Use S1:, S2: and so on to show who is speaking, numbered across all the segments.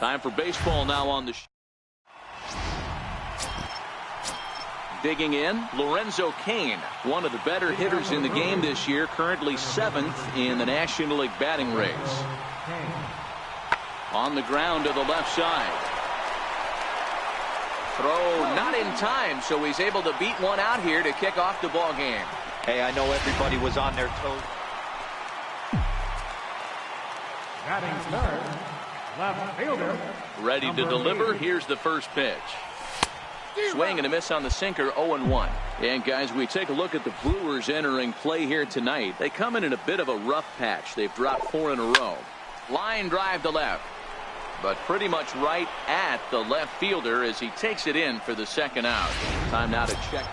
S1: Time for baseball now on the digging in, Lorenzo Cain, one of the better hitters in the game this year, currently 7th in the National League batting race. On the ground to the left side. Throw not in time, so he's able to beat one out here to kick off the ball game.
S2: Hey, I know everybody was on their toes.
S3: Batting third, left fielder.
S1: Ready to deliver. Here's the first pitch. Swing and a miss on the sinker, 0-1. And guys, we take a look at the Brewers entering play here tonight. They come in a bit of a rough patch. They've dropped 4 in a row. Line drive to left, but pretty much right at the left fielder as he takes it in for the second out. Time now to check.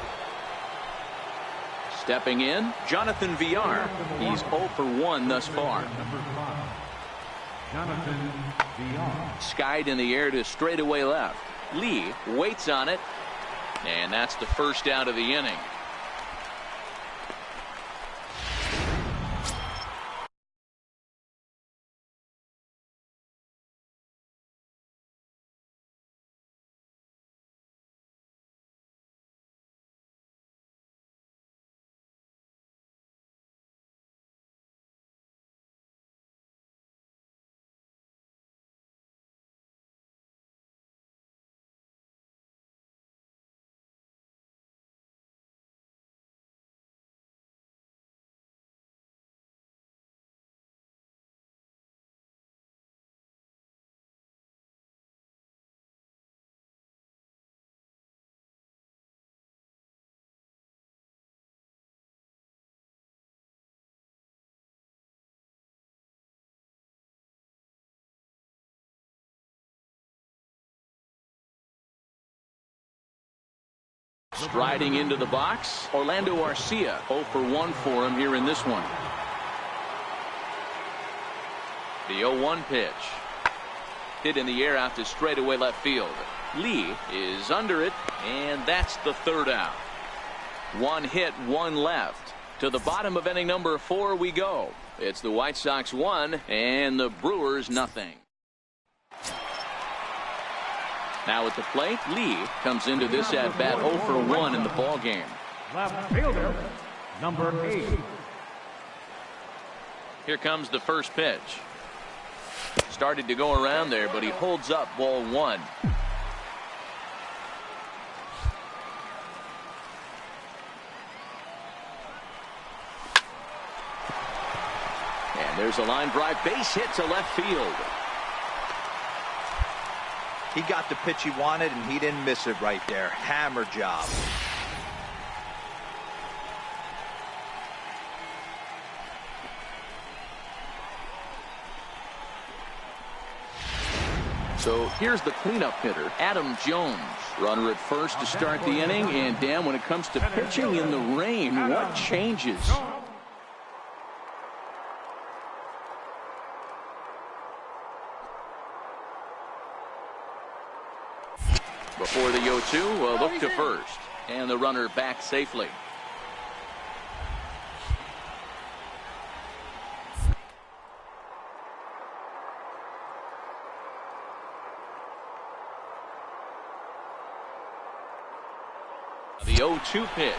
S1: Stepping in, Jonathan Villar. He's 0 for 1 thus far.
S3: Jonathan Villar.
S1: Skied in the air to straightaway left. Lee waits on it, and that's the first out of the inning. Striding into the box, Orlando Arcia, 0 for 1 for him here in this one. The 0-1 pitch. Hit in the air out to straightaway left field. Lee is under it, and that's the third out. 1 hit, 1 left. To the bottom of inning number 4 we go. It's the White Sox 1 and the Brewers nothing. Now at the plate, Lee comes into this at bat 0 for 1 in the ball game.
S3: Left fielder, number 8.
S1: Here comes the first pitch. Started to go around there, but he holds up ball 1. And there's a line drive, base hit to left field.
S2: He got the pitch he wanted, and he didn't miss it right there. Hammer job.
S1: So here's the cleanup hitter, Adam Jones. Runner at first to start the inning. And Dan, when it comes to pitching in the rain, what changes? Before the 0-2, look to first. And the runner back safely. The 0-2 pitch.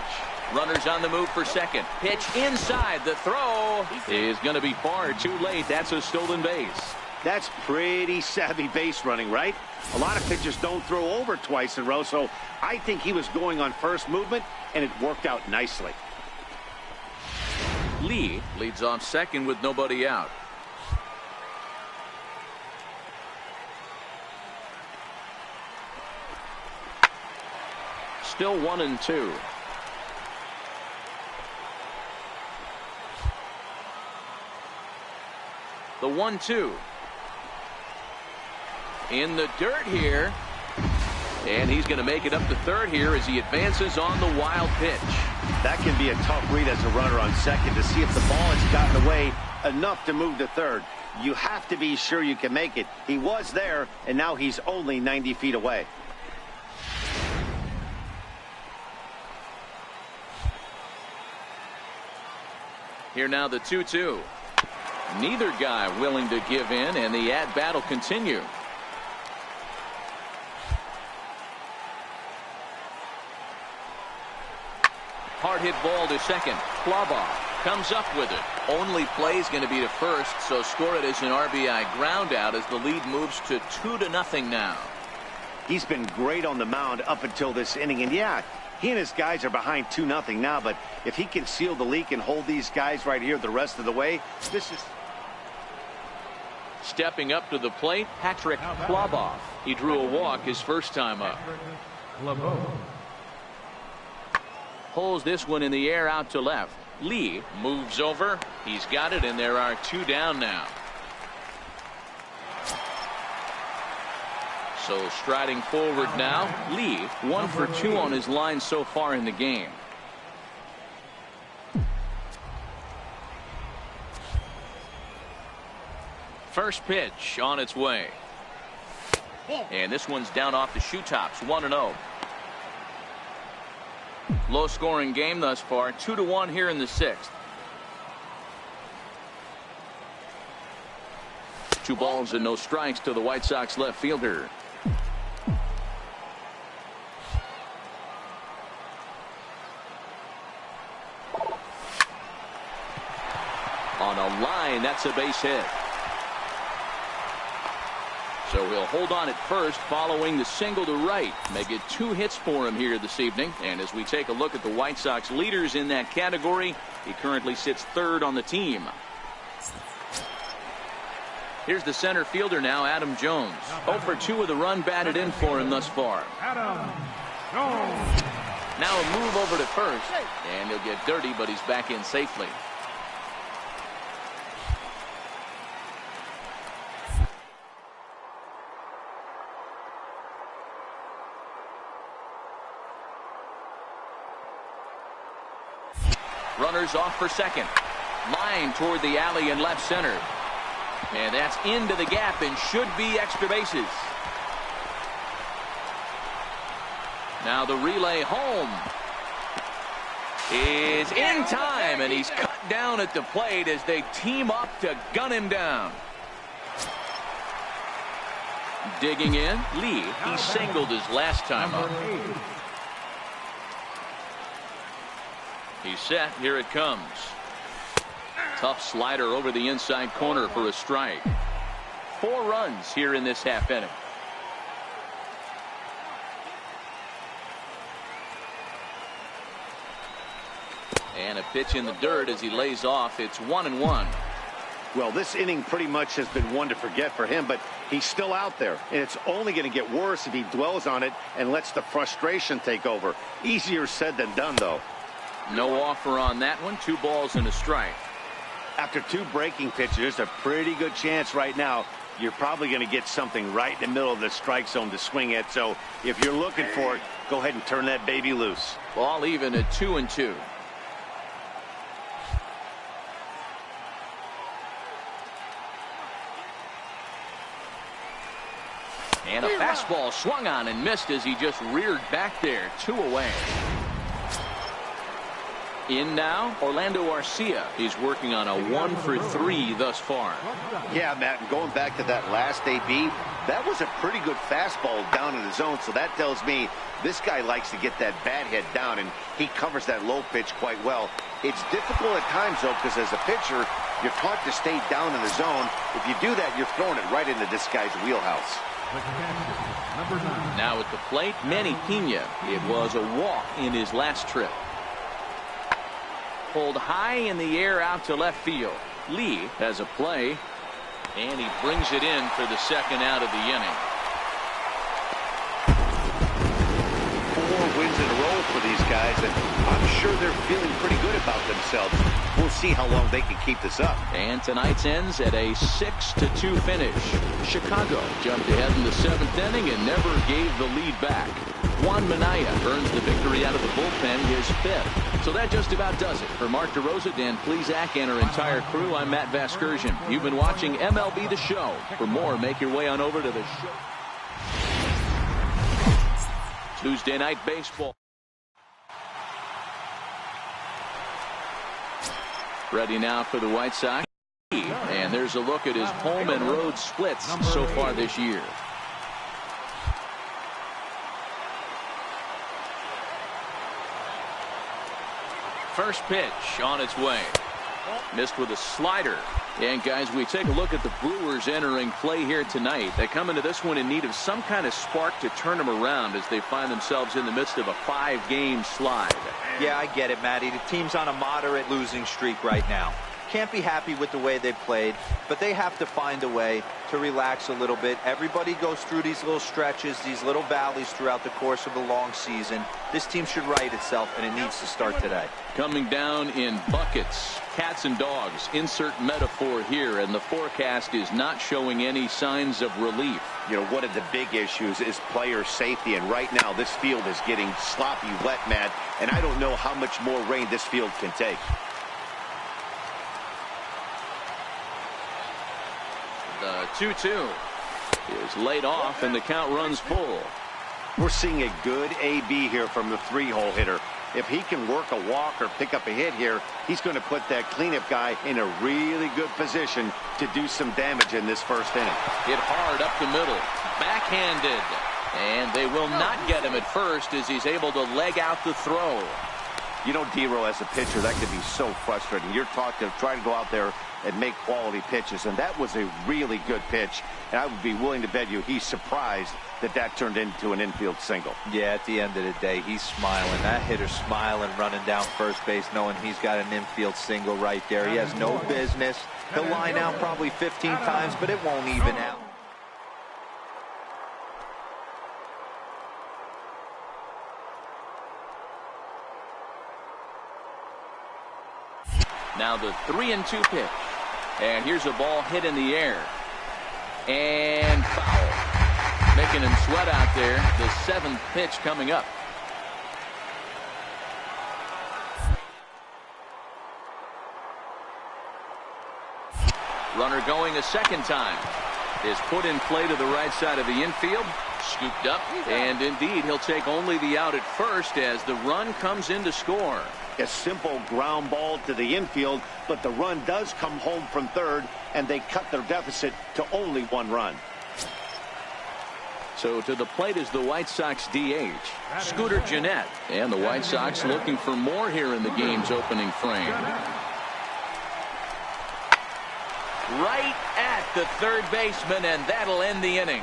S1: Runners on the move for second. Pitch inside. The throw is going to be far too late. That's a stolen base.
S4: That's pretty savvy base running, right? A lot of pitchers don't throw over twice in a row, so I think he was going on first movement, and it worked out nicely.
S1: Lee leads off second with nobody out. Still 1-2. The 1-2. In the dirt here. And he's going to make it up to third here as he advances on the wild pitch.
S4: That can be a tough read as a runner on second to see if the ball has gotten away enough to move to third. You have to be sure you can make it. He was there, and now he's only 90 feet away.
S1: Here now the 2-2. Neither guy willing to give in, and the at-bat will continue. Hard hit ball to second. Klobov comes up with it. Only play is going to be to first, so score it as an RBI ground out as the lead moves to 2-0 now.
S4: He's been great on the mound up until this inning, and yeah, he and his guys are behind 2-0 now, but if he can seal the leak and hold these guys right here the rest of the way, this is...
S1: Stepping up to the plate, Patrick Klobov. He drew a walk his first time up. Pulls this one in the air out to left. Lee moves over. He's got it, and there are 2 down now. So striding forward now, Lee 1 for 2 on his line so far in the game. First pitch on its way. And this one's down off the shoe tops, 1-0. Low scoring game thus far, 2-1 here in the 6th. 2 balls and no strikes to the White Sox left fielder. On a line, that's a base hit. So he'll hold on at first following the single to right. Make it 2 hits for him here this evening. And as we take a look at the White Sox leaders in that category, he currently sits 3rd on the team. Here's the center fielder now, Adam Jones. 0 for 2 with a run batted in for him thus far.
S3: Adam Jones.
S1: Now a move over to first, and he'll get dirty, but he's back in safely. Runners off for second. Line toward the alley in left center. And that's into the gap and should be extra bases. Now the relay home is in time, and he's cut down at the plate as they team up to gun him down. Digging in, Lee. He singled his last time up. He's set. Here it comes. Tough slider over the inside corner for a strike. 4 runs here in this half inning. And a pitch in the dirt as he lays off. It's 1-1.
S4: Well, this inning pretty much has been one to forget for him, but he's still out there, and it's only going to get worse if he dwells on it and lets the frustration take over. Easier said than done, though.
S1: No offer on that one. 2 balls and a strike.
S4: After 2 breaking pitches, there's a pretty good chance right now you're probably going to get something right in the middle of the strike zone to swing at. So if you're looking for it, go ahead and turn that baby loose.
S1: Ball even at 2-2. And a fastball swung on and missed as he just reared back there. 2 away. In now, Orlando Arcia. He's working on a 1 for 3 thus far.
S4: Yeah, Matt, and going back to that last AB, that was a pretty good fastball down in the zone, so that tells me this guy likes to get that bat head down, and he covers that low pitch quite well. It's difficult at times, though, because as a pitcher, you're taught to stay down in the zone. If you do that, you're throwing it right into this guy's wheelhouse.
S1: Now at the plate, Manny Pena. It was a walk in his last trip. Pulled high in the air out to left field. Lee has a play, and he brings it in for the second out of the inning.
S4: 4 wins in a row for these guys, and I'm sure they're feeling pretty good about themselves. We'll see how long they can keep this up.
S1: And tonight's ends at a 6-2 finish. Chicago jumped ahead in the 7th inning and never gave the lead back. Juan Minaya earns the victory out of the bullpen, his 5th. So that just about does it. For Mark DeRosa, Dan Plesac, and our entire crew, I'm Matt Vasgersian. You've been watching MLB The Show. For more, make your way on over to the show. Tuesday Night Baseball. Ready now for the White Sox. And there's a look at his home and road splits so far this year. first pitch on its way. Missed with a slider. And guys, we take a look at the Brewers entering play here tonight. They come into this one in need of some kind of spark to turn them around as they find themselves in the midst of a 5-game slide.
S2: Yeah, I get it, Matty. The team's on a moderate losing streak right now. Can't be happy with the way they played, but they have to find a way to relax a little bit. Everybody goes through these little stretches, these little valleys throughout the course of the long season. This team should right itself, and it needs to start today.
S1: Coming down in buckets, cats and dogs, insert metaphor here, and the forecast is not showing any signs of relief.
S4: You know, one of the big issues is player safety, and right now this field is getting sloppy wet, Matt, and I don't know how much more rain this field can take.
S1: The 2-2 is laid off, and the count runs full.
S4: We're seeing a good AB here from the 3-hole hitter. If he can work a walk or pick up a hit here, he's going to put that cleanup guy in a really good position to do some damage in this first inning.
S1: Hit hard up the middle, backhanded, and they will not get him at first as he's able to leg out the throw.
S4: You know, D-Row, as a pitcher, that can be so frustrating. You're taught to try to go out there and make quality pitches, and that was a really good pitch, and I would be willing to bet you he's surprised that that turned into an infield single.
S2: Yeah, at the end of the day, he's smiling. That hitter's smiling, running down first base, knowing he's got an infield single right there. He has no business. He'll line out probably 15 times, but it won't even out.
S1: Now the 3-2 pitch. And here's a ball hit in the air. And foul. Making him sweat out there. The 7th pitch coming up. Runner going a second time. Is put in play to the right side of the infield. Scooped up. And indeed, he'll take only the out at first as the run comes in to score.
S4: A simple ground ball to the infield, but the run does come home from third, and they cut their deficit to only 1 run.
S1: So to the plate is the White Sox DH, Scooter Gennett. And the White Sox looking for more here in the game's opening frame. Right at the third baseman, and that'll end the inning.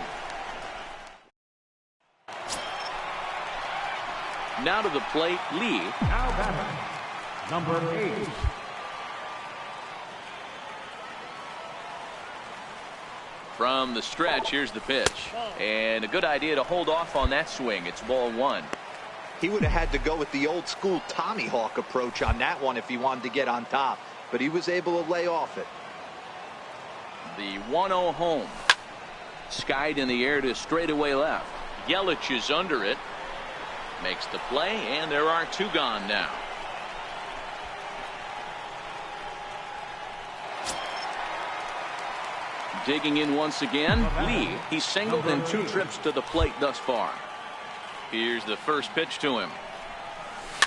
S1: Now to the plate, Lee.
S3: Now batting, number 8.
S1: From the stretch, here's the pitch. And a good idea to hold off on that swing. It's ball 1.
S2: He would have had to go with the old school Tommy Hawk approach on that one if he wanted to get on top, but he was able to lay off it.
S1: The 1-0 home. Skied in the air to straightaway left. Yelich is under it. Makes the play, and there are 2 gone now. Digging in once again, Lee. He's singled in 2 trips to the plate thus far. Here's the first pitch to him.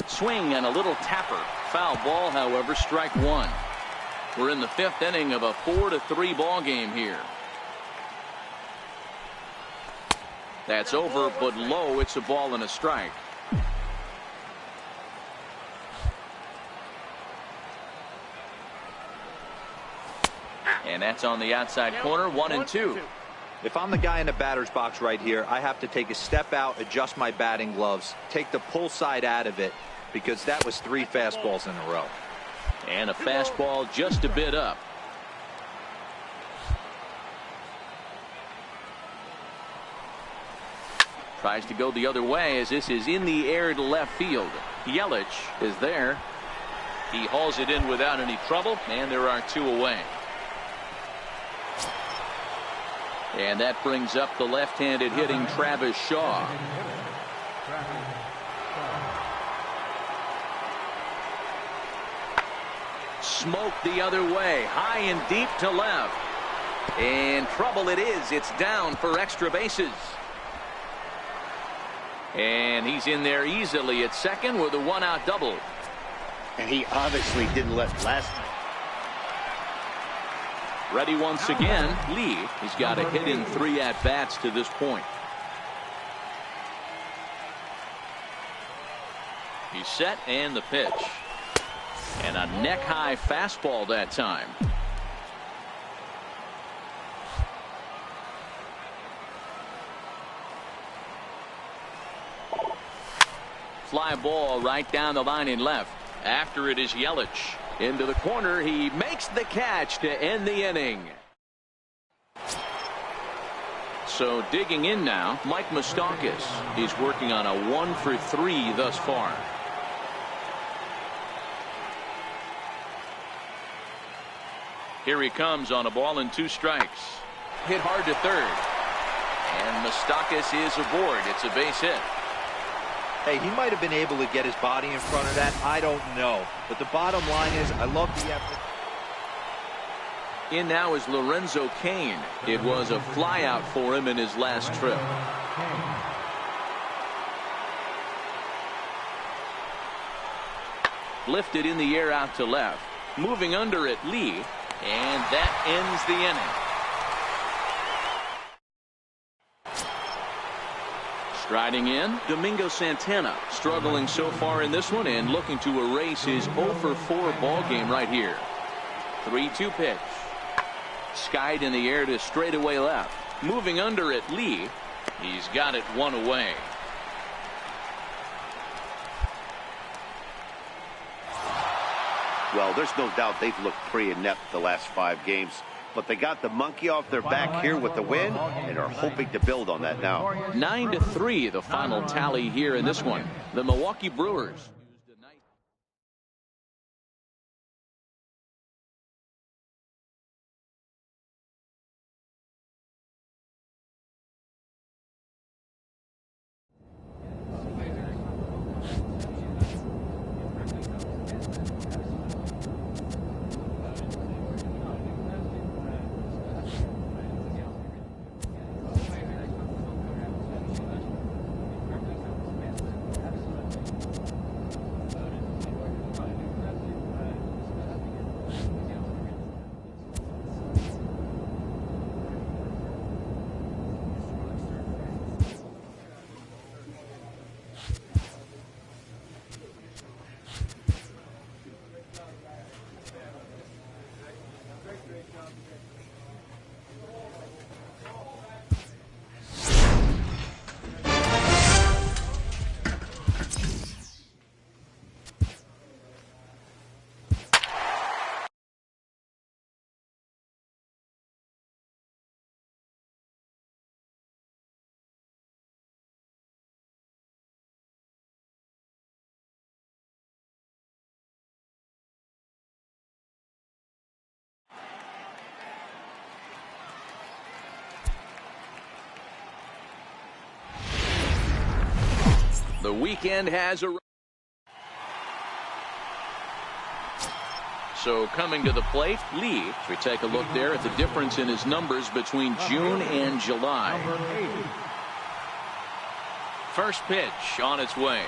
S1: Swing and a little tapper. Foul ball, however, strike 1. We're in the 5th inning of a 4-3 ball game here. That's over, but low. It's a ball and a strike. And that's on the outside corner, 1-2.
S2: If I'm the guy in the batter's box right here, I have to take a step out, adjust my batting gloves, take the pull side out of it, because that was 3 fastballs in a row.
S1: And a fastball just a bit up. Tries to go the other way as this is in the air to left field. Yelich is there. He hauls it in without any trouble, and there are 2 away. And that brings up the left-handed hitting Travis Shaw. Smoke the other way, high and deep to left. And trouble it is. It's down for extra bases. And he's in there easily at second with a 1-out double.
S4: And he obviously didn't let last night.
S1: Ready once again, Lee. He's got a hit in 3 at-bats to this point. He's set, and the pitch. And a neck-high fastball that time. Fly ball right down the line in left. After it is Yelich. Into the corner. He makes the catch to end the inning. So digging in now, Mike Moustakas. He's working on a 1-for-3 thus far. Here he comes on a ball and 2 strikes. Hit hard to third. And Moustakas is aboard. It's a base hit.
S2: Hey, he might have been able to get his body in front of that. I don't know. But the bottom line is, I love the effort.
S1: In now is Lorenzo Cain. It was a flyout for him in his last trip. Lifted in the air out to left. Moving under it, Lee. And that ends the inning. Striding in, Domingo Santana. Struggling so far in this one and looking to erase his 0-for-4 ball game right here. 3-2 pitch. Skied in the air to straightaway left. Moving under it, Lee. He's got it 1 away.
S4: Well, there's no doubt they've looked pretty inept the last 5 games. But they got the monkey off their back here with the win and are hoping to build on that now.
S1: 9-3 the final tally here in this one. The Milwaukee Brewers. The weekend has arrived. So coming to the plate, Lee. We take a look there at the difference in his numbers between June and July. First pitch on its way.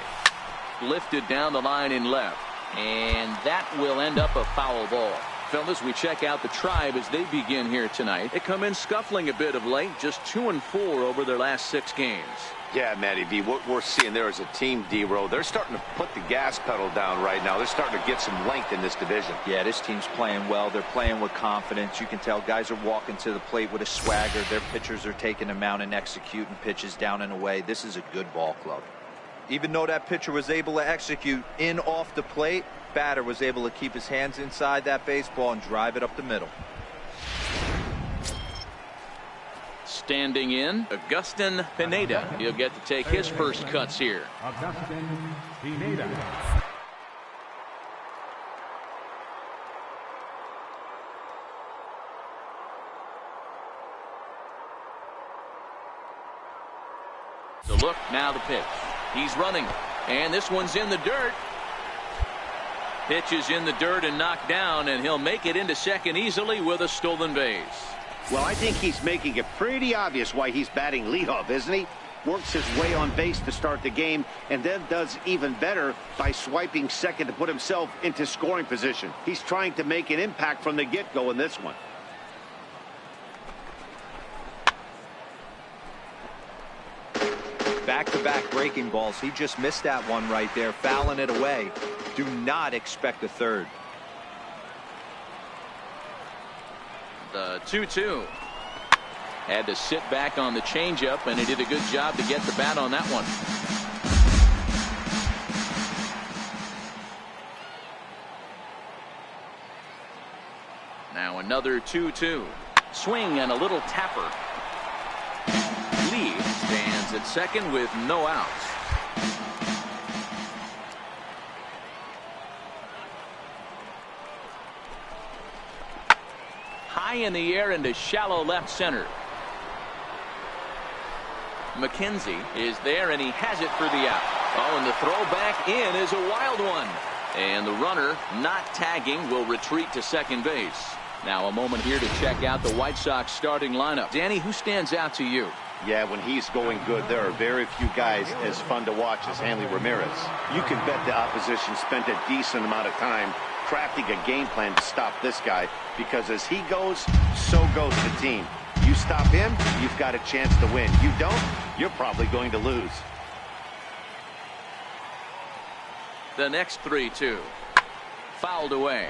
S1: Lifted down the line in left. And that will end up a foul ball. Fellas, we check out the Tribe as they begin here tonight. They come in scuffling a bit of late, just 2-4 over their last 6 games.
S4: Yeah, Matty V, what we're seeing there is a team, D-Row. They're starting to put the gas pedal down right now. They're starting to get some length in this division.
S2: Yeah, this team's playing well. They're playing with confidence. You can tell guys are walking to the plate with a swagger. Their pitchers are taking them out and executing pitches down and away. This is a good ball club. Even though that pitcher was able to execute in off the plate, batter was able to keep his hands inside that baseball and drive it up the middle.
S1: Standing in, Agustin Pineda. He'll get to take his first cuts here.
S3: Agustin Pineda.
S1: So look, now the pitch. He's running, and this one's in the dirt. Pitch is in the dirt and knocked down, and he'll make it into second easily with a stolen base.
S4: Well, I think he's making it pretty obvious why he's batting leadoff, isn't he? Works his way on base to start the game, and then does even better by swiping second to put himself into scoring position. He's trying to make an impact from the get-go in this one.
S2: Back-to-back breaking balls. He just missed that one right there, fouling it away. Do not expect a third.
S1: The 2-2. Had to sit back on the changeup, and he did a good job to get the bat on that one. Now another 2-2. Swing and a little tapper. Lee stands at second with no outs. High in the air into shallow left center. McKenzie is there, and he has it for the out. Oh, and the throw back in is a wild one. And the runner, not tagging, will retreat to second base. Now a moment here to check out the White Sox starting lineup. Danny, who stands out to you?
S4: Yeah, when he's going good, there are very few guys as fun to watch as Hanley Ramirez. You can bet the opposition spent a decent amount of time crafting a game plan to stop this guy, because as he goes, so goes the team. You stop him, you've got a chance to win. You don't, you're probably going to lose.
S1: The next 3-2. Fouled away.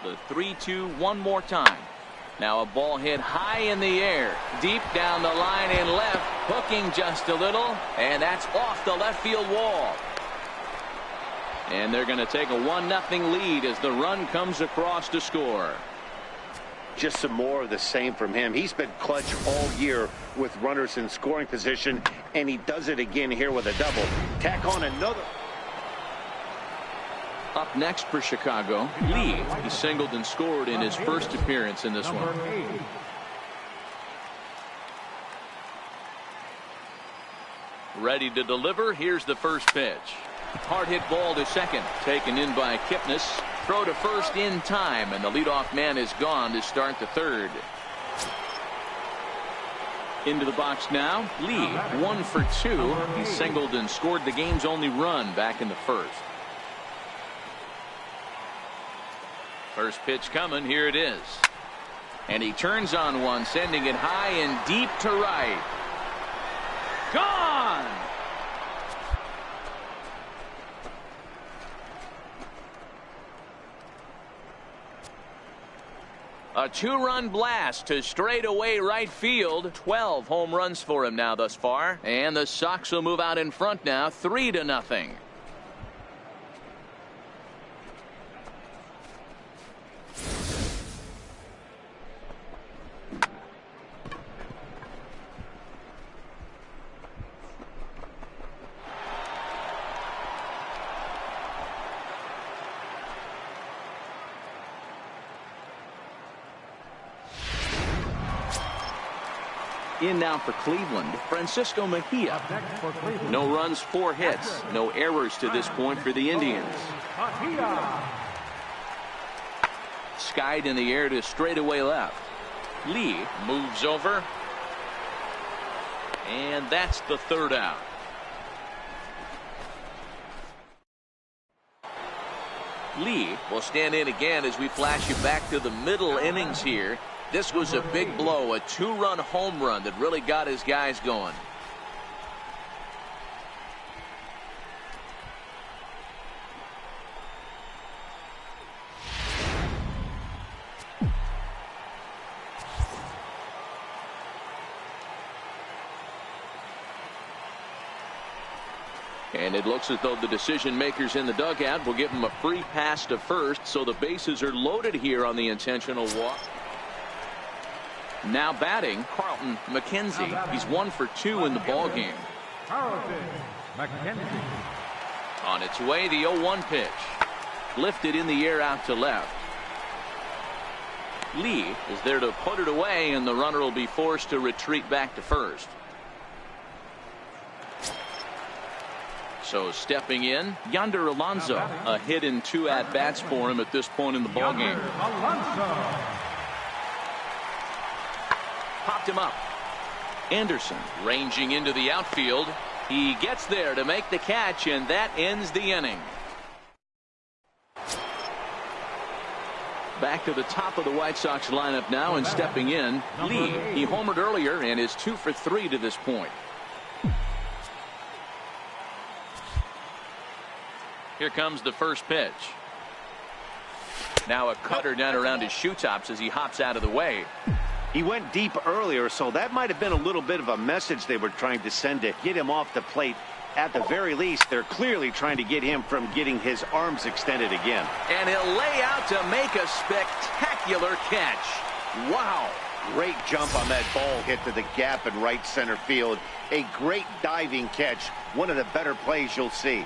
S1: The 3-2 one more time. Now a ball hit high in the air, deep down the line in left, hooking just a little, and that's off the left field wall. And they're going to take a 1-0 lead as the run comes across to score.
S4: Just some more of the same from him. He's been clutch all year with runners in scoring position, and he does it again here with a double. Tack on another.
S1: Up next for Chicago, Lee. He singled and scored in his first appearance in this one. Ready to deliver. Here's the first pitch. Hard hit ball to second, taken in by Kipnis. Throw to first in time, and the leadoff man is gone to start the third. Into the box now, Lee, 1 for 2. He singled and scored the game's only run back in the first. First pitch coming, here it is. And he turns on one, sending it high and deep to right. Gone! A 2-run blast to straightaway right field. 12 home runs for him now thus far. And the Sox will move out in front now, 3-0. In now for Cleveland, Francisco Mejia. No runs, 4 hits. No errors to this point for the Indians. Skied in the air to straightaway left. Lee moves over. And that's the third out. Lee will stand in again as we flash you back to the middle innings here. This was a big blow, a 2-run home run that really got his guys going. And it looks as though the decision makers in the dugout will give him a free pass to first, so the bases are loaded here on the intentional walk. Now batting, Carlton McKenzie. He's 1 for 2 in the ball game. On its way, the 0-1 pitch. Lifted in the air out to left. Lee is there to put it away, and the runner will be forced to retreat back to first. So stepping in, Yonder Alonso. A hit in 2 at-bats for him at this point in the ball game. Popped him up. Anderson ranging into the outfield. He gets there to make the catch, and that ends the inning. Back to the top of the White Sox lineup now, and stepping in, Lee. He homered earlier and is 2 for 3 to this point. Here comes the first pitch. Now a cutter down around his shoe tops as he hops out of the way.
S4: He went deep earlier, so that might have been a little bit of a message they were trying to send to get him off the plate. At the very least, they're clearly trying to get him from getting his arms extended again.
S1: And he'll lay out to make a spectacular catch. Wow.
S4: Great jump on that ball hit to the gap in right center field. A great diving catch. One of the better plays you'll see.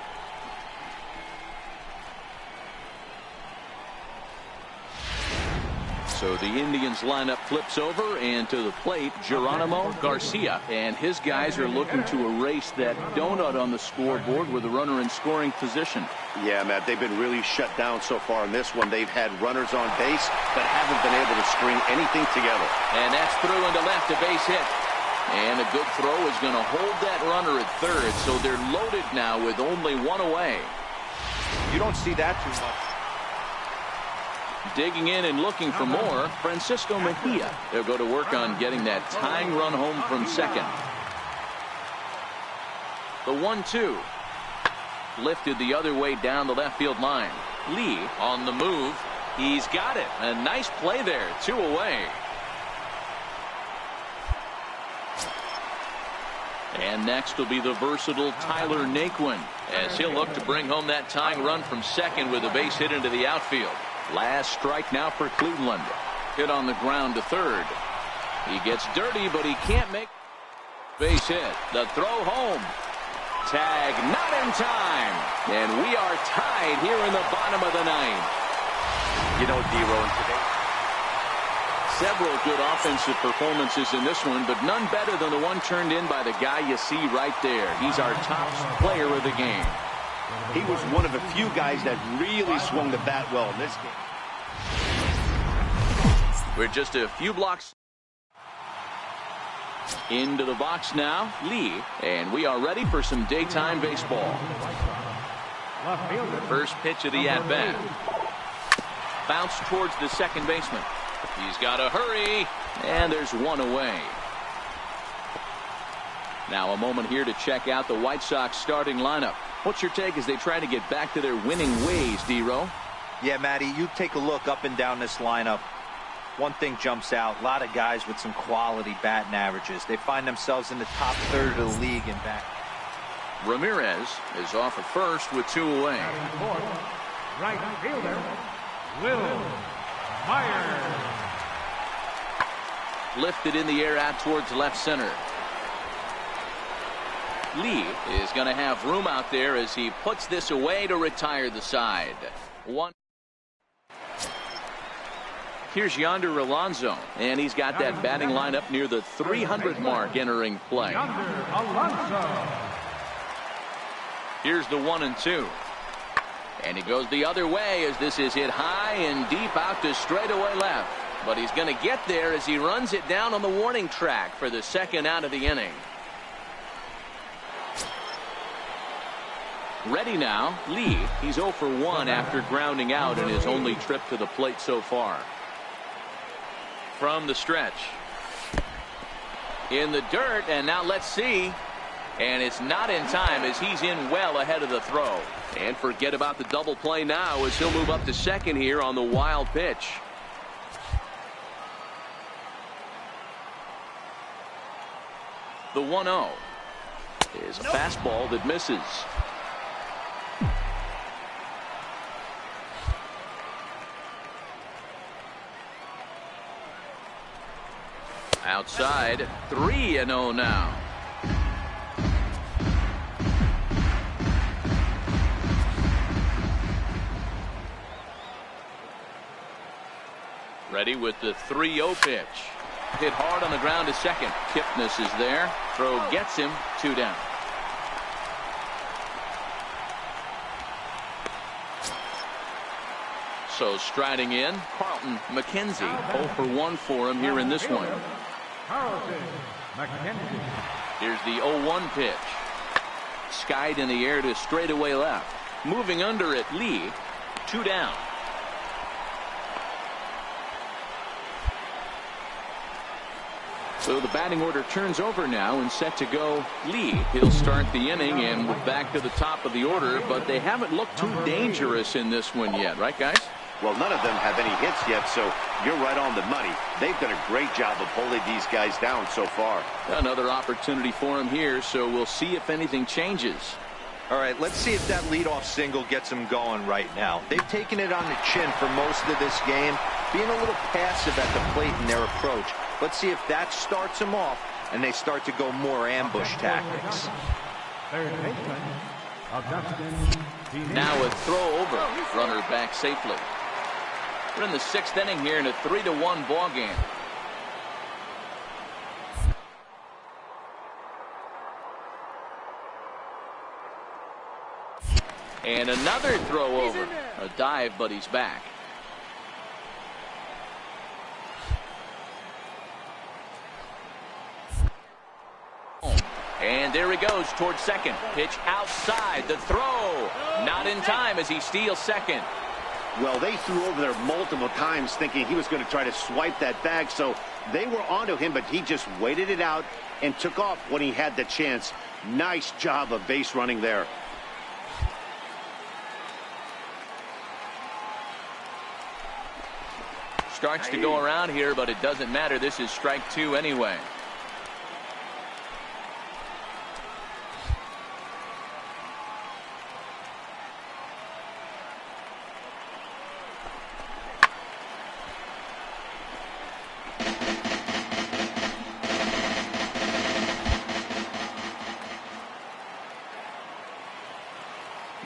S1: So the Indians lineup flips over, and to the plate, Geronimo Garcia. And his guys are looking to erase that donut on the scoreboard with a runner in scoring position.
S4: Yeah, Matt, they've been really shut down so far in this one. They've had runners on base, but haven't been able to string anything together.
S1: And that's through into left, a base hit. And a good throw is going to hold that runner at third, so they're loaded now with only one away.
S2: You don't see that too much.
S1: Digging in and looking for more, Francisco Mejia. They'll go to work on getting that tying run home from second. The 1-2. Lifted the other way down the left field line. Lee on the move. He's got it. A nice play there. 2 away. And next will be the versatile Tyler Naquin, as he'll look to bring home that tying run from second with a base hit into the outfield. Last strike now for Cleveland. Hit on the ground to third. He gets dirty, but he can't make base hit. The throw home. Tag not in time. And we are tied here in the bottom of the ninth.
S2: You know, D-Row, today,
S1: several good offensive performances in this one, but none better than the one turned in by the guy you see right there. He's our top player of the game.
S4: He was one of a few guys that really swung the bat well in this game.
S1: We're just a few blocks into the box now, Lee, and we are ready for some daytime baseball. First pitch of the at-bat. Bounce towards the second baseman. He's got to hurry, and there's one away. Now a moment here to check out the White Sox starting lineup. What's your take as they try to get back to their winning ways, D-Row?
S2: Yeah, Matty, you take a look up and down this lineup. One thing jumps out. A lot of guys with some quality batting averages. They find themselves in the top third of the league in bat.
S1: Ramirez is off at first with 2 away.
S3: Right fielder, Will Myers.
S1: Lifted in the air out towards left center. Lee is going to have room out there as he puts this away to retire the side. Here's Yonder Alonso, and he's got that batting lineup near the 300 mark entering play.
S3: Yonder Alonso.
S1: Here's the 1-2. And he goes the other way as this is hit high and deep out to straightaway left. But he's going to get there as he runs it down on the warning track for the second out of the inning. Ready now, Lee. He's 0 for 1 after grounding out in his only trip to the plate so far. From the stretch. In the dirt, and now let's see. And it's not in time as he's in well ahead of the throw. And forget about the double play now as he'll move up to second here on the wild pitch. The 1-0 is a fastball that misses. Outside, 3-0 now. Ready with the 3-0 pitch. Hit hard on the ground to second. Kipnis is there. Throw gets him. 2 down. So striding in, Carlton McKenzie. 0 for 1 for him here in this one. Here's the 0-1 pitch. Skied in the air to straightaway left. Moving under it, Lee. 2 down. So the batting order turns over now and set to go Lee. He'll start the inning, and we're back to the top of the order, but they haven't looked too dangerous in this one yet, right, guys?
S4: Well, none of them have any hits yet, so you're right on the money. They've done a great job of holding these guys down so far.
S1: Another opportunity for him here, so we'll see if anything changes.
S2: All right, let's see if that leadoff single gets them going right now. They've taken it on the chin for most of this game, being a little passive at the plate in their approach. Let's see if that starts them off and they start to go more ambush tactics.
S1: Now a throw over. Runner back safely. We're in the 6th inning here in a 3-1 ball game. And another throw over. A dive, but he's back. And there he goes towards second. Pitch outside. The throw. Not in time as he steals second.
S4: Well, they threw over there multiple times thinking he was going to try to swipe that bag, so they were onto him, but he just waited it out and took off when he had the chance. Nice job of base running there.
S1: Starts to go around here, but it doesn't matter. This is strike 2 anyway.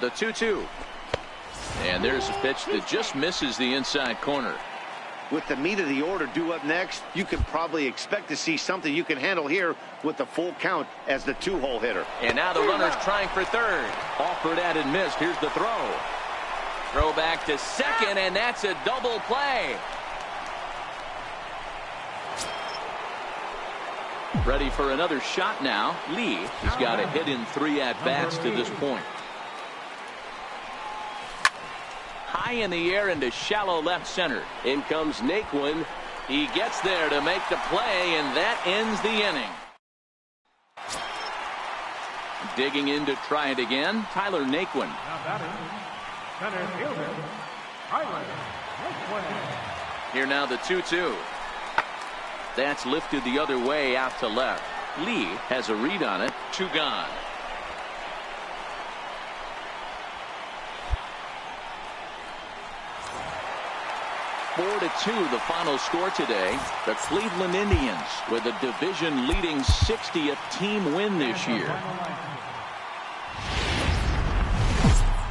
S1: The 2-2. And there's a pitch that just misses the inside corner.
S4: With the meat of the order due up next, you can probably expect to see something you can handle here with the full count as the 2-hole hitter.
S1: And now the runner's trying for third. Offered at and missed. Here's the throw. Throw back to second, and that's a double play. Ready for another shot now. Lee, he's got a hit in 3 at-bats to this point. High in the air into shallow left center. In comes Naquin. He gets there to make the play, and that ends the inning. Digging in to try it again, Tyler Naquin.
S3: Center fielder, Tyler Naquin.
S1: Here now the 2-2. That's lifted the other way out to left. Lee has a read on it. 2 gone. (4-2) the final score today. The Cleveland Indians with a division-leading 60th team win this year.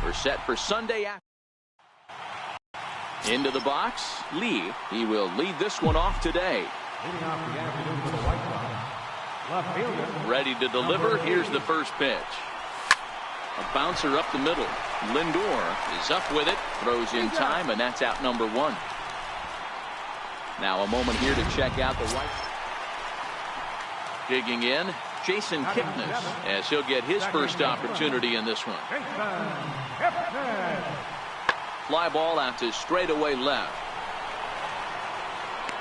S1: We're set for Sunday. Into the box, Lee. He will lead this one off today. Ready to deliver. Here's the first pitch. A bouncer up the middle. Lindor is up with it. Throws in time, and that's out number 1. Now a moment here to check out the right. Digging in, Jason Kipnis, as he'll get his first opportunity in this one. Fly ball out to straightaway left.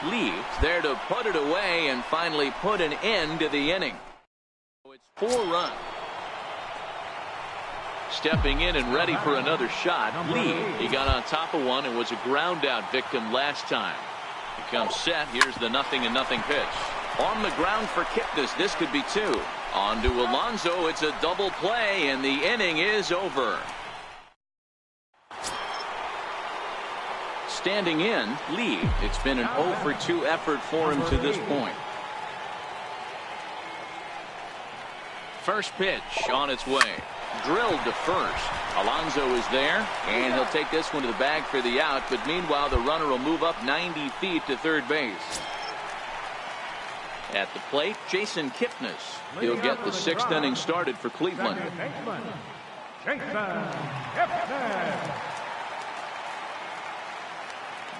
S1: Lee there to put it away and finally put an end to the inning. It's 4 runs. Stepping in and ready for another shot. Lee, he got on top of one and was a ground out victim last time. He comes set. Here's the 0-0 pitch. On the ground for Kipnis. This could be 2. On to Alonso. It's a double play, and the inning is over. Standing in, Lee. It's been an 0-for-2 effort for him to this point. First pitch on its way. Drilled to first. Alonso is there, and he'll take this one to the bag for the out, but meanwhile the runner will move up 90 feet to third base. At the plate, Jason Kipnis. He'll get the 6th inning started for Cleveland.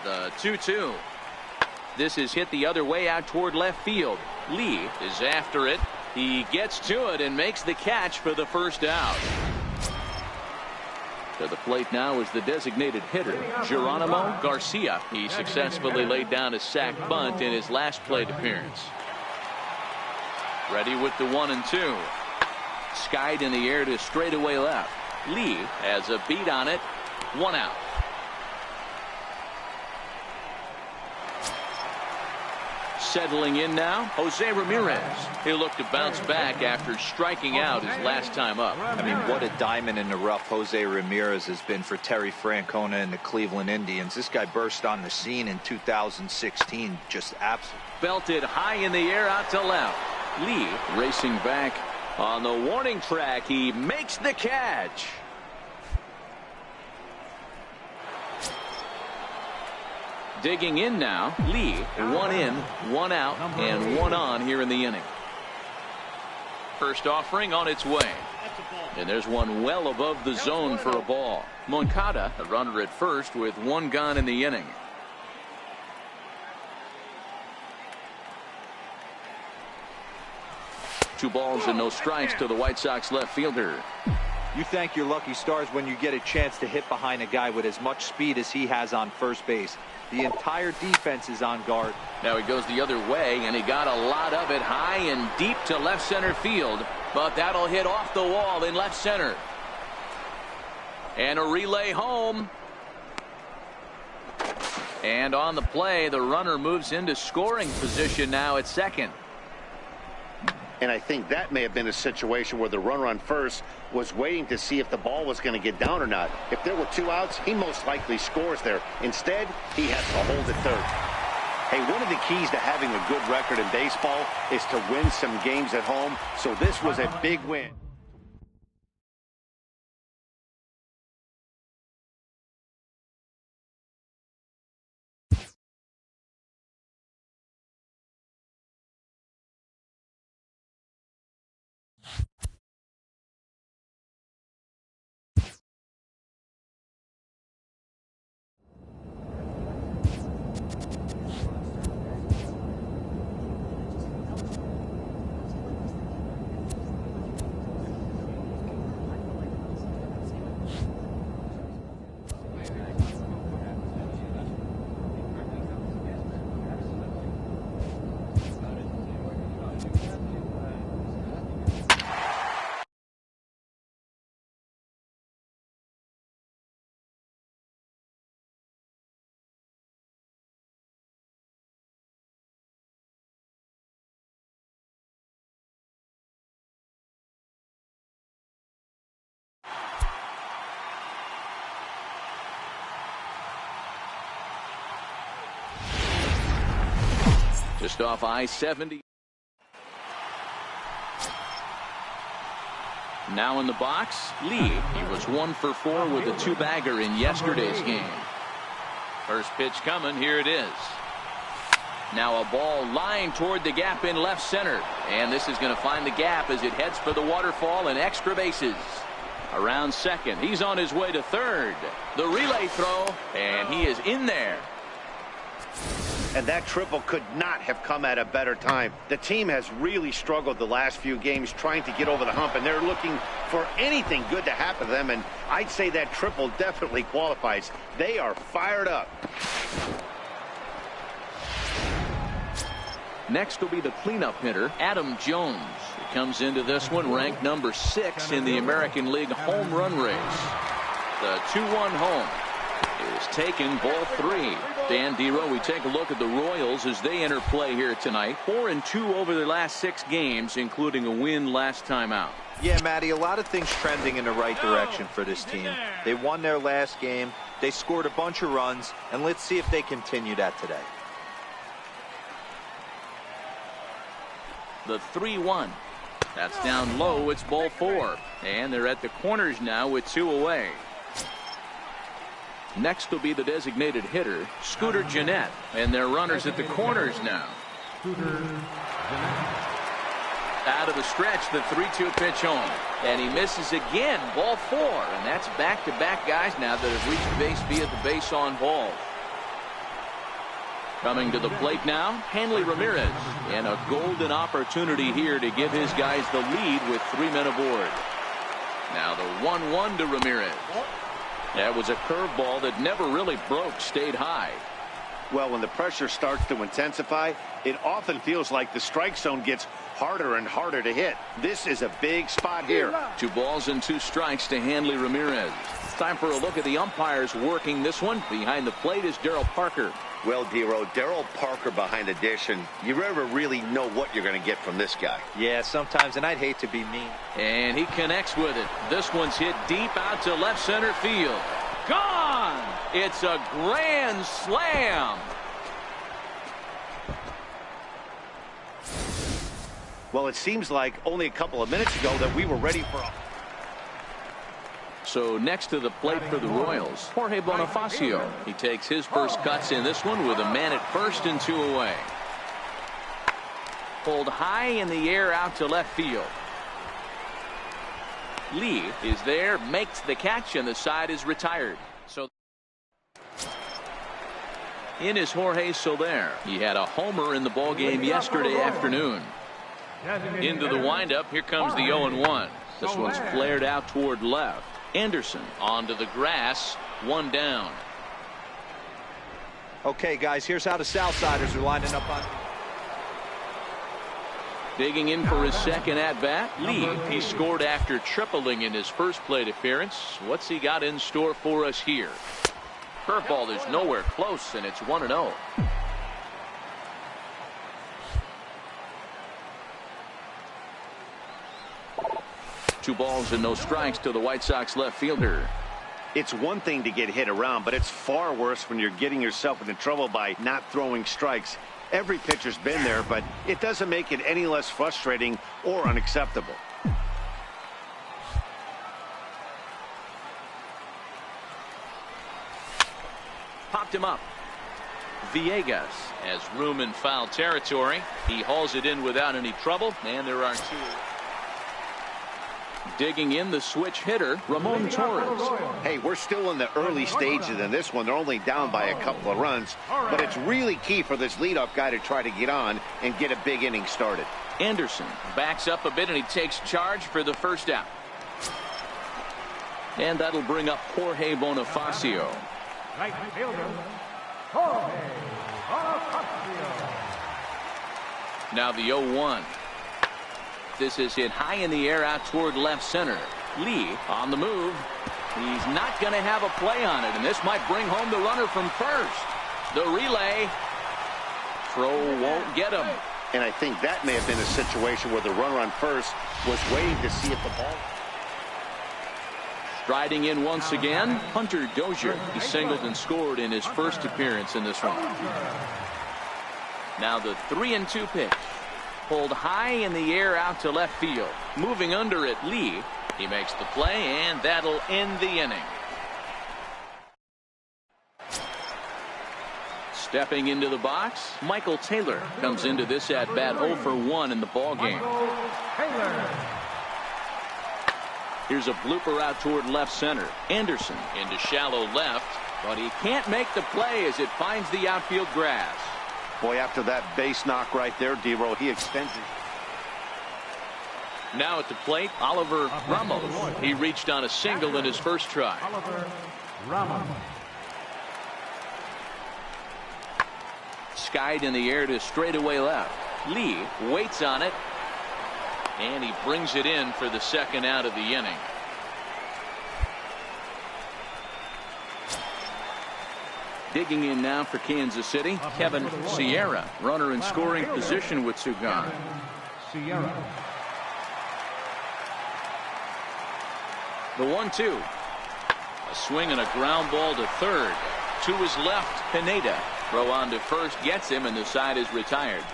S1: The 2-2. This is hit the other way out toward left field. Lee is after it. He gets to it and makes the catch for the first out. To the plate now is the designated hitter, Geronimo Garcia. He successfully laid down a sac bunt in his last plate appearance. Ready with the 1-2. Skied in the air to straightaway left. Lee has a beat on it. 1 out. Settling in now, Jose Ramirez. He'll look to bounce back after striking out his last time up.
S2: I mean, what a diamond in the rough Jose Ramirez has been for Terry Francona and the Cleveland Indians. This guy burst on the scene in 2016. Just absolutely.
S1: Belted high in the air out to left. Lee racing back on the warning track. He makes the catch. Digging in now, Lee, 1 in, 1 out, and 1 on here in the inning. First offering on its way. And there's one well above the zone for a ball. Moncada, a runner at first with 1 gone in the inning. Two balls and no strikes to the White Sox left fielder.
S2: You thank your lucky stars when you get a chance to hit behind a guy with as much speed as he has on first base. The entire defense is on guard.
S1: Now he goes the other way, and he got a lot of it high and deep to left center field. But that'll hit off the wall in left center. And a relay home. And on the play, the runner moves into scoring position now at second.
S4: And I think that may have been a situation where the runner on first was waiting to see if the ball was going to get down or not. If there were 2 outs, he most likely scores there. Instead, he has to hold at third. Hey, one of the keys to having a good record in baseball is to win some games at home. So this was a big win.
S1: Just off I-70. Now in the box, Lee. He was 1 for 4 with a 2-bagger in yesterday's game. First pitch coming. Here it is. Now a ball lined toward the gap in left center. And this is going to find the gap as it heads for the waterfall and extra bases. Around second. He's on his way to third. The relay throw. And he is in there.
S4: And that triple could not have come at a better time. The team has really struggled the last few games trying to get over the hump, and they're looking for anything good to happen to them, and I'd say that triple definitely qualifies. They are fired up.
S1: Next will be the cleanup hitter, Adam Jones. He comes into this one ranked number 6 in the American League home run race. The 2-1 home is taken, ball 3. Dan Dero, we take a look at the Royals as they enter play here tonight. 4-2 over their last 6 games, including a win last time out.
S2: Yeah, Matty, a lot of things trending in the right direction for this team. They won their last game. They scored a bunch of runs, and let's see if they continue that today.
S1: The 3-1. That's down low. It's ball 4. And they're at the corners now with 2 away. Next will be the designated hitter, Scooter Gennett, and their runners at the corners now. Out of the stretch, the 3-2 pitch home. And he misses again, ball 4. And that's back-to-back guys now that have reached base via the base on ball. Coming to the plate now, Hanley Ramirez. And a golden opportunity here to give his guys the lead with 3 men aboard. Now the 1-1 to Ramirez. That was a curveball that never really broke, stayed high.
S4: Well, when the pressure starts to intensify, it often feels like the strike zone gets harder and harder to hit. This is a big spot here.
S1: 2 balls and 2 strikes to Hanley Ramirez. It's time for a look at the umpires working this one. Behind the plate is Darryl Parker.
S4: Well, Dero, Darryl Parker behind the dish, and you never really know what you're going to get from this guy.
S2: Yeah, sometimes, and I'd hate to be mean.
S1: And he connects with it. This one's hit deep out to left center field. Gone! It's a grand slam.
S4: Well, it seems like only a couple of minutes ago that we were ready for a...
S1: So next to the plate for the Royals, Jorge Bonifacio. He takes his first cuts in this one with a man at first and 2 away. Pulled high in the air out to left field. Lee is there, makes the catch, and the side is retired. So in is Jorge Soler. He had a homer in the ballgame yesterday afternoon. Into the windup, here comes the 0-1. This one's flared out toward left. Anderson onto the grass, 1 down.
S2: Okay, guys, here's how the Southsiders are lining up on.
S1: Digging in for his second at-bat, Lee. He scored after tripling in his first plate appearance. What's he got in store for us here? Curveball is nowhere close, and it's 1-0. Two balls and no strikes to the White Sox left fielder.
S4: It's one thing to get hit around, but it's far worse when you're getting yourself into trouble by not throwing strikes. Every pitcher's been there, but it doesn't make it any less frustrating or unacceptable.
S1: Popped him up. Villegas has room in foul territory. He hauls it in without any trouble, and there are 2. Digging in the switch hitter, Ramon Torres.
S4: Hey, we're still in the early stages in this one. They're only down by a couple of runs, but it's really key for this leadoff guy to try to get on and get a big inning started.
S1: Anderson backs up a bit, and he takes charge for the first out. And that'll bring up Jorge Bonifacio.
S3: Right fielder, Jorge Bonifacio.
S1: Now the 0-1. This is hit high in the air out toward left center. Lee on the move. He's not going to have a play on it, and this might bring home the runner from first. The relay. Throw won't get him.
S4: And I think that may have been a situation where the runner on first was waiting to see if the ball...
S1: Striding in once again, Hunter Dozier. He singled and scored in his first appearance in this one. Now the 3-2 pitch. Pulled high in the air out to left field. Moving under it, Lee. He makes the play, and that'll end the inning. Stepping into the box, Michael Taylor comes into this at-bat 0 for 1 in the ballgame. Here's a blooper out toward left center. Anderson into shallow left, but he can't make the play as it finds the outfield grass.
S4: Boy, after that base knock right there, D-Row, he extends it.
S1: Now at the plate, Oliver Ramos. He reached on a single in his first try.
S3: Oliver Ramos.
S1: Skied in the air to straightaway left. Lee waits on it, and he brings it in for the second out of the inning. Digging in now for Kansas City, Kevin Sierra, runner in scoring position with two gone.
S3: Sierra.
S1: The 1-2. A swing and a ground ball to third. To his left, Pineda. Throw on to first gets him, and the side is retired.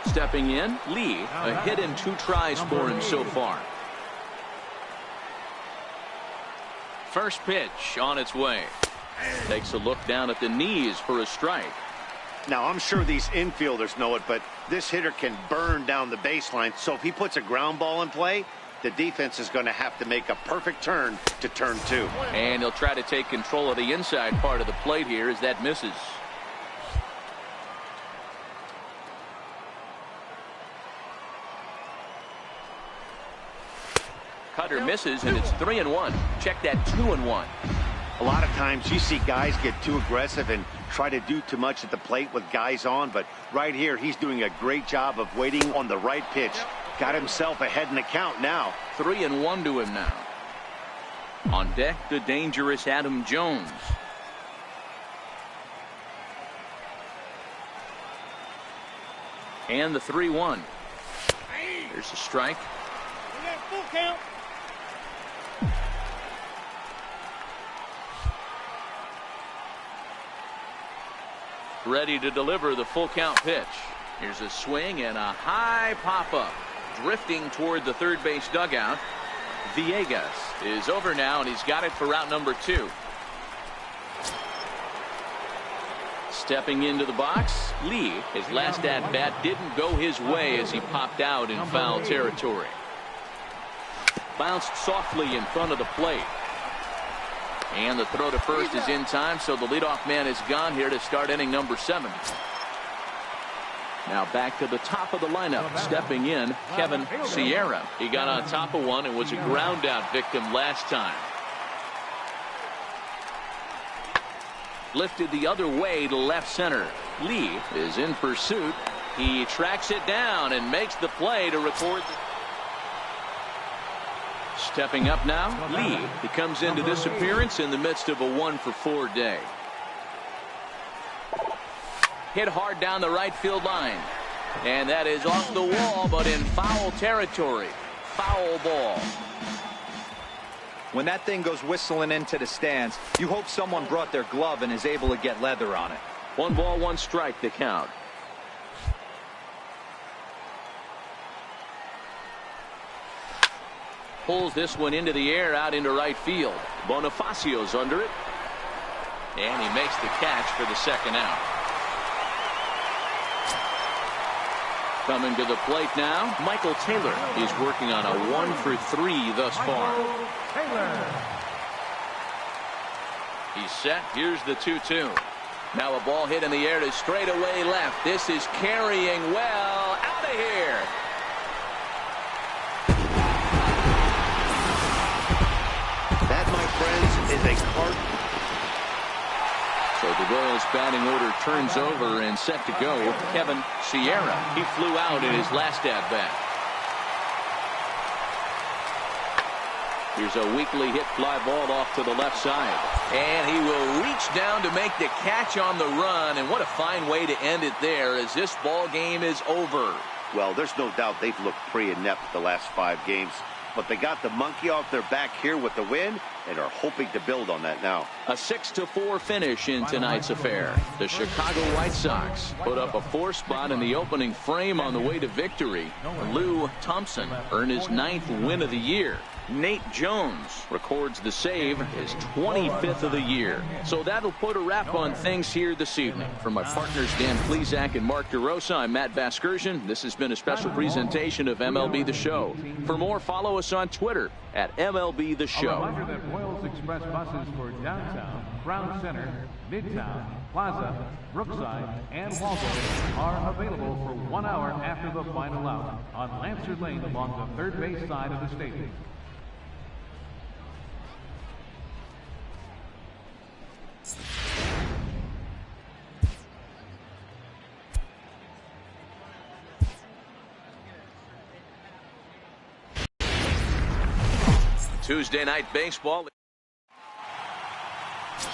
S1: Stepping in, Lee, a hit and 2 tries for him so far. First pitch on its way. Takes a look down at the knees for a strike.
S4: Now, I'm sure these infielders know it, but this hitter can burn down the baseline. So if he puts a ground ball in play, the defense is going to have to make a perfect turn to turn 2.
S1: And he'll try to take control of the inside part of the plate here as that misses. Cutter misses, and it's 3-1. Check that 2-1.
S4: A lot of times you see guys get too aggressive and try to do too much at the plate with guys on, but right here he's doing a great job of waiting on the right pitch. Got himself ahead in the count now.
S1: 3-1 to him now. On deck, the dangerous Adam Jones. And the 3-1. There's a strike.
S5: Full count.
S1: Ready to deliver the full count pitch. Here's a swing and a high pop-up. Drifting toward the third base dugout. Villegas is over now, and he's got it for route number 2. Stepping into the box, Lee. His last at-bat didn't go his way as he popped out in foul territory. Bounced softly in front of the plate. And the throw to first is in time, so the leadoff man is gone here to start inning number 7. Now back to the top of the lineup. Stepping in, Kevin Sierra. He got on top of one and was a ground out victim last time. Lifted the other way to left center. Lee is in pursuit. He tracks it down and makes the play to record. Stepping up now, Lee. He comes into this appearance in the midst of a 1-for-4 day. Hit hard down the right field line. And that is off the wall, but in foul territory. Foul ball.
S2: When that thing goes whistling into the stands, you hope someone brought their glove and is able to get leather on it.
S1: 1 ball, 1 strike the count. Pulls this one into the air out into right field. Bonifacio's under it. And he makes the catch for the second out. Coming to the plate now, Michael Taylor. He's working on a 1-for-3 thus far. He's set. Here's the 2-2. Now a ball hit in the air to straightaway left. This is carrying well. Out of here.
S4: That, my friends, is a card.
S1: So the Royals batting order turns over and set to go. Kevin Sierra. He flew out in his last at bat. Here's a weakly hit fly ball off to the left side. And he will reach down to make the catch on the run. And what a fine way to end it there as this ball game is over.
S4: Well, there's no doubt they've looked pretty inept the last 5 games. But they got the monkey off their back here with the win and are hoping to build on that now.
S1: A 6-4 finish in tonight's affair. The Chicago White Sox put up a 4 spot in the opening frame on the way to victory. Lou Thompson earned his 9th win of the year. Nate Jones records the save, his 25th of the year. So that'll put a wrap on things here this evening. For my partners Dan Plesac and Mark DeRosa, I'm Matt Vasgersian. This has been a special presentation of MLB The Show. For more, follow us on Twitter at MLB The Show.
S3: A reminder that Royals Express buses for downtown, Crown Center, Midtown, Plaza, Brookside, and Waldo are available for 1 hour after the final out on Lancer Lane along the third base side of the stadium.
S1: Tuesday night baseball.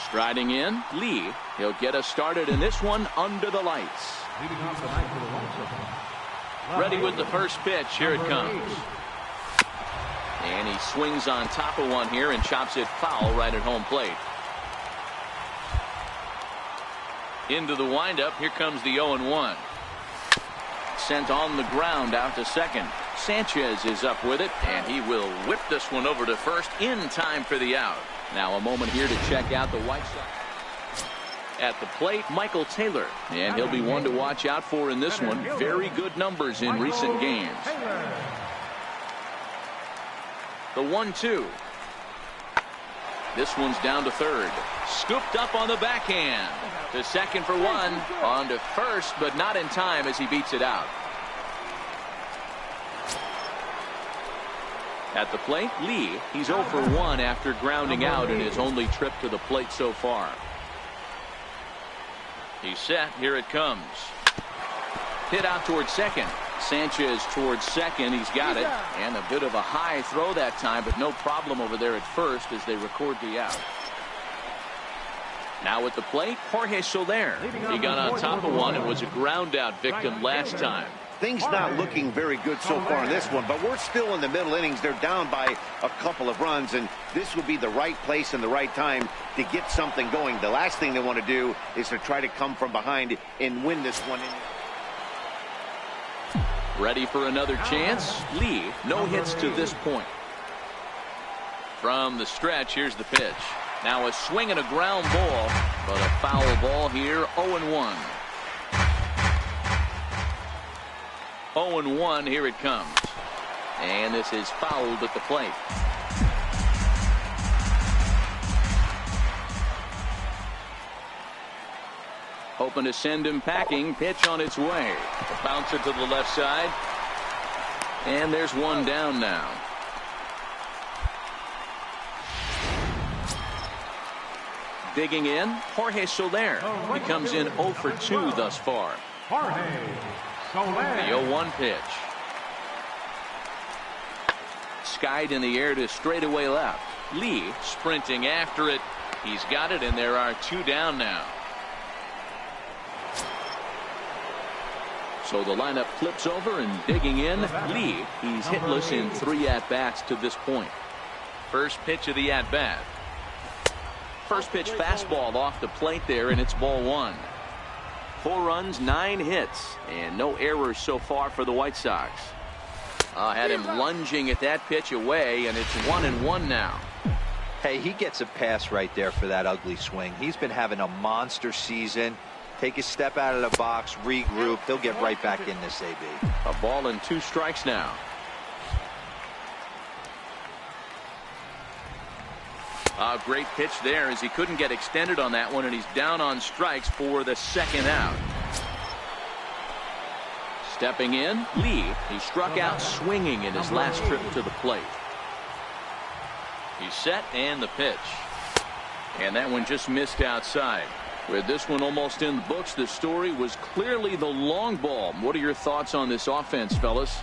S1: Striding in, Lee. He'll get us started in this one under the lights. Ready with the first pitch. Here it comes. And he swings on top of one here and chops it foul right at home plate. Into the windup. Here comes the 0-1. Sent on the ground out to second. Sanchez is up with it, and he will whip this one over to first in time for the out. Now a moment here to check out the White Sox. At the plate, Michael Taylor, and he'll be one to watch out for in this one. Very good numbers in recent games. The 1-2. This one's down to third. Scooped up on the backhand. To second for one. On to first, but not in time as he beats it out. At the plate, Lee. He's 0 for 1 after grounding out in his only trip to the plate so far. He's set. Here it comes. Hit out towards second. Sanchez towards second. He's got it. And a bit of a high throw that time, but no problem over there at first as they record the out. Now at the plate, Jorge Soler. He got on top of one and was a ground out victim last time.
S4: Things not looking very good so far in this one, but we're still in the middle innings. They're down by a couple of runs, and this would be the right place and the right time to get something going. The last thing they want to do is to try to come from behind and win this one.
S1: Ready for another chance? Lee, no hits to this point. From the stretch, here's the pitch. Now a swing and a ground ball, but a foul ball here, 0-1. 0-1, here it comes. And this is fouled at the plate. Hoping to send him packing. Pitch on its way. Bouncer to the left side. And there's one down now. Digging in, Jorge Soler. He comes in 0 for 2 thus far.
S3: Jorge Soler.
S1: The 0-1 pitch. Skied in the air to straightaway left. Lee sprinting after it. He's got it, and there are 2 down now. So the lineup flips over and digging in. Lee, he's hitless in 3 at-bats to this point. First pitch of the at-bat. First pitch fastball off the plate there, and it's ball 1. 4 runs, 9 hits, and no errors so far for the White Sox. Had him lunging at that pitch away, and it's 1-1 now.
S2: Hey, he gets a pass right there for that ugly swing. He's been having a monster season. Take a step out of the box, regroup. He'll get right back in this AB.
S1: A ball and 2 strikes now. Great pitch there as he couldn't get extended on that one, and he's down on strikes for the second out. Stepping in, Lee. He struck out swinging in his last trip to the plate. He's set, and the pitch. And that one just missed outside. With this one almost in the books, the story was clearly the long ball. What are your thoughts on this offense, fellas?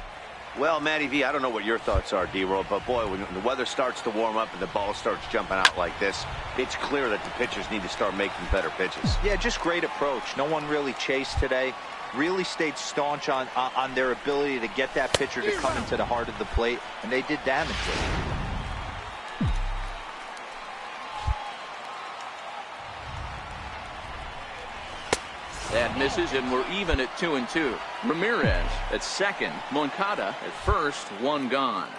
S4: Well, Matty V, I don't know what your thoughts are, D-Roll, but boy, when the weather starts to warm up and the ball starts jumping out like this, it's clear that the pitchers need to start making better pitches.
S2: Yeah, just great approach. No one really chased today. Really stayed staunch on their ability to get that pitcher to come into the heart of the plate, and they did damage with it.
S1: That misses, and we're even at 2-2. Ramirez at second. Moncada at first. 1 gone.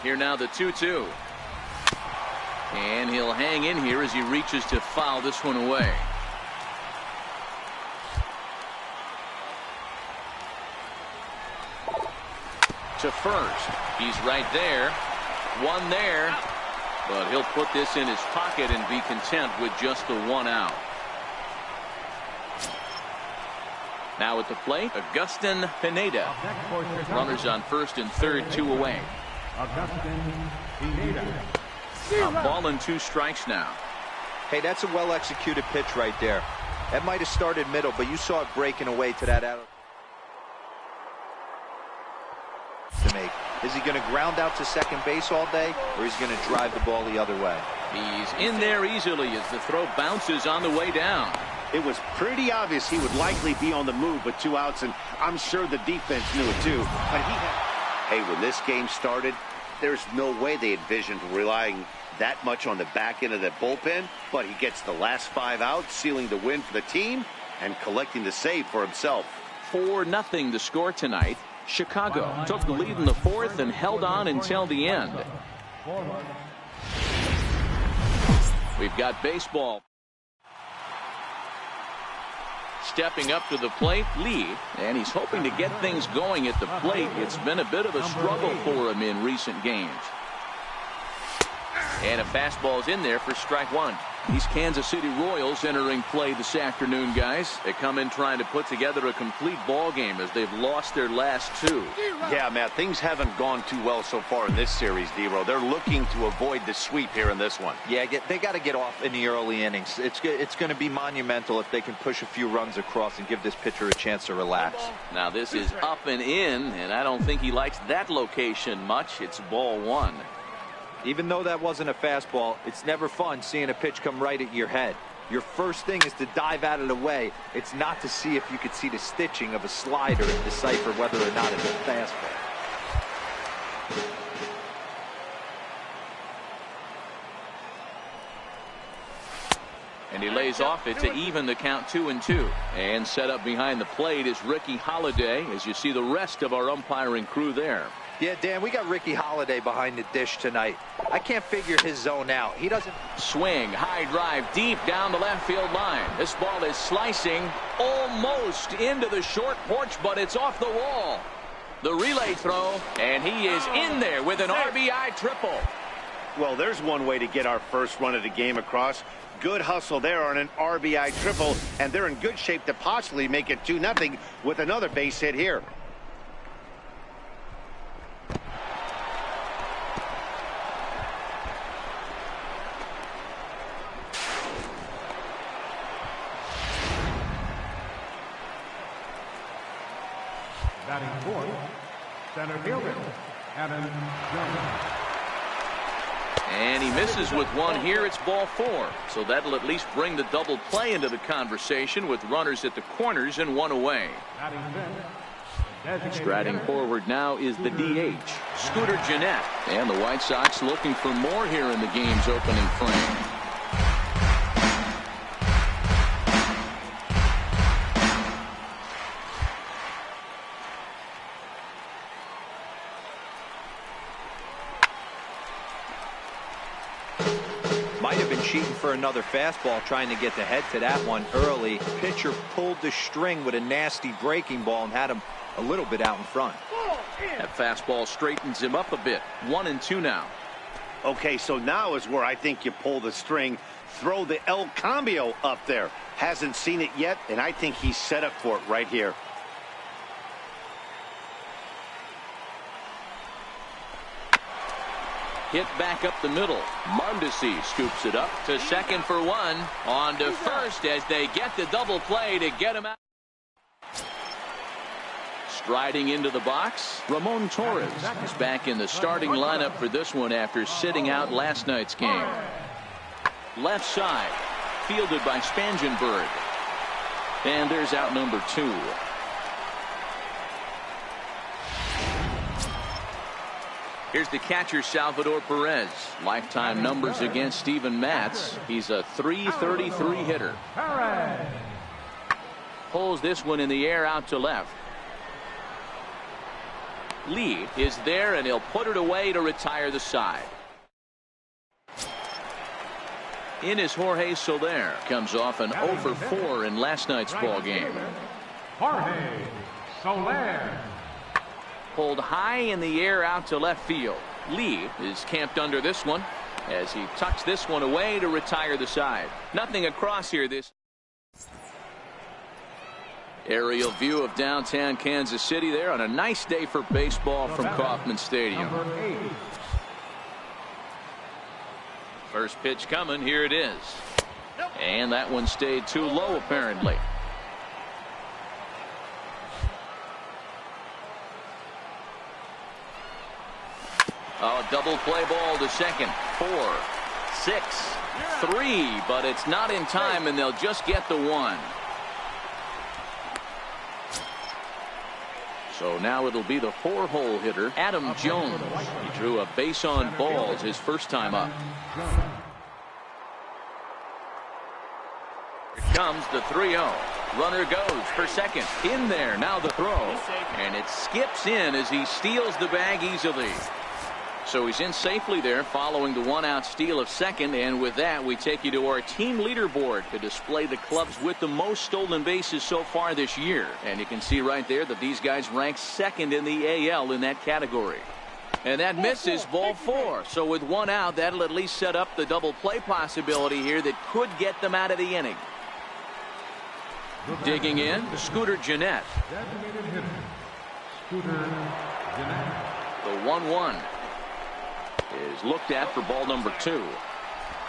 S1: Here now the 2-2. And he'll hang in here as he reaches to foul this one away. To first. He's right there. 1 there. But he'll put this in his pocket and be content with just the 1 out. Now at the plate, Agustin Pineda. Runners on first and third, 2 away.
S3: Agustin Pineda.
S1: A ball and 2 strikes now.
S2: Hey, that's a well-executed pitch right there. That might have started middle, but you saw it breaking away to that out. To make. Is he going to ground out to second base all day, or is he going to drive the ball the other way?
S1: He's in there easily as the throw bounces on the way down.
S4: It was pretty obvious he would likely be on the move with 2 outs, and I'm sure the defense knew it too. But hey, when this game started, there's no way they envisioned relying that much on the back end of the bullpen, but he gets the last 5 outs, sealing the win for the team and collecting the save for himself.
S1: 4-0 the score tonight. Chicago took the lead in the 4th and held on until the end. We've got baseball. Stepping up to the plate, Lee, and he's hoping to get things going at the plate. It's been a bit of a struggle for him in recent games. And a fastball's in there for strike 1. These Kansas City Royals entering play this afternoon, guys. They come in trying to put together a complete ball game as they've lost their last two.
S4: Yeah, Matt, things haven't gone too well so far in this series, D-Row. They're looking to avoid the sweep here in this one.
S2: Yeah, they got to get off in the early innings. It's going to be monumental if they can push a few runs across and give this pitcher a chance to relax.
S1: Now this is up and in, and I don't think he likes that location much. It's ball one.
S2: Even though that wasn't a fastball, it's never fun seeing a pitch come right at your head. Your first thing is to dive out of the way. It's not to see if you could see the stitching of a slider and decipher whether or not it's a fastball.
S1: And he lays off it to even the count 2-2. And set up behind the plate is Ricky Holiday, as you see the rest of our umpiring crew there.
S2: Yeah, Dan, we got Ricky Holiday behind the dish tonight. I can't figure his zone out. He doesn't
S1: swing, high drive, deep down the left field line. This ball is slicing almost into the short porch, but it's off the wall. The relay throw, and he is in there with an RBI triple.
S4: Well, there's one way to get our first run of the game across. Good hustle there on an RBI triple, and they're in good shape to possibly make it 2-0 with another base hit here.
S3: Batting fourth, center fielder, Hau-Jyun.
S1: And he misses with one here. It's ball four. So that'll at least bring the double play into the conversation with runners at the corners and one away. Striding forward now is the DH, Scooter Gennett. And the White Sox looking for more here in the game's opening frame.
S2: Cheating for another fastball, trying to get the head to that one early. Pitcher pulled the string with a nasty breaking ball and had him a little bit out in front.
S1: That fastball straightens him up a bit. 1-2 now.
S4: Okay, so now is where I think you pull the string. Throw the El Cambio up there. Hasn't seen it yet, and I think he's set up for it right here.
S1: Hit back up the middle. Mondesi scoops it up to second for one. On to first as they get the double play to get him out. Striding into the box, Ramon Torres is back in the starting lineup for this one after sitting out last night's game. Left side, fielded by Spangenberg. And there's out number 2. Here's the catcher, Salvador Perez. Lifetime numbers against Steven Matz. He's a .333 hitter. Pulls this one in the air out to left. Lee is there, and he'll put it away to retire the side. In is Jorge Soler. Comes off an 0 for 4 in last night's ball game.
S3: Jorge Soler.
S1: Pulled high in the air out to left field. Lee is camped under this one as he tucks this one away to retire the side. Nothing across here. This aerial view of downtown Kansas City there on a nice day for baseball from Kauffman Stadium. First pitch coming. Here it is. And that one stayed too low apparently. Oh, double play ball to second. 4, 6, 3, but it's not in time, and they'll just get the one. So now it'll be the 4-hole hitter, Adam Jones. He drew a base on balls his first time up. Here comes the 3-0. Runner goes for second. In there, now the throw. And it skips in as he steals the bag easily. So he's in safely there following the 1-out steal of second. And with that, we take you to our team leaderboard to display the clubs with the most stolen bases so far this year. And you can see right there that these guys rank second in the AL in that category. And that misses, ball 4. So with 1 out, that'll at least set up the double play possibility here that could get them out of the inning. Digging in, Scooter Gennett. The 1-1 is looked at for ball number 2.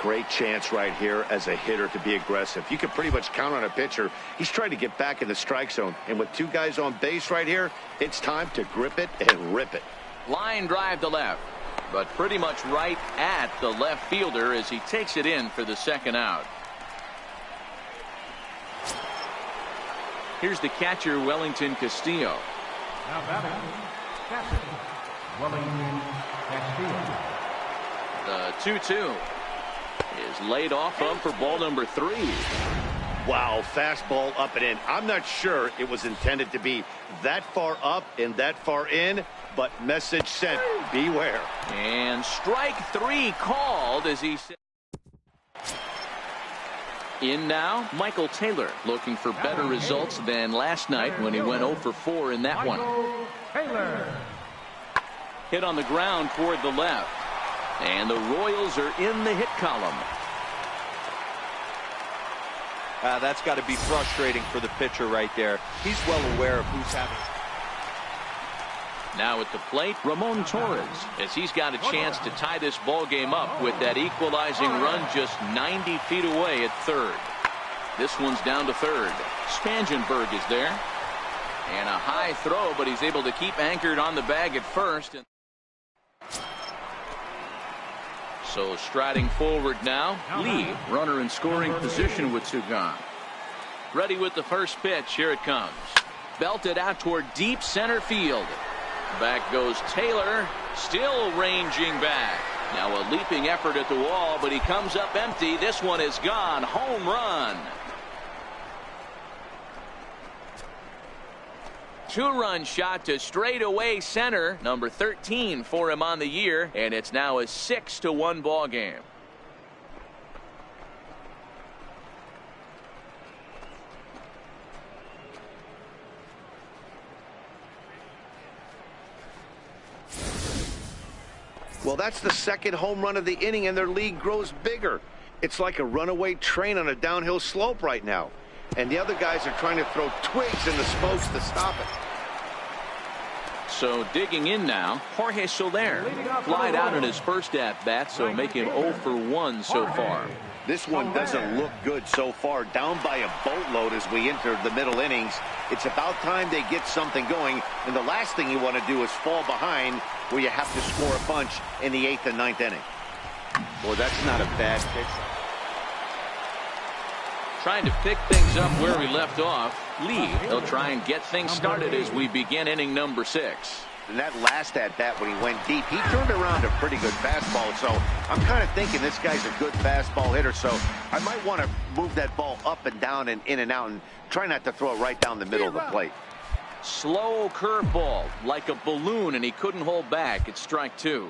S4: Great chance right here as a hitter to be aggressive. You can pretty much count on a pitcher. He's trying to get back in the strike zone. And with 2 guys on base right here, it's time to grip it and rip it.
S1: Line drive to left, but pretty much right at the left fielder as he takes it in for the 2nd out. Here's the catcher, Wellington Castillo.
S3: Now batting, catcher, Wellington Castillo.
S1: The 2-2 is laid off of for ball number 3.
S4: Wow, fastball up and in. I'm not sure it was intended to be that far up and that far in, but message sent. Beware.
S1: And strike 3 called as he said. In now, Michael Taylor, looking for better results than last night when he went 0 for 4 in that one.
S3: Taylor.
S1: Hit on the ground toward the left. And the Royals are in the hit column.
S2: That's got to be frustrating for the pitcher right there. He's well aware of who's having.
S1: Now at the plate, Ramon Torres, as he's got a chance to tie this ball game up with that equalizing run just 90 feet away at 3rd. This one's down to 3rd. Spangenberg is there. And a high throw, but he's able to keep anchored on the bag at 1st. So striding forward now, Lee, runner in scoring position with 2 gone. Ready with the first pitch. Here it comes. Belted out toward deep center field. Back goes Taylor, still ranging back. Now a leaping effort at the wall, but he comes up empty. This one is gone. Home run. 2-run shot to straightaway center. Number 13 for him on the year, and it's now a 6-1 ball game.
S4: Well, that's the 2nd home run of the inning, and their lead grows bigger. It's like a runaway train on a downhill slope right now. And the other guys are trying to throw twigs in the spokes to stop it.
S1: So digging in now, Jorge Soler flied out in his first at-bat, so make him 0 for 1 so far.
S4: This one doesn't look good so far. Down by a boatload as we enter the middle innings. It's about time they get something going, and the last thing you want to do is fall behind where you have to score a bunch in the 8th and 9th inning. Boy, that's not a bad pitch.
S1: Trying to pick things up where we left off. Lee, he'll try and get things started as we begin inning number 6.
S4: In that last at-bat when he went deep, he turned around a pretty good fastball. So I'm kind of thinking this guy's a good fastball hitter. So I might want to move that ball up and down and in and out and try not to throw it right down the middle of the plate.
S1: Slow curveball like a balloon, and he couldn't hold back. It's strike 2.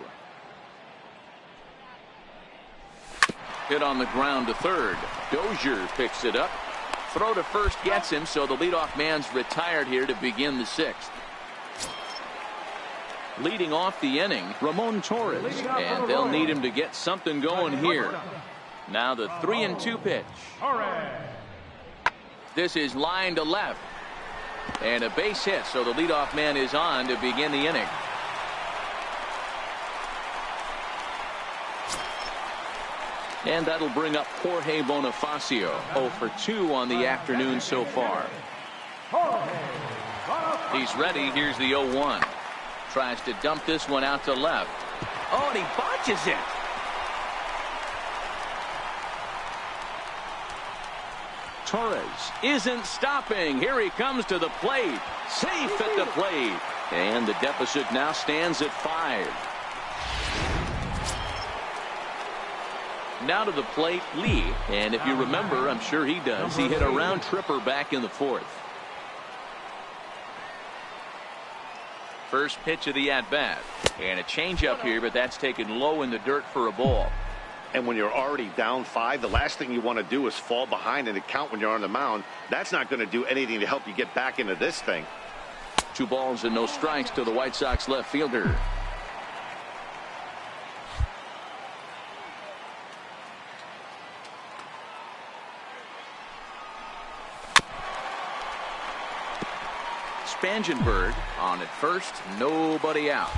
S1: Hit on the ground to 3rd. Dozier picks it up. Throw to first gets him, so the leadoff man's retired here to begin the 6th. Leading off the inning, Ramon Torres, and they'll need him to get something going here. Now the 3-2 pitch. This is line to left. And a base hit, so the leadoff man is on to begin the inning. And that'll bring up Jorge Bonifacio, 0 for 2 on the afternoon so far. He's ready. Here's the 0-1. Tries to dump this one out to left. Oh, and he botches it. Torres isn't stopping. Here he comes to the plate. Safe at the plate. And the deficit now stands at 5. Now to the plate, Lee. And if you remember, I'm sure he does, he hit a round tripper back in the 4th. First pitch of the at-bat. And a changeup here, but that's taken low in the dirt for a ball.
S4: And when you're already down 5, the last thing you want to do is fall behind and count when you're on the mound. That's not going to do anything to help you get back into this thing.
S1: 2 balls and no strikes to the White Sox left fielder. Spangenberg on at first, nobody out.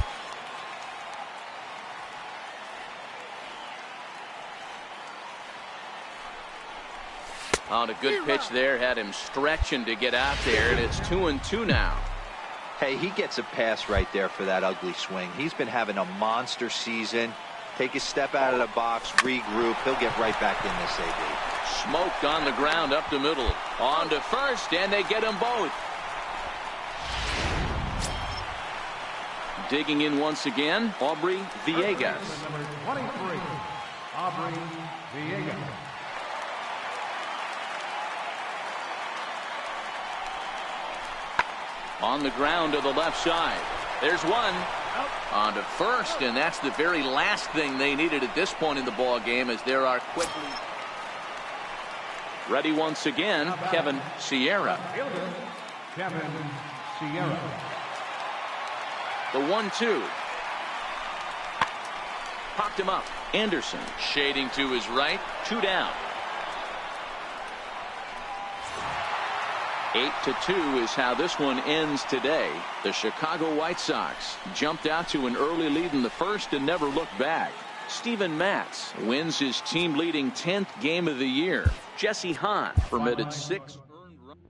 S1: On a good pitch there, had him stretching to get out there, and it's 2-2 now.
S2: Hey, he gets a pass right there for that ugly swing. He's been having a monster season. Take a step out of the box, regroup. He'll get right back in this AB.
S1: Smoked on the ground up the middle. On to first, and they get them both. Digging in once again, Aubrey Villegas.
S3: Number 23, Aubrey Villegas.
S1: On the ground to the left side. There's one. On to first, and that's the very last thing they needed at this point in the ball game, as there are quickly ready once again, Kevin Sierra.
S3: Kevin Sierra.
S1: The 1-2. Popped him up. Anderson shading to his right. 2 down. 8-2 is how this one ends today. The Chicago White Sox jumped out to an early lead in the first and never looked back. Steven Matz wins his team-leading 10th game of the year. Jesse Hahn permitted 6 earned runs.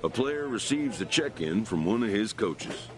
S6: A player receives a check-in from one of his coaches.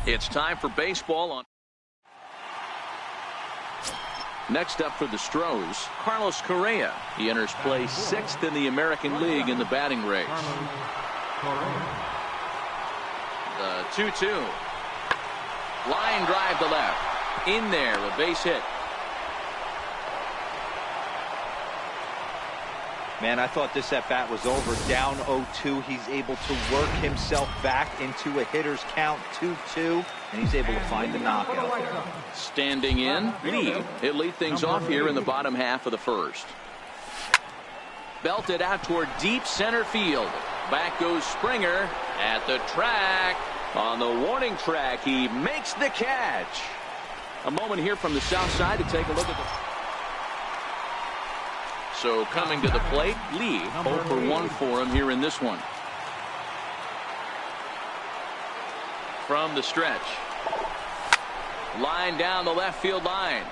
S1: It's time for baseball on. Next up for the Stros, Carlos Correa. He enters play 6th in the American League in the batting race. The 2-2. Line drive to left. In there, a base hit.
S2: Man, I thought this at-bat was over. Down 0-2. He's able to work himself back into a hitter's count, 2-2, and he's able to find the knockout.
S1: Standing in, Lee. He'll lead things off here in the bottom half of the first. Belted out toward deep center field. Back goes Springer at the track. On the warning track, he makes the catch. A moment here from the south side to take a look at the... So coming to the plate, Lee, 0 for 1 for him here in this one. From the stretch. Line down the left field line.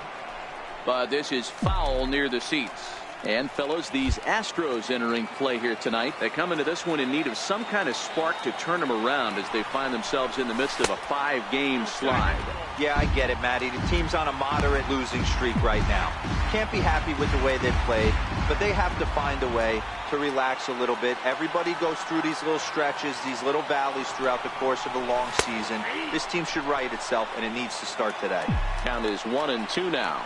S1: But this is foul near the seats. And fellows, these Astros entering play here tonight. They come into this one in need of some kind of spark to turn them around as they find themselves in the midst of a 5-game slide.
S2: Yeah, I get it, Matty. The team's on a moderate losing streak right now. Can't be happy with the way they've played, but they have to find a way to relax a little bit. Everybody goes through these little stretches, these little valleys throughout the course of a long season. This team should right itself, and it needs to start today.
S1: Count is 1-2 now.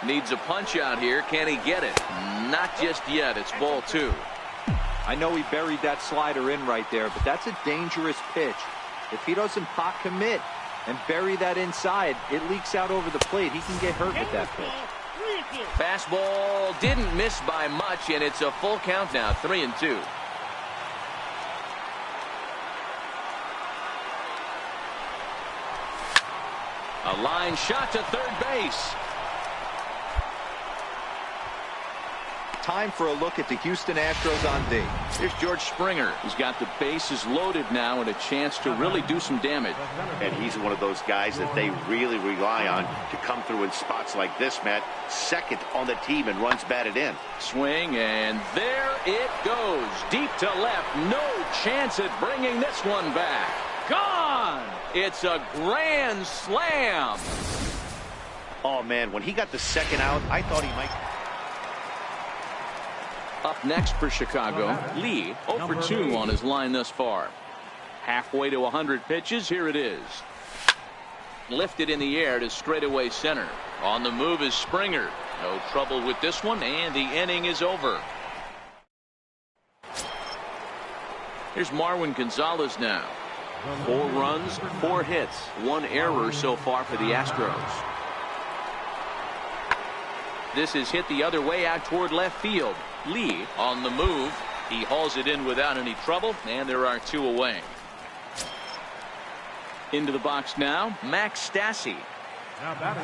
S1: Needs a punch out here. Can he get it? Not just yet. It's ball 2.
S2: I know he buried that slider in right there, but that's a dangerous pitch. If he doesn't pot commit and bury that inside, it leaks out over the plate. He can get hurt with that pitch.
S1: Fastball didn't miss by much, and it's a full count now, 3-2. A line shot to third base.
S2: Time for a look at the Houston Astros on D.
S1: Here's George Springer. He's got the bases loaded now and a chance to really do some damage.
S4: And he's one of those guys that they really rely on to come through in spots like this, Matt. Second on the team and runs batted in.
S1: Swing, and there it goes. Deep to left. No chance at bringing this one back. Gone! It's a grand slam.
S4: Oh, man, when he got the second out, I thought he might...
S1: Up next for Chicago, Lee, 0 for 2 on his line thus far. Halfway to 100 pitches, here it is. Lifted in the air to straightaway center. On the move is Springer. No trouble with this one, and the inning is over. Here's Marwin Gonzalez now. 4 runs, 4 hits, 1 error so far for the Astros. This is hit the other way out toward left field. Lee on the move. He hauls it in without any trouble, and there are 2 away. Into the box now, Max Stassi.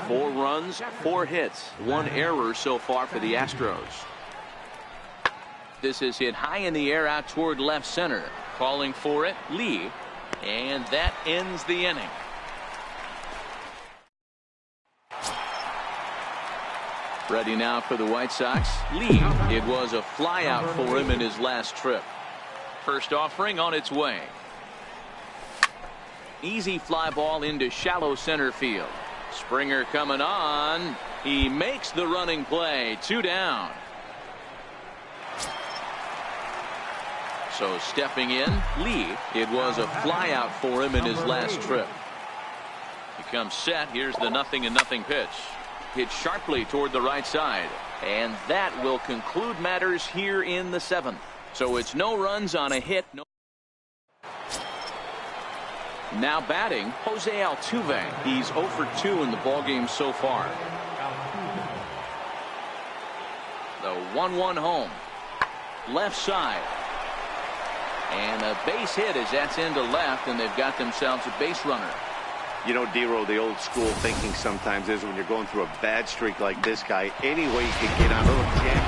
S1: 4 runs, 4 hits, 1 error so far for the Astros. This is hit high in the air out toward left center. Calling for it, Lee, and that ends the inning. Ready now for the White Sox. Lee. It was a flyout for him in his last trip. First offering on its way. Easy fly ball into shallow center field. Springer coming on. He makes the running play. 2 down. So stepping in, Lee. It was a flyout for him in his last trip. He comes set. Here's the 0-0 pitch. Hit sharply toward the right side, and that will conclude matters here in the 7th. So it's no runs on a hit. Now batting, Jose Altuve. He's 0 for 2 in the ballgame so far. The 1-1 home, left side, and a base hit as that's into left, and they've got themselves a base runner.
S4: You know, Dero, the old school thinking sometimes is when you're going through a bad streak like this guy, any way you can get on a little jam,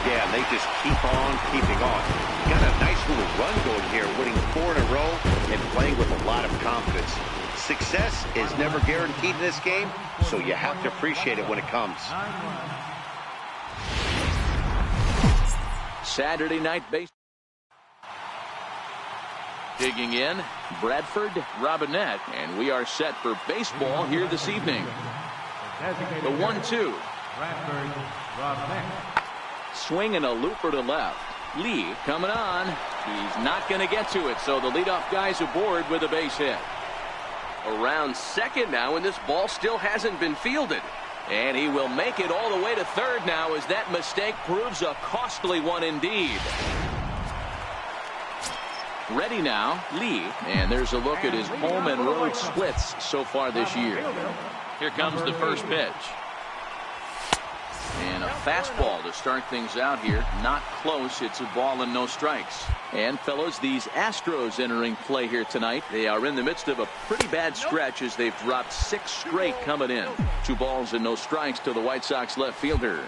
S4: yeah, and they just keep on keeping on. You got a nice little run going here, winning 4 in a row and playing with a lot of confidence. Success is never guaranteed in this game, so you have to appreciate it when it comes.
S1: Saturday night baseball. Digging in, Bradford Robinette, and we are set for baseball here this evening. The 1-2.
S3: Bradford Robinette.
S1: Swing and a looper to left. Lee coming on. He's not going to get to it, so the leadoff guy's aboard with a base hit. Around second now, and this ball still hasn't been fielded. And he will make it all the way to third now, as that mistake proves a costly one indeed. Ready now, Lee, and there's a look at his home and road splits so far this year. Here comes the first pitch. And a fastball to start things out here. Not close. It's a ball and no strikes. And fellas, these Astros entering play here tonight. They are in the midst of a pretty bad stretch as they've dropped 6 straight coming in. 2 balls and no strikes to the White Sox left fielder.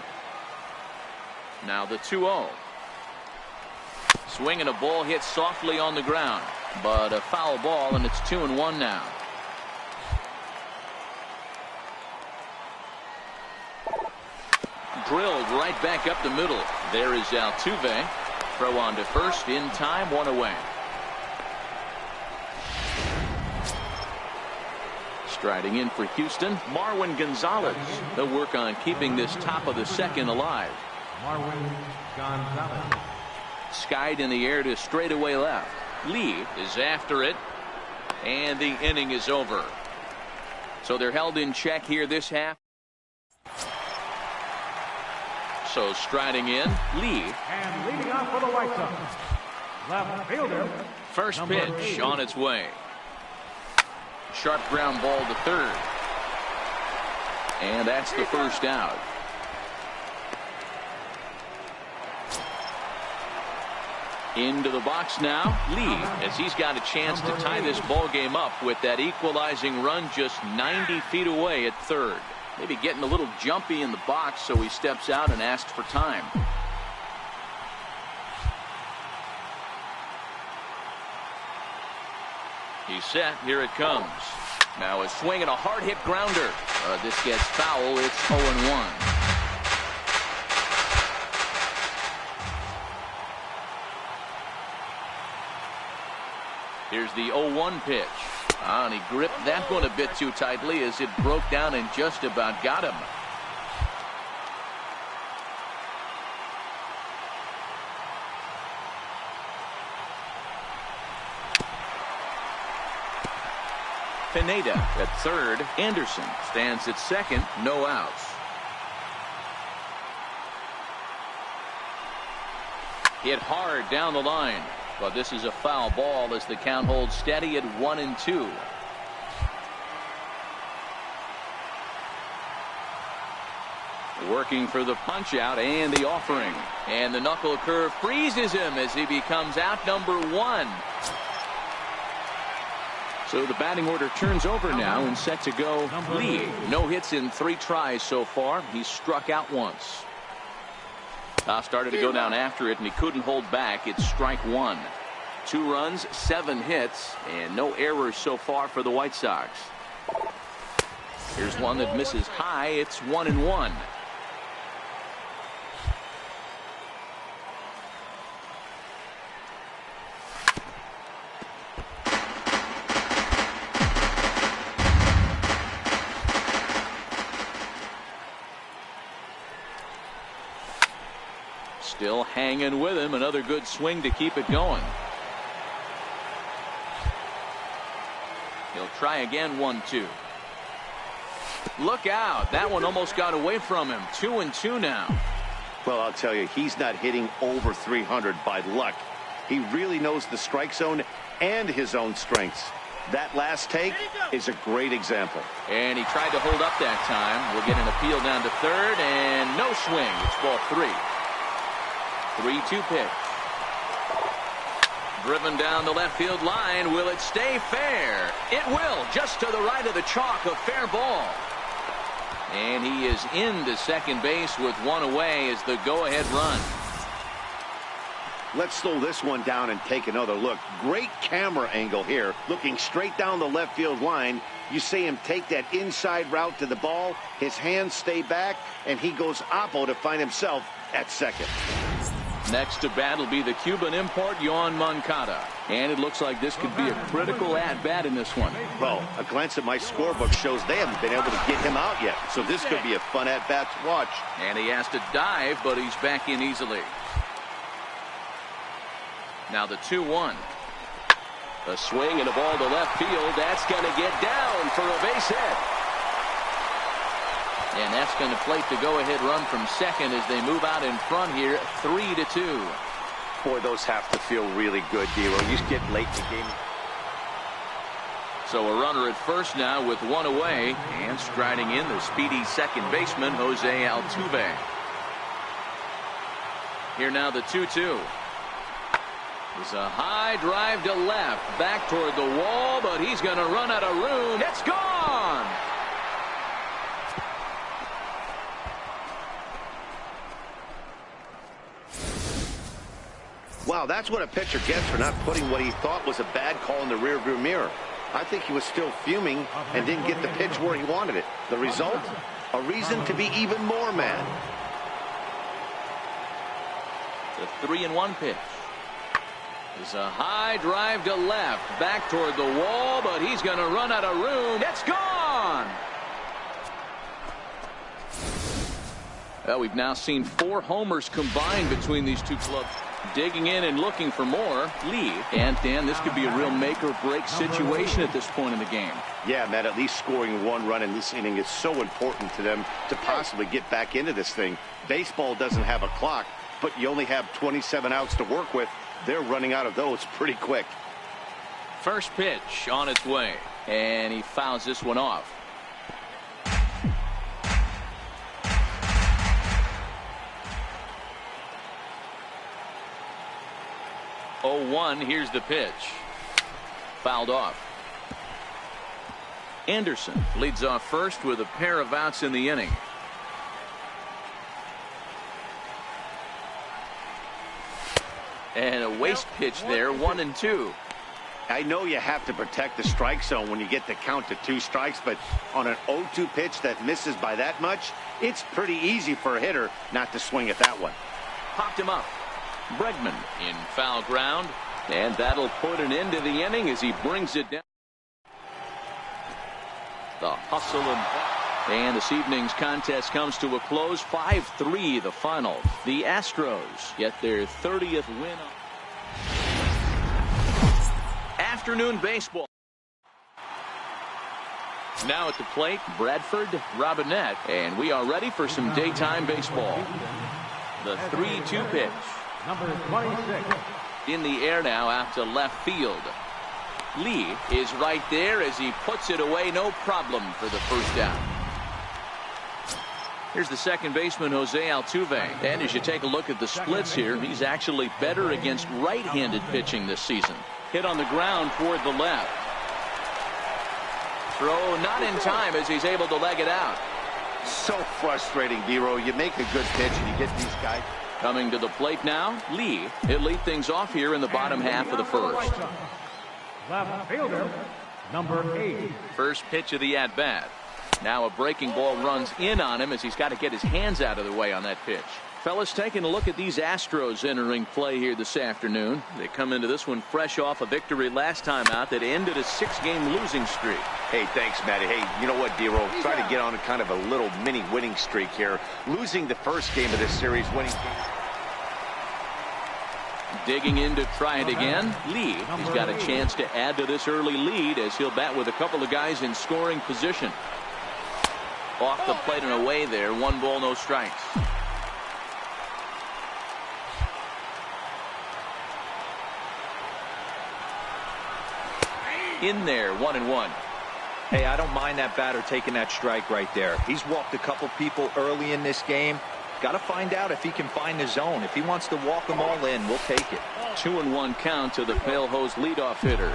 S1: Now the 2-0. Swing and a ball hit softly on the ground, but a foul ball, and it's 2-1 now. Drilled right back up the middle. There is Altuve. Throw on to first in time, 1 away. Striding in for Houston, Marwin Gonzalez. They'll work on keeping this top of the second alive.
S3: Marwin Gonzalez.
S1: Skied in the air to straightaway left. Lee is after it, and the inning is over. So they're held in check here this half. So striding in, Lee.
S3: And leading off for the White Sox, left fielder.
S1: First pitch on its way. Sharp ground ball to third. And that's the first out. Into the box now, Lee, as he's got a chance to tie this ball game up with that equalizing run just 90 feet away at third. Maybe getting a little jumpy in the box, so he steps out and asks for time. He's set. Here it comes. Now a swing and a hard hit grounder. This gets foul. It's 0-1. Here's the 0-1 pitch. And he gripped that one a bit too tightly as it broke down and just about got him. Pineda at third. Anderson stands at second. No outs. Hit hard down the line. But this is a foul ball as the count holds steady at 1-2. Working for the punch out and the offering. And the knuckle curve freezes him as he becomes out number 1. So the batting order turns over now and set to go. Lee, no hits in 3 tries so far. He's struck out once. Started to go down after it, and he couldn't hold back. It's strike 1. 2 runs, 7 hits, and no errors so far for the White Sox. Here's one that misses high. It's 1-1. Still hanging with him. Another good swing to keep it going. He'll try again. 1-2. Look out. That one almost got away from him. 2-2 now.
S4: Well, I'll tell you, he's not hitting over 300 by luck. He really knows the strike zone and his own strengths. That last take is a great example.
S1: And he tried to hold up that time. We'll get an appeal down to third, and no swing. It's ball 3. 3-2 pitch. Driven down the left field line. Will it stay fair? It will. Just to the right of the chalk. A fair ball. And he is into second base with 1 away as the go-ahead run.
S4: Let's slow this one down and take another look. Great camera angle here. Looking straight down the left field line. You see him take that inside route to the ball. His hands stay back, and he goes oppo to find himself at second.
S1: Next to bat will be the Cuban import, Yoan Moncada. And it looks like this could be a critical at-bat in this one.
S4: Well, a glance at my scorebook shows they haven't been able to get him out yet. So this could be a fun at-bat to watch.
S1: And he has to dive, but he's back in easily. Now the 2-1. A swing and a ball to left field. That's going to get down for a base hit. And that's going to plate the go-ahead run from second as they move out in front here, 3-2.
S4: Boy, those have to feel really good, D-Roll. You just get late in the game.
S1: So a runner at first now with one away, and striding in the speedy second baseman, Jose Altuve. Here now the 2-2. It's a high drive to left, back toward the wall, but he's going to run out of room. It's gone!
S4: Wow, that's what a pitcher gets for not putting what he thought was a bad call in the rearview mirror. I think he was still fuming and didn't get the pitch where he wanted it. The result? A reason to be even more mad.
S1: The 3-1 pitch. It's a high drive to left, back toward the wall, but he's going to run out of room. It's gone! Well, we've now seen 4 homers combined between these two clubs. Digging in and looking for more, Lee. And Dan, this could be a real make or break situation at this point in the game.
S4: Yeah, Matt, at least scoring 1 run in this inning is so important to them to possibly get back into this thing. Baseball doesn't have a clock, but you only have 27 outs to work with. They're running out of those pretty quick.
S1: First pitch on its way, and he fouls this one off. Here's the pitch. Fouled off. Anderson leads off first with a pair of outs in the inning. And a waste pitch there, 1-2.
S4: I know you have to protect the strike zone when you get the count to 2 strikes, but on an 0-2 pitch that misses by that much, it's pretty easy for a hitter not to swing at that one.
S1: Popped him up. Bregman in foul ground, and that'll put an end to the inning as he brings it down. The hustle and this evening's contest comes to a close. 5-3 the final. The Astros get their 30th win. Afternoon baseball. Now at the plate, Bradford, Robinette, and we are ready for some daytime baseball. The 3-2 pitch.
S3: Number 26.
S1: In the air now out to left field. Lee is right there as he puts it away, no problem for the first down. Here's the second baseman, Jose Altuve. And as you take a look at the splits here, he's actually better against right-handed pitching this season. Hit on the ground toward the left. Throw not in time as he's able to leg it out.
S4: So frustrating, D-Roll. You make a good pitch and you get these guys.
S1: Coming to the plate now, Lee. He'll lead things off here in the bottom half of the first.
S3: Left fielder, number 8.
S1: First pitch of the at-bat. Now a breaking ball runs in on him as he's got to get his hands out of the way on that pitch. Fellas, taking a look at these Astros entering play here this afternoon. They come into this one fresh off a victory last time out that ended a 6-game losing streak.
S4: Hey, thanks, Matty. Hey, you know what, D-Roll? Try to get on a kind of a little mini winning streak here. Losing the first game of this series, winning.
S1: Digging in to try it again. Lee has got a chance to add to this early lead as he'll bat with a couple of guys in scoring position. Off the plate and away there. 1 ball, no strikes. In there, 1-1.
S2: Hey, I don't mind that batter taking that strike right there. He's walked a couple people early in this game. Got to find out if he can find the zone. If he wants to walk them all in, we'll take it.
S1: 2-1 count to the Pale Hose leadoff hitter.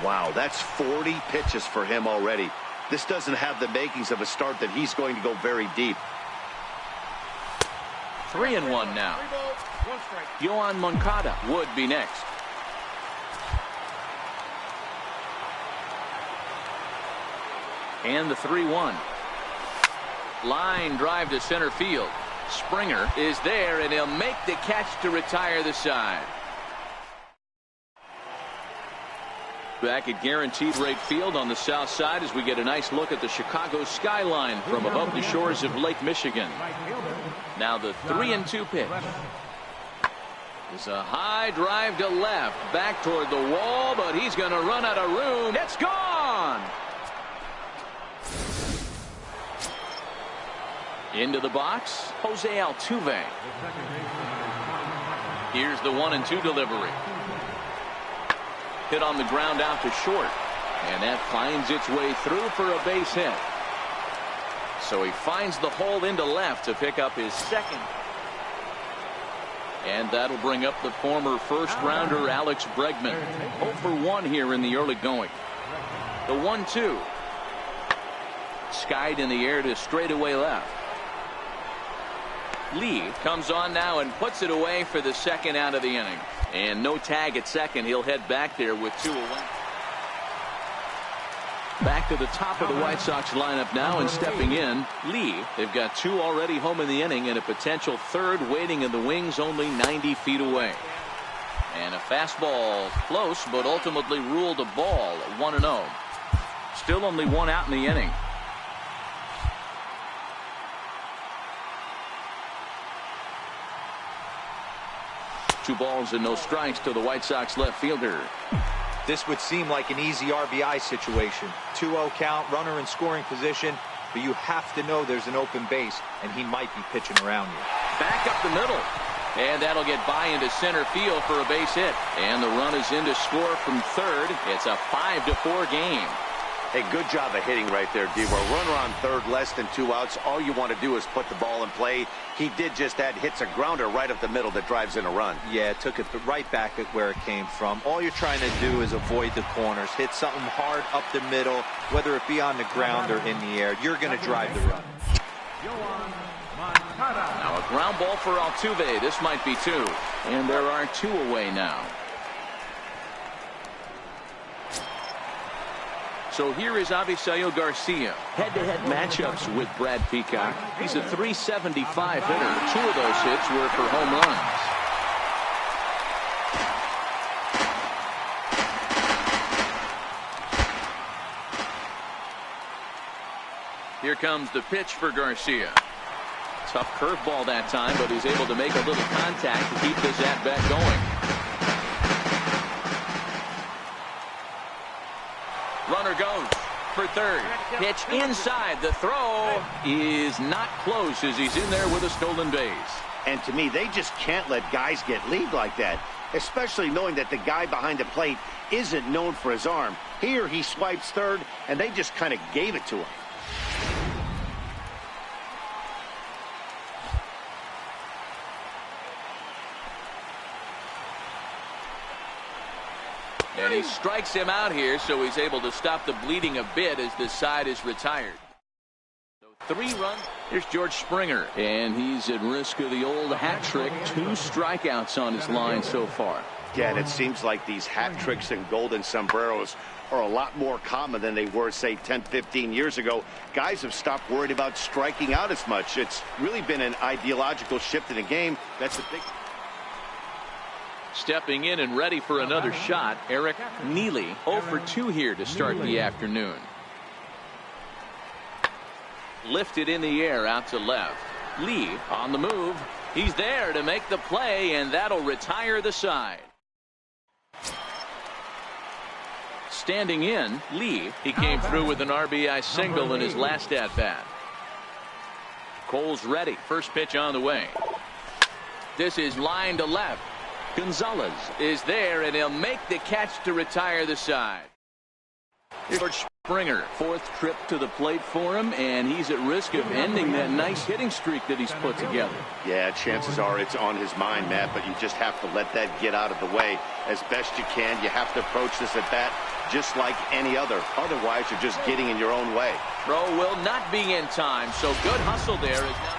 S4: Wow, that's 40 pitches for him already. This doesn't have the makings of a start that he's going to go very deep.
S1: 3-1 now. Yoan Moncada would be next. And the 3-1. Line drive to center field. Springer is there, and he'll make the catch to retire the side. Back at Guaranteed Rate Field on the south side as we get a nice look at the Chicago skyline from above the shores of Lake Michigan. Now the 3-2 pitch. It's a high drive to left, back toward the wall, but he's going to run out of room. It's gone! Into the box, Jose Altuve. Here's the 1-2 delivery. Hit on the ground out to short, and that finds its way through for a base hit. So he finds the hole into left to pick up his second. And that'll bring up the former first-rounder Alex Bregman. 0 for 1 here in the early going. The 1-2. Skied in the air to straightaway left. Lee comes on now and puts it away for the second out of the inning. And no tag at second. He'll head back there with 2 away. Back to the top of the White Sox lineup now, and stepping in, Lee. They've got 2 already home in the inning and a potential third waiting in the wings only 90 feet away. And a fastball close, but ultimately ruled a ball at 1-0. Still only 1 out in the inning. Two balls and no strikes to the White Sox left fielder.
S2: This would seem like an easy RBI situation. 2-0 count, runner in scoring position, but you have to know there's an open base, and he might be pitching around you.
S1: Back up the middle. And that'll get by into center field for a base hit. And the run is in to score from third. It's a 5-4 game.
S4: Hey, good job of hitting right there, D. Where runner on third, less than 2 outs. All you want to do is put the ball in play. He did just that. Hits a grounder right up the middle that drives in a run.
S2: Yeah, it took it right back at where it came from. All you're trying to do is avoid the corners. Hit something hard up the middle, whether it be on the ground or in the air. You're going to drive the run.
S1: Now a ground ball for Altuve. This might be 2. And there are 2 away now. So here is Avisail Garcia. Head-to-head matchups with Brad Peacock. He's a .375 hitter. 2 of those hits were for home runs. Here comes the pitch for Garcia. Tough curveball that time, but he's able to make a little contact to keep this at-bat going. Runner goes for third. Pitch inside. The throw is not close as he's in there with a stolen base.
S4: And to me, they just can't let guys get lead like that, especially knowing that the guy behind the plate isn't known for his arm. Here he swipes third, and they just kind of gave it to him.
S1: And he strikes him out here, so he's able to stop the bleeding a bit as this side is retired. So 3 runs. Here's George Springer, and he's at risk of the old hat trick. 2 strikeouts on his line so far.
S4: Yeah, and it seems like these hat tricks and golden sombreros are a lot more common than they were, say, 10, 15 years ago. Guys have stopped worried about striking out as much. It's really been an ideological shift in the game. That's a big...
S1: Stepping in and ready for another shot, Eric Neely. 0 for 2 here to start the afternoon. Lifted in the air out to left. Lee on the move. He's there to make the play, and that'll retire the side. Standing in, Lee. He came through with an RBI single in his last at-bat. Cole's ready. First pitch on the way. This is line to left. Gonzalez is there, and he'll make the catch to retire the side. George Springer, 4th trip to the plate for him, and he's at risk of ending that nice hitting streak that he's put together.
S4: Yeah, chances are it's on his mind, Matt, but you just have to let that get out of the way as best you can. You have to approach this at bat just like any other. Otherwise, you're just getting in your own way.
S1: Throw will not be in time, so good hustle there. Is now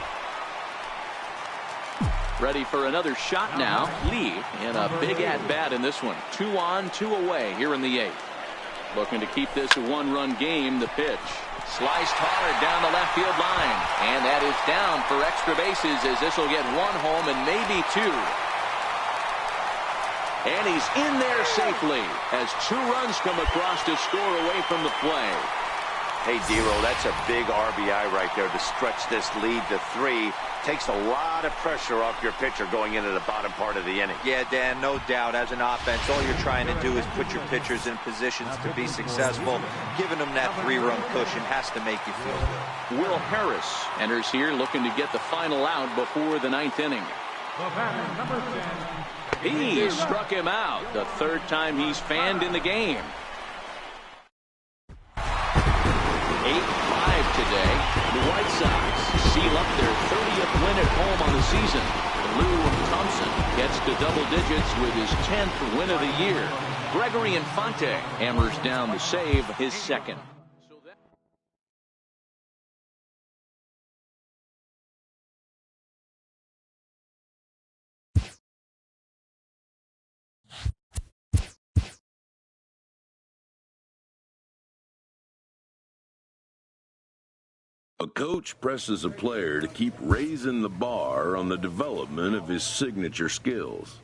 S1: ready for another shot now. Lee in a big at-bat in this one. 2 on, 2 away here in the 8th. Looking to keep this a 1-run game. The pitch. Sliced hard down the left field line. And that is down for extra bases as this will get one home and maybe two. And he's in there safely as 2 runs come across to score away from the play.
S4: Hey, Dero, that's a big RBI right there to stretch this lead to 3. Takes a lot of pressure off your pitcher going into the bottom part of the inning.
S2: Yeah, Dan, no doubt. As an offense, all you're trying to do is put your pitchers in positions to be successful. Giving them that 3-run cushion has to make you feel good.
S1: Will Harris enters here looking to get the final out before the 9th inning. He struck him out the 3rd time he's fanned in the game. 8-5 today. The White Sox seal up their 30th win at home on the season. Lou Thompson gets to double digits with his 10th win of the year. Gregory Infante hammers down the save, his 2nd.
S6: A coach presses a player to keep raising the bar on the development of his signature skills.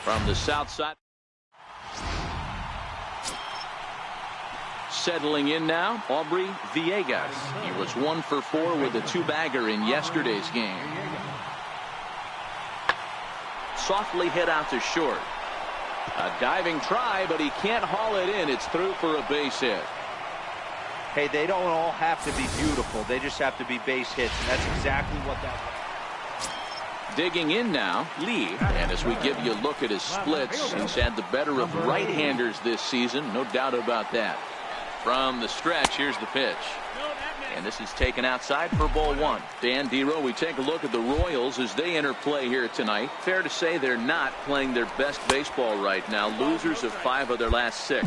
S1: From the south side. Settling in now, Aubrey Villegas. He was 1 for 4 with a 2-bagger in yesterday's game. Softly hit out to short. A diving try, but he can't haul it in. It's through for a base hit.
S2: Hey, they don't all have to be beautiful. They just have to be base hits, and that's exactly what that was.
S1: Digging in now, Lee. And as we give you a look at his splits, he's had the better of right-handers this season. No doubt about that. From the stretch, here's the pitch. And this is taken outside for ball 1. Dan Dero, we take a look at the Royals as they enter play here tonight. Fair to say they're not playing their best baseball right now. Losers of 5 of their last 6.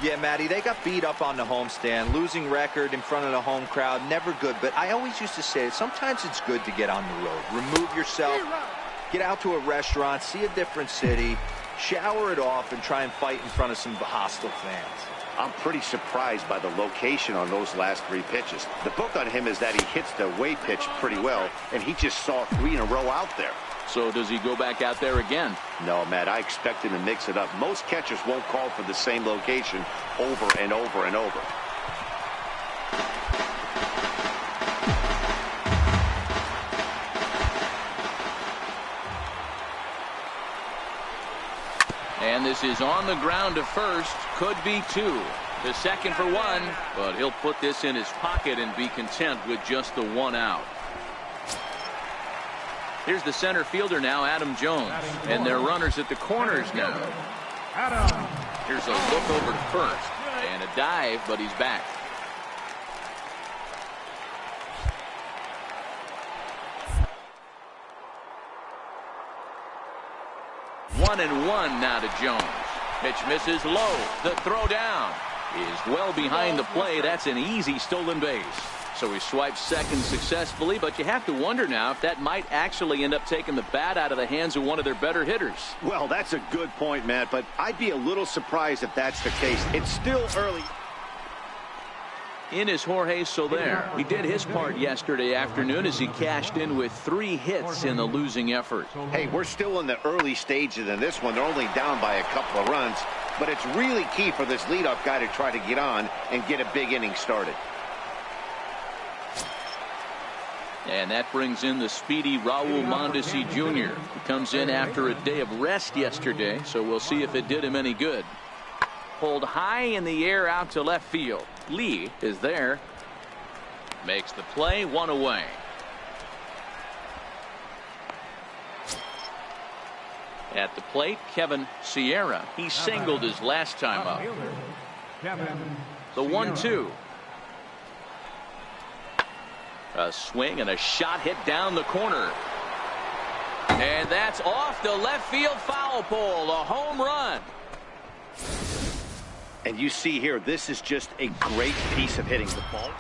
S2: Yeah, Matty, they got beat up on the homestand. Losing record in front of the home crowd, never good. But I always used to say sometimes it's good to get on the road. Remove yourself, get out to a restaurant, see a different city, shower it off, and try and fight in front of some hostile fans.
S4: I'm pretty surprised by the location on those last 3 pitches. The book on him is that he hits the away pitch pretty well, and he just saw 3 in a row out there.
S1: So does he go back out there again?
S4: No, Matt, I expect him to mix it up. Most catchers won't call for the same location over and over and over.
S1: This is on the ground to first. Could be two. The second for one, but he'll put this in his pocket and be content with just the one out. Here's the center fielder now, Adam Jones, and their runners at the corners now. Here's a look over to first and a dive, but he's back. One and one now to Jones. Pitch misses low. The throw down is well behind the play. That's an easy stolen base. So he swipes second successfully, but you have to wonder now if that might actually end up taking the bat out of the hands of one of their better hitters.
S4: Well, that's a good point, Matt, but I'd be a little surprised if that's the case. It's still early.
S1: In is Jorge Soler. He did his part yesterday afternoon as he cashed in with 3 hits in the losing effort.
S4: Hey, we're still in the early stages in this one. They're only down by a couple of runs, but it's really key for this leadoff guy to try to get on and get a big inning started.
S1: And that brings in the speedy Raul Mondesi Jr. He comes in after a day of rest yesterday, so we'll see if it did him any good. Pulled high in the air out to left field. Lee is there. Makes the play, 1 away. At the plate, Kevin Sierra. He singled his last time up. The 1-2. A swing and a shot hit down the corner. And that's off the left field foul pole. A home run.
S4: And you see here, this is just a great piece of hitting the ball.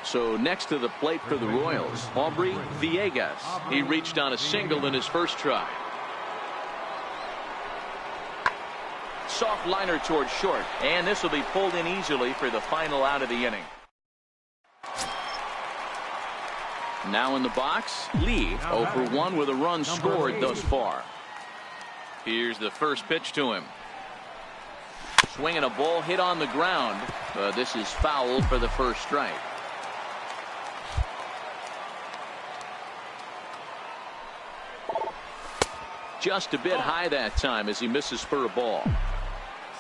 S1: So next to the plate for the Royals, Aubrey Villegas. He reached on a single in his first try. Soft liner towards short, and this will be pulled in easily for the final out of the inning. Now in the box, Lee 0 for 1 with a run scored thus far. Here's the first pitch to him. Swinging a ball hit on the ground. This is foul for the first strike. Just a bit high that time as he misses for a ball.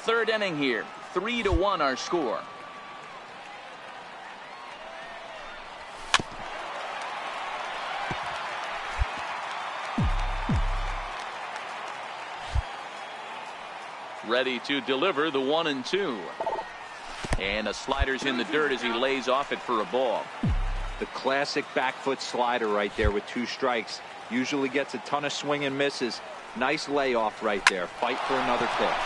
S1: Third inning here. 3-1 our score. Ready to deliver the 1-2. And a slider's in the dirt as he lays off it for a ball.
S2: The classic back foot slider right there with 2 strikes. Usually gets a ton of swing and misses. Nice layoff right there. Fight for another pitch.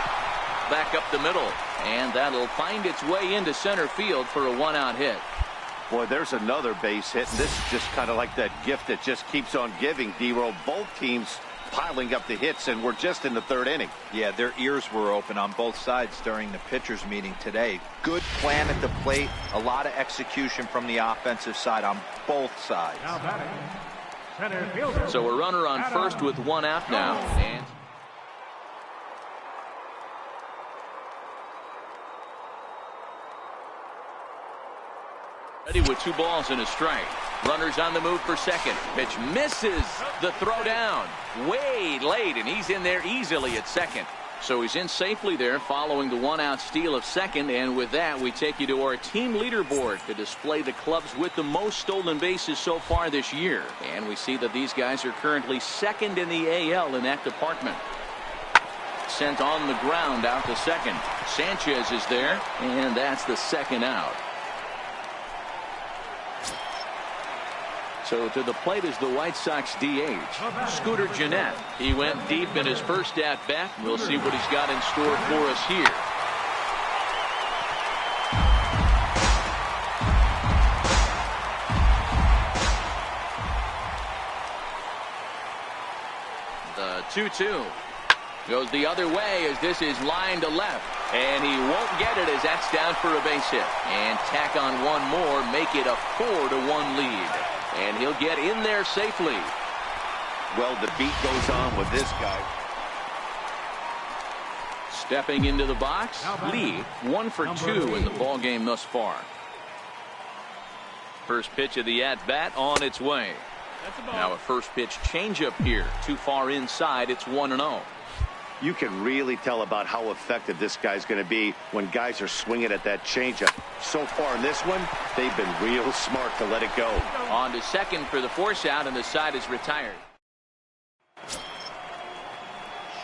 S1: Back up the middle. And that'll find its way into center field for a 1-out hit.
S4: Boy, there's another base hit. And this is just kind of like that gift that just keeps on giving, D-Roll. Both teams piling up the hits, and we're just in the 3rd inning.
S2: Yeah, their ears were open on both sides during the pitchers meeting today. Good plan at the plate. A lot of execution from the offensive side on both sides.
S1: So a runner on first with 1 out now. And ready with 2 balls and a strike. Runners on the move for second. Pitch misses. The throw down. Way late, and he's in there easily at second. So he's in safely there following the 1-out steal of second. And with that, we take you to our team leaderboard to display the clubs with the most stolen bases so far this year. And we see that these guys are currently second in the AL in that department. Sent on the ground out to second. Sanchez is there, and that's the 2nd out. So to the plate is the White Sox DH, Scooter Gennett. He went deep in his first at-bat. We'll see what he's got in store for us here. The 2-2 goes the other way as this is lined to left. And he won't get it as that's down for a base hit. And tack on 1 more, make it a 4-1 lead. And he'll get in there safely.
S4: Well, the beat goes on with this guy.
S1: Stepping into the box, Lee 1 for 2 in the ball game thus far. First pitch of the at-bat on its way. Now a first pitch changeup here. Too far inside. It's 1-0.
S4: You can really tell about how effective this guy's going to be when guys are swinging at that changeup. So far in this one, they've been real smart to let it go.
S1: On to second for the force out, and the side is retired.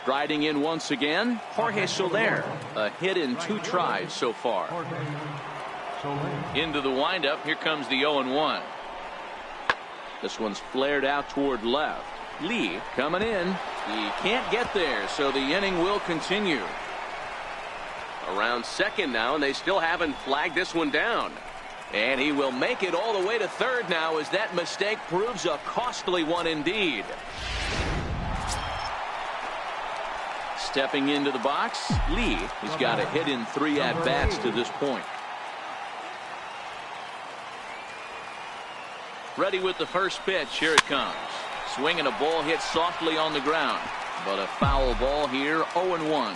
S1: Striding in once again, Jorge Soler. A hit in 2 tries so far. Into the windup. Here comes the 0-1. This one's flared out toward left. Lee coming in. He can't get there, so the inning will continue.
S7: Around second now, and they still haven't flagged this one down.
S1: And he will make it all the way to third now, as that mistake proves a costly one indeed. Stepping into the box, Lee has got a hit in 3 at-bats to this point. Ready with the first pitch. Here it comes. Swinging a ball hit softly on the ground, but a foul ball here. 0-1.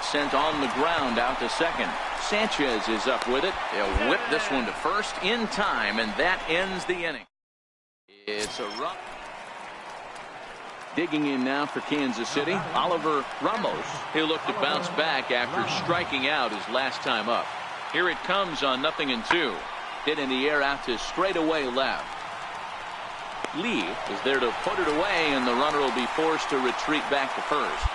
S1: Sent on the ground out to second. Sanchez is up with it. They'll whip this one to first in time, and that ends the inning. It's a run. Digging in now for Kansas City, Oliver Ramos. He'll look to bounce back after striking out his last time up. Here it comes on 0-2. Hit in the air out to straightaway left. Lee is there to put it away, and the runner will be forced to retreat back to first.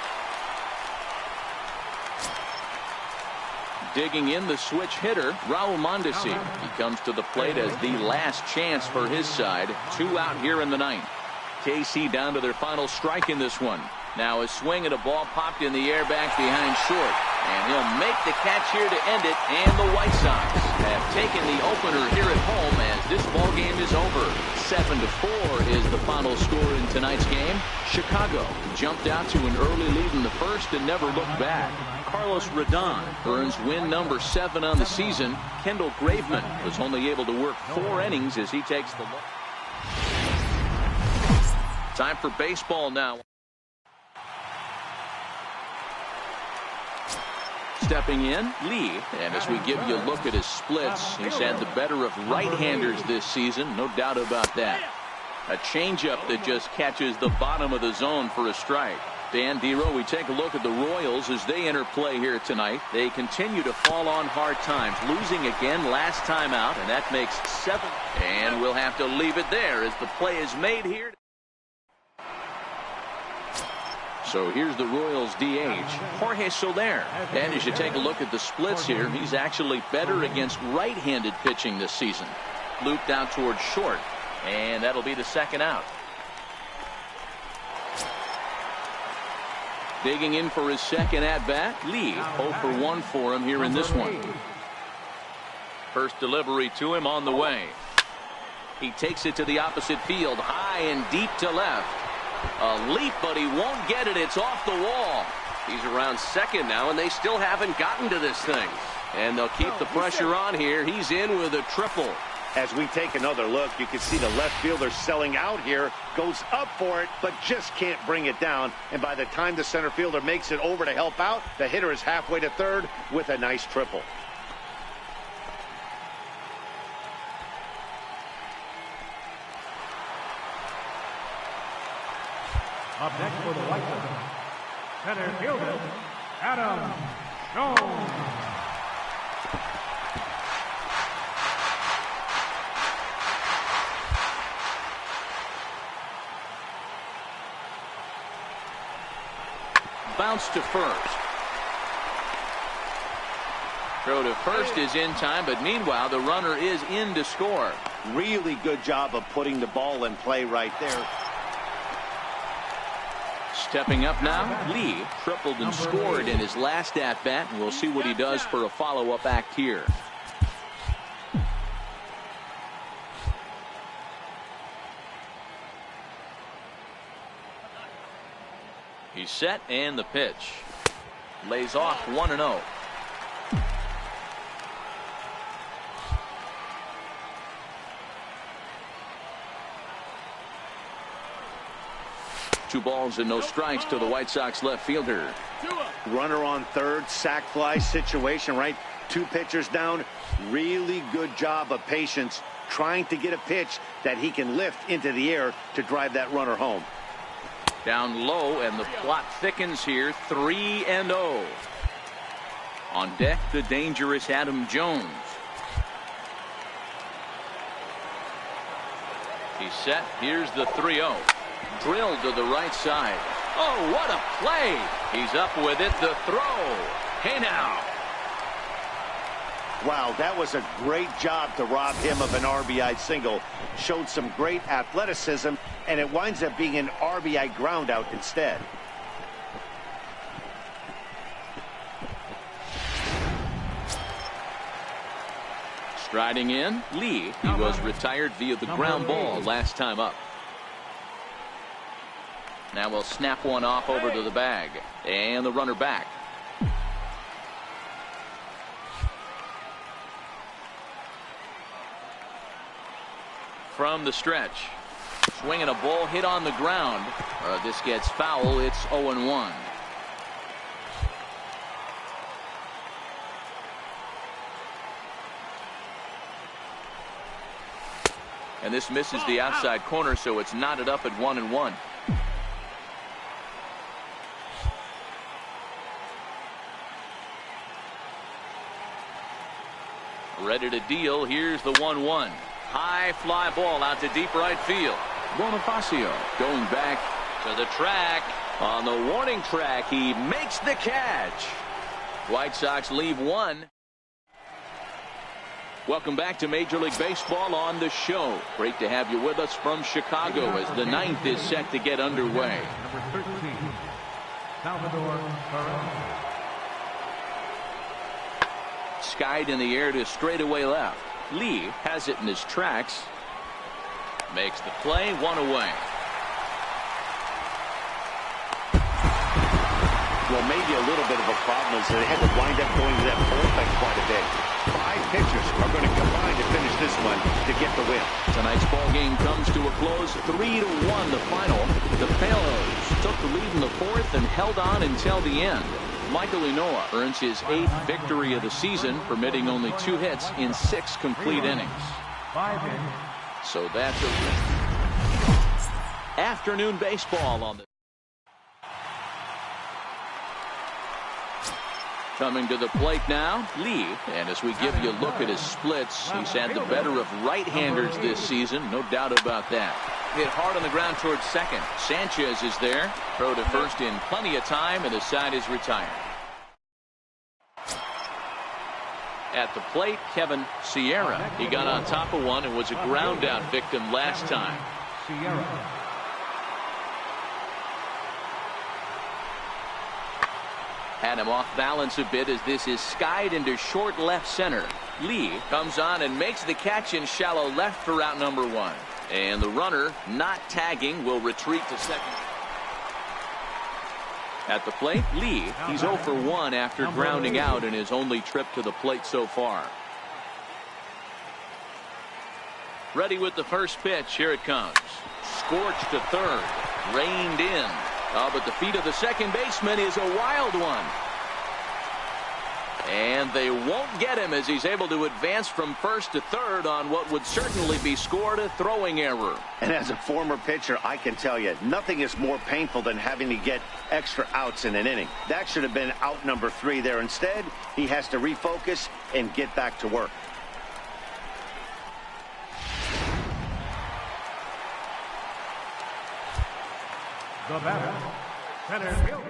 S1: Digging in the switch hitter, Raul Mondesi. He comes to the plate as the last chance for his side. 2 out here in the 9th. KC down to their final strike in this one. Now a swing at a ball popped in the air back behind short. And he'll make the catch here to end it. And the White Sox have taken the opener here at home as this ball game is over. 7-4 is the final score in tonight's game. Chicago jumped out to an early lead in the first and never looked back. Carlos Rodon earns win number 7 on the season. Kendall Graveman was only able to work 4 innings as he takes the look. Time for baseball now. Stepping in, Lee. And as we give you a look at his splits, he's had the better of right-handers this season. No doubt about that. A changeup that just catches the bottom of the zone for a strike. Dan Dero, we take a look at the Royals as they enter play here tonight. They continue to fall on hard times, losing again last time out, and that makes 7. And we'll have to leave it there as the play is made here. So here's the Royals DH, Jorge Soler. And as you take a look at the splits here, he's actually better against right-handed pitching this season. Looped out towards short, and that'll be the 2nd out. Digging in for his 2nd at-bat, Lee. 0-for-1 for him here in this one. First delivery to him on the way. He takes it to the opposite field, high and deep to left. A leap, but he won't get it. It's off the wall.
S7: He's around second now, and they still haven't gotten to this thing.
S1: And they'll keep the pressure on here. He's in with a triple.
S4: As we take another look, you can see the left fielder selling out here, goes up for it, but just can't bring it down. And by the time the center fielder makes it over to help out, the hitter is halfway to third with a nice triple.
S3: Up next for the White Sox, center fielder, Hau-Jyun.
S1: Bounce to first. Throw to first is in time, but meanwhile the runner is in to score.
S4: Really good job of putting the ball in play right there.
S1: Stepping up now, Lee tripled and scored in his last at-bat, and we'll see what he does for a follow-up act here. He's set, and the pitch. Lays off 1-0. Two balls and no strikes to the White Sox left fielder.
S4: Runner on third, sac fly situation, right? 2 pitchers down. Really good job of patience trying to get a pitch that he can lift into the air to drive that runner home.
S1: Down low, and the plot thickens here. 3-0. On deck, the dangerous Adam Jones. He's set. Here's the 3-0. Drilled to the right side. Oh, what a play. He's up with it. The throw. Hey now.
S4: Wow, that was a great job to rob him of an RBI single. Showed some great athleticism, and it winds up being an RBI groundout instead.
S1: Striding in, Lee. He was retired via the ground ball last time up. Now we'll snap one off over to the bag. And the runner back. From the stretch. Swinging a ball hit on the ground. This gets foul. It's 0-1. And this misses the outside corner, so it's knotted up at 1-1. Ready to deal. Here's the 1-1. High fly ball out to deep right field. Bonifacio going back to the track. On the warning track, he makes the catch. White Sox leave one. Welcome back to Major League Baseball on the show. Great to have you with us from Chicago as the ninth is set to get underway.
S3: Number 13, Salvador Perez.
S1: Skied in the air to straightaway left. Lee has it in his tracks. Makes the play, one away.
S4: Well, maybe a little bit of a problem is that they had to wind up going to that bullpen quite a bit. 5 pitchers are going to combine to finish this one to get the win.
S1: Tonight's ball game comes to a close, 3-1 the final. The Palos took the lead in the 4th and held on until the end. Michael Inoa earns his 8th victory of the season, permitting only 2 hits in 6 complete innings.
S3: 5 hits.
S1: So that's a win. Afternoon baseball on the. Coming to the plate now, Lee. And as we give you a look at his splits, he's had the better of right-handers this season, no doubt about that. Hit hard on the ground towards second. Sanchez is there. Throw to first in plenty of time, and the side is retired. At the plate, Kevin Sierra. He got on top of one and was a ground-out victim last time.
S3: Sierra.
S1: Had him off balance a bit as this is skied into short left center. Lee comes on and makes the catch in shallow left for out number 1. And the runner, not tagging, will retreat to second. At the plate, Lee, he's 0 for 1 after grounding out in his only trip to the plate so far. Ready with the first pitch. Here it comes. Scorched to third. Reined in. But the feet of the second baseman is a wild one. And they won't get him as he's able to advance from first to third on what would certainly be scored a throwing error.
S4: And as a former pitcher, I can tell you, nothing is more painful than having to get extra outs in an inning. That should have been out number 3 there. Instead, he has to refocus and get back to work.
S3: The batter, center field.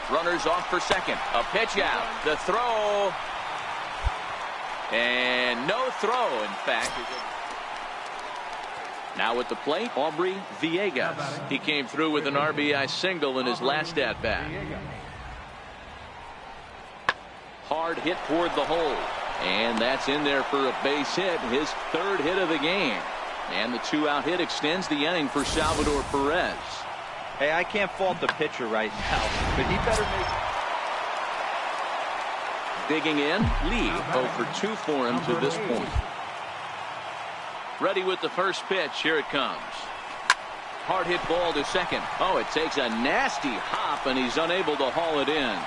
S1: Runners off for second. A pitch out. The throw. And no throw, in fact. Now at the plate, Aubrey Villegas. He came through with an RBI single in his last at-bat. Hard hit toward the hole. And that's in there for a base hit. His 3rd hit of the game. And the 2-out hit extends the inning for Salvador Perez.
S2: Hey, I can't fault the pitcher right now, but he better make.
S1: Digging in, Lee 0 for 2 for him to this point. Ready with the first pitch. Here it comes. Hard hit ball to second. Oh, it takes a nasty hop, and he's unable to haul it in.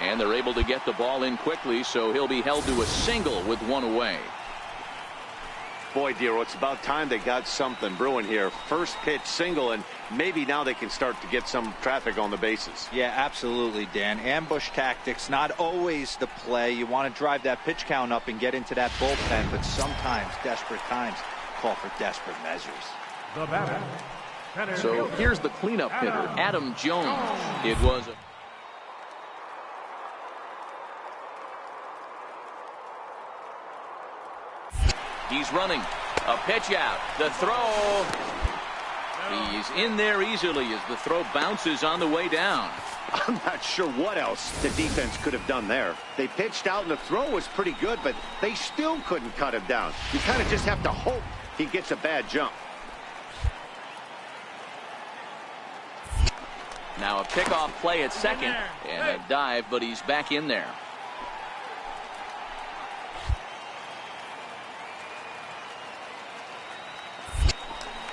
S1: And they're able to get the ball in quickly, so he'll be held to a single with one away.
S4: Boy, Dero, it's about time they got something brewing here. First pitch single, and maybe now they can start to get some traffic on the bases.
S2: Yeah, absolutely, Dan. Ambush tactics, not always the play. You want to drive that pitch count up and get into that bullpen, but sometimes desperate times call for desperate measures.
S3: The batter.
S1: So here's the cleanup hitter, Hau-Jyun. It was a He's running. A pitch out. The throw. He's in there easily as the throw bounces on the way down.
S4: I'm not sure what else the defense could have done there. They pitched out and the throw was pretty good, but they still couldn't cut him down. You kind of just have to hope he gets a bad jump.
S1: Now a pickoff play at second and a dive, but he's back in there.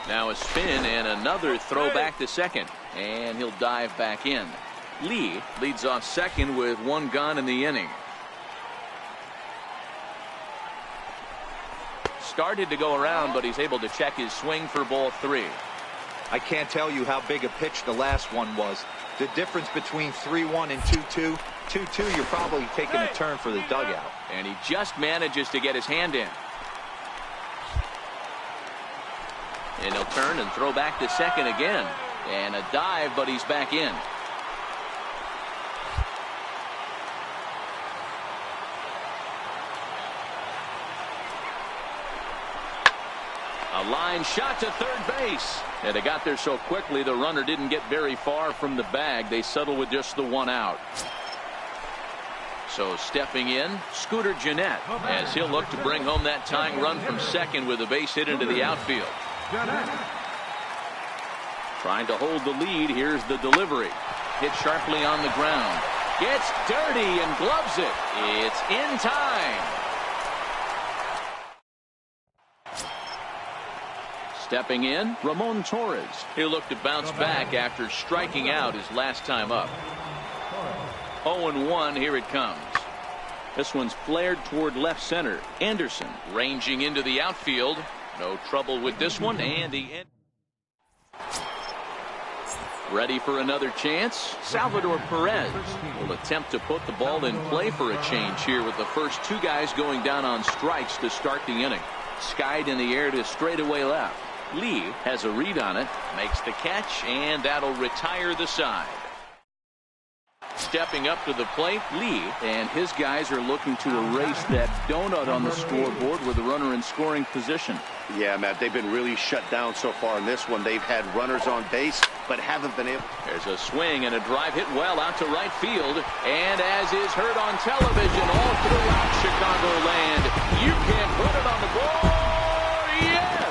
S1: Now a spin and another throw back to second, and he'll dive back in. Lee leads off second with one gone in the inning. Started to go around, but he's able to check his swing for ball 3.
S2: I can't tell you how big a pitch the last one was. The difference between 3-1 and 2-2. 2-2, you're probably taking a turn for the dugout.
S1: And he just manages to get his hand in. And he'll turn and throw back to second again. And a dive, but he's back in. A line shot to third base. And they got there so quickly the runner didn't get very far from the bag. They settle with just the one out. So stepping in, Scooter Gennett, as he'll look to bring home that tying run from second with a base hit into the outfield. Trying to hold the lead. Here's the delivery. Hit sharply on the ground. Gets dirty and gloves it. It's in time. Stepping in, Ramon Torres. He'll look to bounce back after striking out his last time up. 0-1, here it comes. This one's flared toward left center. Anderson ranging into the outfield. No trouble with this one, and the end. Ready for another chance. Salvador Perez will attempt to put the ball in play for a change here with the first two guys going down on strikes to start the inning. Skied in the air to straightaway left. Lee has a read on it, makes the catch, and that'll retire the side. Stepping up to the plate, Lee and his guys are looking to erase that donut on the scoreboard with the runner in scoring position.
S4: Yeah, Matt, they've been really shut down so far in this one. They've had runners on base, but haven't been able.
S1: There's a swing and a drive hit well out to right field. And as is heard on television all throughout Chicagoland, you can put it on the board. Yes!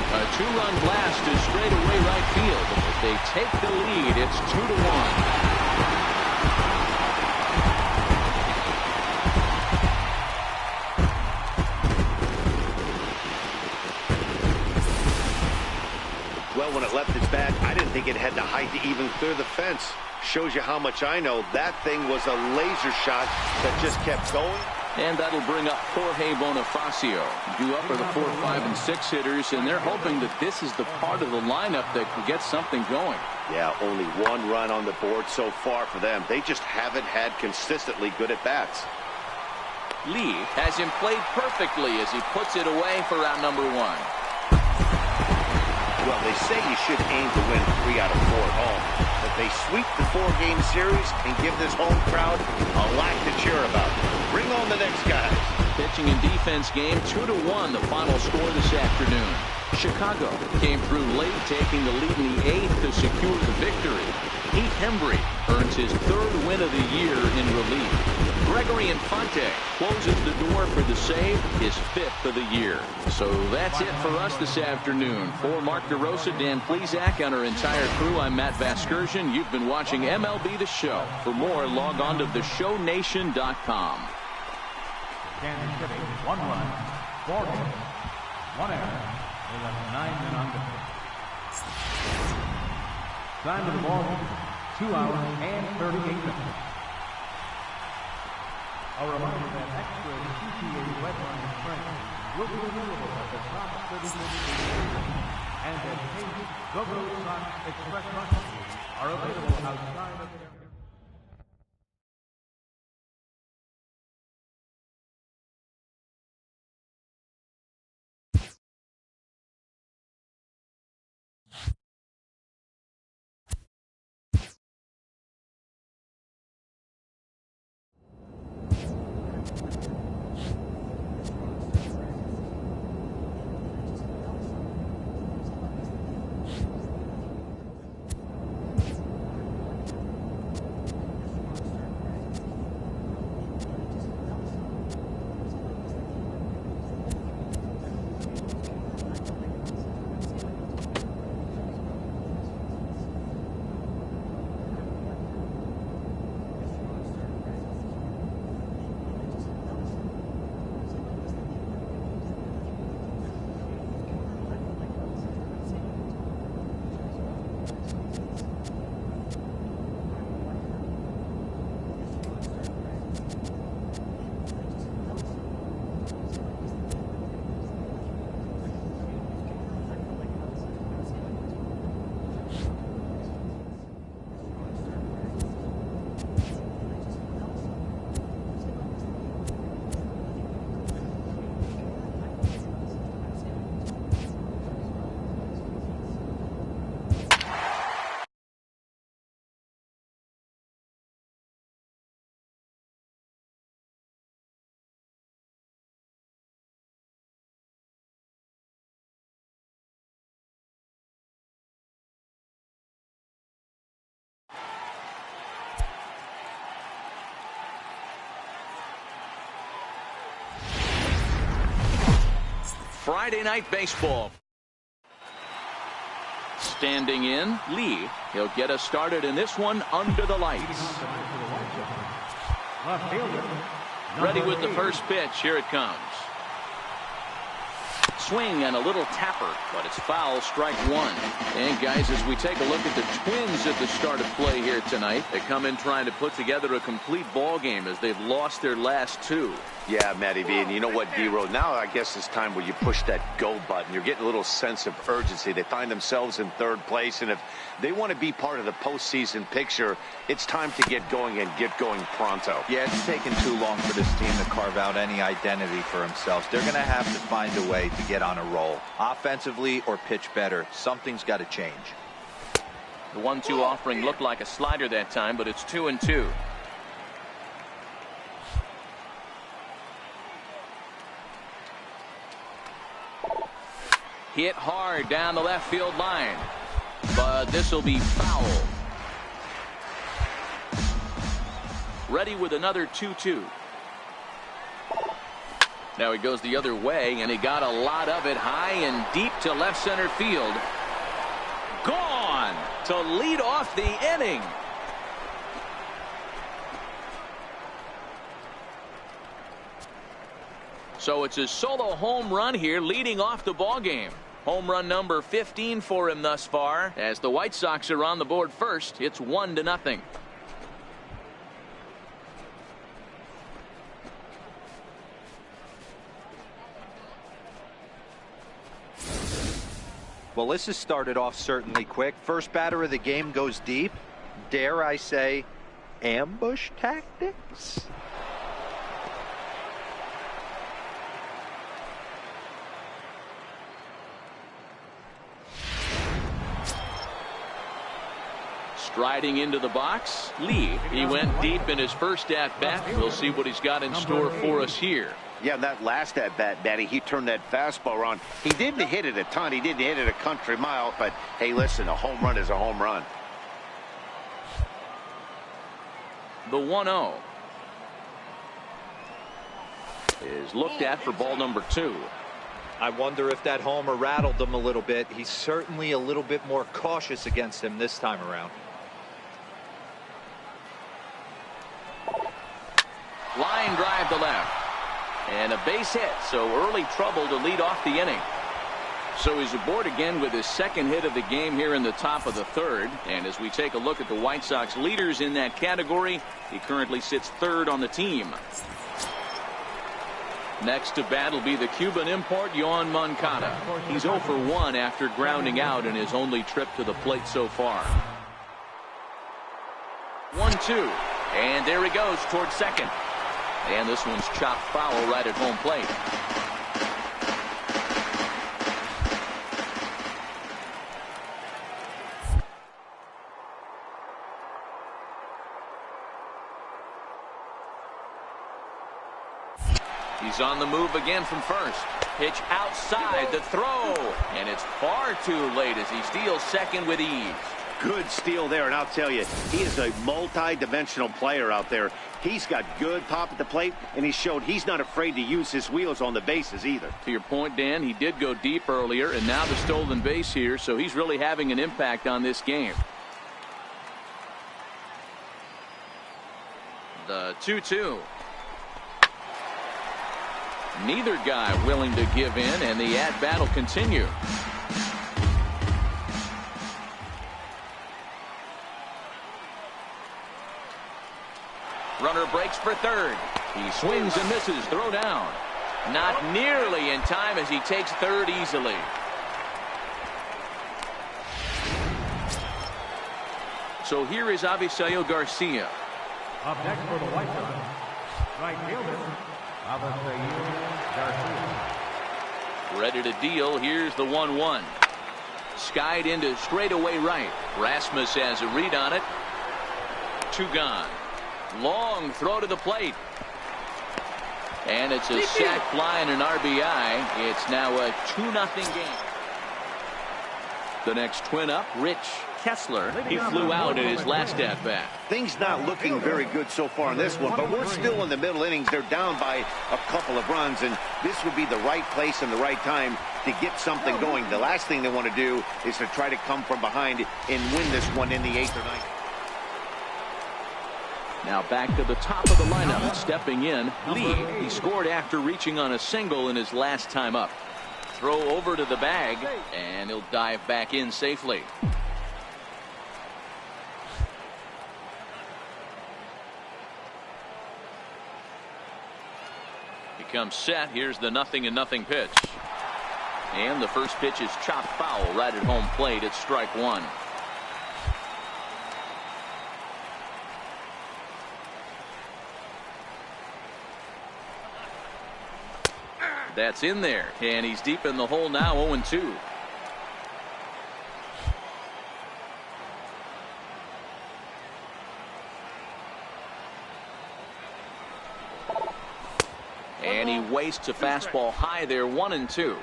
S1: A two-run blast to straightaway right field. As they take the lead, it's 2-1.
S4: Well, when it left its bat, I didn't think it had the height to even clear the fence. Shows you how much I know. That thing was a laser shot that just kept going.
S1: And that'll bring up Jorge Bonifacio. Due up are the 4, 5, and 6 hitters, and they're hoping that this is the part of the lineup that can get something going.
S4: Yeah, only one run on the board so far for them. They just haven't had consistently good at-bats.
S1: Lee has him played perfectly as he puts it away for out number 1.
S4: Well, they say you should aim to win 3 out of 4 at home. But they sweep the 4-game series and give this home crowd a lot to cheer about. Bring on the next guys.
S1: Pitching and defense game, 2-1, the final score this afternoon. Chicago came through late, taking the lead in the 8th to secure the victory. Heath Hembree earns his 3rd win of the year in relief. Gregory Infante closes the door for the save, his 5th of the year. So that's it for us this afternoon. For Mark DeRosa, Dan Plesac, and our entire crew, I'm Matt Vasgersian. You've been watching MLB The Show. For more, log on to theshownation.com.
S3: Kansas City, 1 run, 4 hits, 1 error. They left 9 men on base. Time of the ball, 2 hours and 38 minutes. A reminder that extra CPA red line training will be available at the top 36 stations and at Page, Go-Go Sox Express buses are available outside of the area.
S1: Friday Night Baseball. Standing in, Lee. He'll get us started in this one under the lights. Ready with the first pitch. Here it comes. Swing and a little tapper, but it's foul, strike one. And guys, as we take a look at the Twins at the start of play here tonight, they come in trying to put together a complete ball game as they've lost their last 2.
S4: Yeah, Matty B, and you know what, D-Row, now I guess it's time where you push that go button. You're getting a little sense of urgency. They find themselves in 3rd place, and if they want to be part of the postseason picture, it's time to get going and get going pronto.
S2: Yeah, it's taken too long for this team to carve out any identity for themselves. They're going to have to find a way to get on a roll. Offensively or pitch better, something's got to change.
S1: The 1-2 offering looked like a slider that time, but it's 2-2. Hit hard down the left field line, but this will be foul. Ready with another 2-2. Now he goes the other way, and he got a lot of it high and deep to left center field. Gone to lead off the inning. So it's his solo home run here, leading off the ball game. Home run number 15 for him thus far. As the White Sox are on the board first, it's 1-0.
S2: Well, this has started off certainly quick. First batter of the game goes deep. Dare I say, ambush tactics?
S1: Striding into the box, Lee. He went deep in his first at-bat. We'll see what he's got in store for us here.
S4: Yeah, that last at-bat, Daddy, he turned that fastball around. He didn't hit it a ton. He didn't hit it a country mile. But, hey, listen, a home run is a home run.
S1: The 1-0 is looked at for ball number 2.
S2: I wonder if that homer rattled him a little bit. He's certainly a little bit more cautious against him this time around.
S1: Line drive to left. And a base hit, so early trouble to lead off the inning. So he's aboard again with his second hit of the game here in the top of the third. And as we take a look at the White Sox leaders in that category, he currently sits third on the team. Next to bat will be the Cuban import, Yoan Moncada. He's 0 for 1 after grounding out in his only trip to the plate so far. 1-2. And there he goes towards second. And this one's chopped foul right at home plate. He's on the move again from first. Pitch outside the throw. And it's far too late as he steals second with ease.
S4: Good steal there, and I'll tell you, he is a multi-dimensional player out there. He's got good pop at the plate, and he showed he's not afraid to use his wheels on the bases either.
S1: To your point, Dan, he did go deep earlier, and now the stolen base here, so he's really having an impact on this game. The 2-2. Neither guy willing to give in, and the at-bat will continue. Runner breaks for third. He swings and misses. Throw down. Not nearly in time as he takes third easily. So here is Avisaíl Garcia.
S3: Up next for the White Sox, right fielder, Avisaíl Garcia.
S1: Ready to deal. Here's the 1-1. Skied into straightaway right. Rasmus has a read on it. 2 gone. Long throw to the plate. And it's a sac fly and an RBI. It's now a 2-0 game. The next twin up, Rich Kessler. He flew out in his last at bat.
S4: Things not looking very good so far in this one, but we're still in the middle innings. They're down by a couple of runs, and this would be the right place and the right time to get something going. The last thing they want to do is to try to come from behind and win this one in the 8th or 9th.
S1: Now back to the top of the lineup. Stepping in, Lee. He scored after reaching on a single in his last time up. Throw over to the bag, and he'll dive back in safely. He comes set. Here's the 0-0 pitch. And the first pitch is chopped foul right at home plate. It's strike one. That's in there, and he's deep in the hole now. 0-2. And he wastes a fastball high there. 1-2.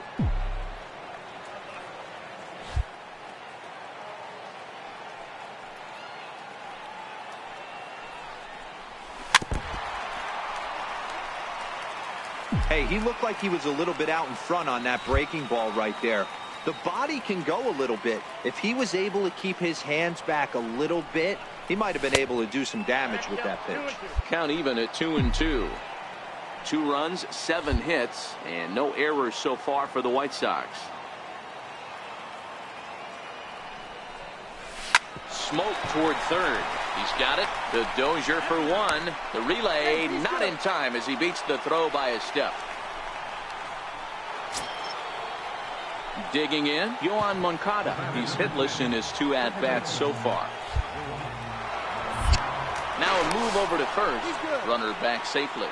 S2: Hey, he looked like he was a little bit out in front on that breaking ball right there. The body can go a little bit. If he was able to keep his hands back a little bit, he might have been able to do some damage with that pitch.
S1: Count even at 2-2. 2 runs, 7 hits, and no errors so far for the White Sox. Smoke toward third. He's got it. The Dozier for 1. The relay not in time as he beats the throw by a step. Digging in, Yoan Moncada. He's hitless in his 2 at-bats so far. Now a move over to first. Runner back safely.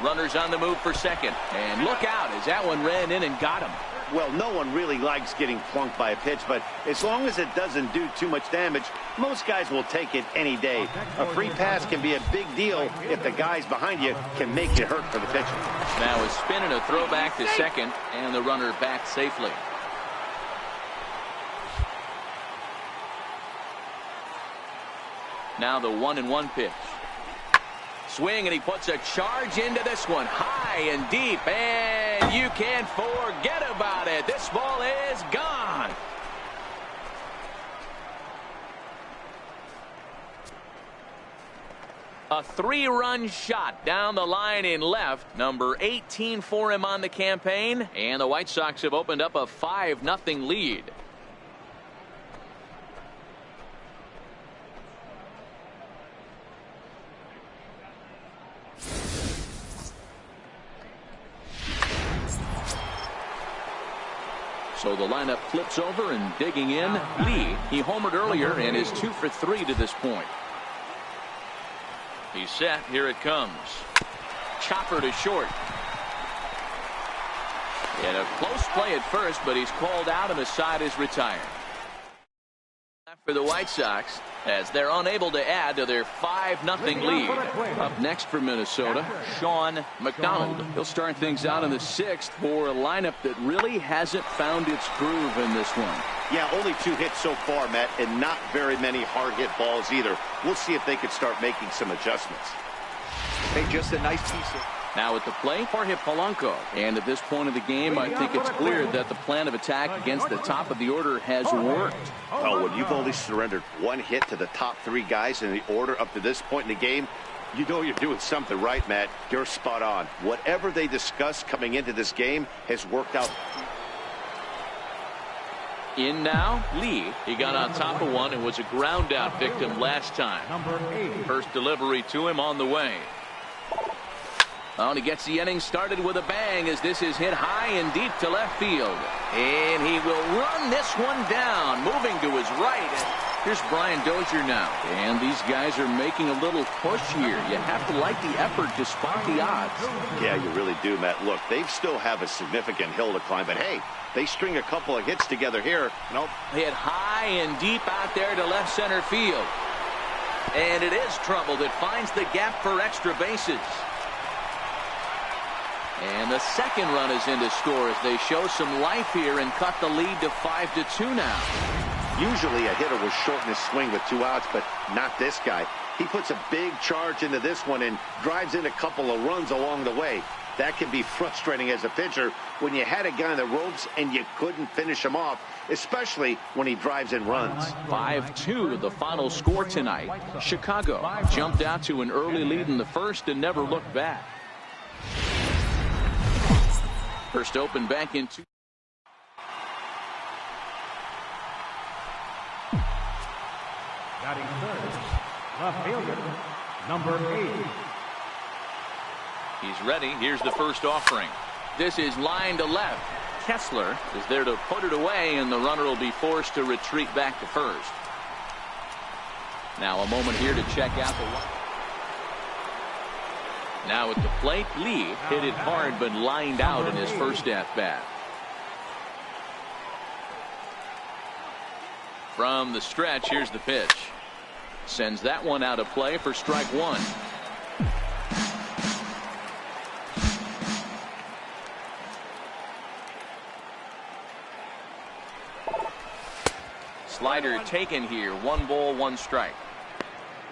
S1: Runners on the move for second. And look out as that one ran in and got him.
S4: Well, no one really likes getting flunked by a pitch, but as long as it doesn't do too much damage, most guys will take it any day. A free pass can be a big deal if the guys behind you can make it hurt for the pitcher.
S1: Now a spin and a throw back to second, and the runner back safely. Now the 1-1 pitch. Swing, and he puts a charge into this one. High and deep, and you can't forget about it. This ball is gone. A 3-run shot down the line in left. Number 18 for him on the campaign. And the White Sox have opened up a 5-0 lead. So the lineup flips over and digging in. Lee, he homered earlier and is 2 for 3 to this point. He's set. Here it comes. Chopper to short. And a close play at first, but he's called out and the side is retired. For the White Sox, as they're unable to add to their 5-0 lead. Up next for Minnesota, Sean McDonald. He'll start things out in the 6th for a lineup that really hasn't found its groove in this one.
S4: Yeah, only 2 hits so far, Matt, and not very many hard hit balls either. We'll see if they can start making some adjustments.
S2: Hey, just a nice piece of...
S1: Now at the plate, Jorge Polanco. And at this point of the game, I think it's clear that the plan of attack against the top of the order has worked.
S4: Well, when you've only surrendered 1 hit to the top 3 guys in the order up to this point in the game, you know you're doing something right, Matt. You're spot on. Whatever they discussed coming into this game has worked out.
S1: In now, Lee. He got on top of one and was a ground out victim last time. First delivery to him on the way. Oh, and he gets the inning started with a bang as this is hit high and deep to left field. And he will run this one down, moving to his right. And here's Brian Dozier now. And these guys are making a little push here. You have to like the effort despite the odds.
S4: Yeah, you really do, Matt. Look, they still have a significant hill to climb, but hey, they string a couple of hits together here. Nope.
S1: Hit high and deep out there to left center field. And it is trouble that finds the gap for extra bases. And the second run is in to score as they show some life here and cut the lead to 5-2 now.
S4: Usually a hitter will shorten his swing with 2 outs, but not this guy. He puts a big charge into this one and drives in a couple of runs along the way. That can be frustrating as a pitcher when you had a guy on the ropes and you couldn't finish him off, especially when he drives in runs.
S1: 5-2 the final score tonight. Chicago jumped out to an early lead in the first and never looked back. First open back in 2.
S3: Batting first, left fielder, number 8.
S1: He's ready. Here's the first offering. This is line to left. Kessler is there to put it away, and the runner will be forced to retreat back to first. Now a moment here to check out the one. Now at the plate, Lee hit it hard but lined out in his first at-bat. From the stretch, here's the pitch. Sends that one out of play for strike 1. Slider taken here. 1 ball, 1 strike.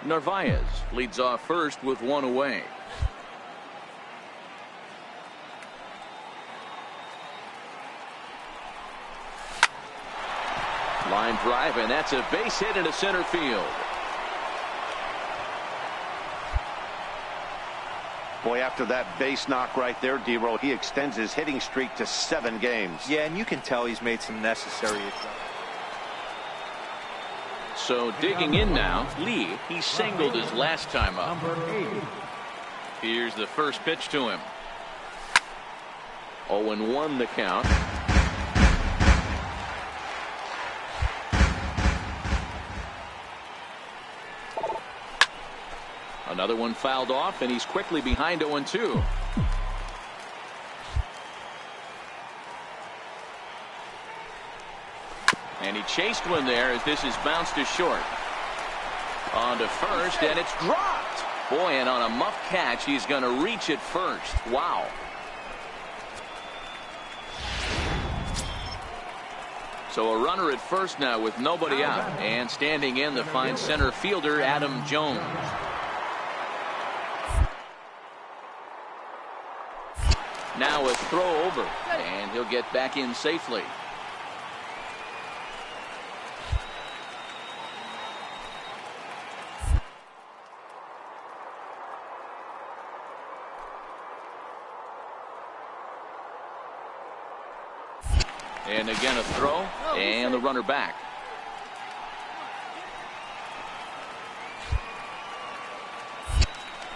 S1: Narvaez leads off first with 1 away. Line drive, and that's a base hit into center field.
S4: Boy, after that base knock right there, D-Roll, he extends his hitting streak to 7 games.
S2: Yeah, and you can tell he's made some necessary adjustments.
S1: So digging in now, Lee, he singled his last time up. Here's the first pitch to him. 0-1 the count. Another one fouled off, and he's quickly behind 0-2. And he chased one there as this is bounced to short. On to first, and it's dropped. Boy, and on a muff catch, he's going to reach it first. Wow. So a runner at first now with nobody out. And standing in the fine center fielder, Adam Jones. Now a throw over, and he'll get back in safely. And again a throw, and the runner back.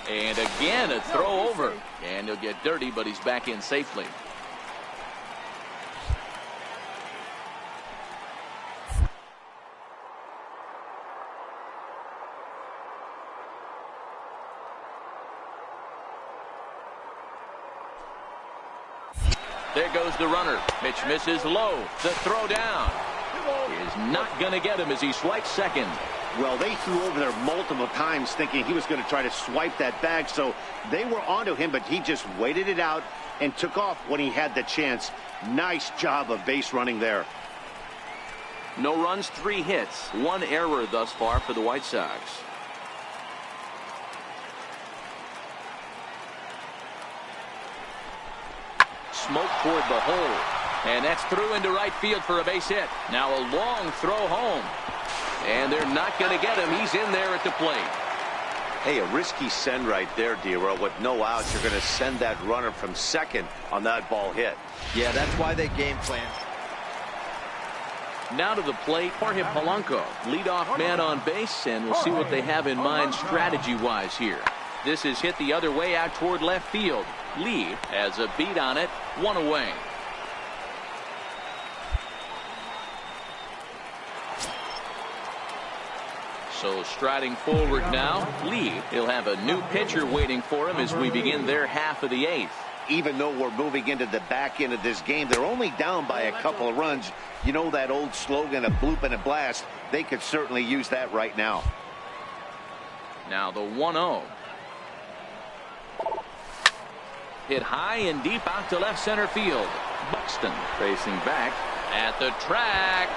S1: And again a throw over. And he'll get dirty, but he's back in safely. There goes the runner. Pitch misses low. The throw down is not going to get him as he swipes second.
S4: Well, they threw over there multiple times thinking he was going to try to swipe that bag, so they were onto him, but he just waited it out and took off when he had the chance. Nice job of base running there.
S1: No runs, 3 hits, 1 error thus far for the White Sox. Smoke toward the hole, and that's through into right field for a base hit. Now a long throw home, and they're not going to get him. He's in there at the plate.
S4: Hey, a risky send right there, D-Row. With no outs, you're going to send that runner from second on that ball hit.
S2: Yeah, that's why they game plan.
S1: Now to the plate, Jorge Polanco, leadoff man on base, and we'll see what they have in mind strategy-wise here. This is hit the other way out toward left field. Lee has a beat on it, 1 away. So striding forward now, Lee. He'll have a new pitcher waiting for him as we begin their half of the 8th.
S4: Even though we're moving into the back end of this game, they're only down by a couple of runs. You know that old slogan, a bloop and a blast. They could certainly use that right now.
S1: Now the 1-0. Hit high and deep out to left center field. Buxton racing back at the track,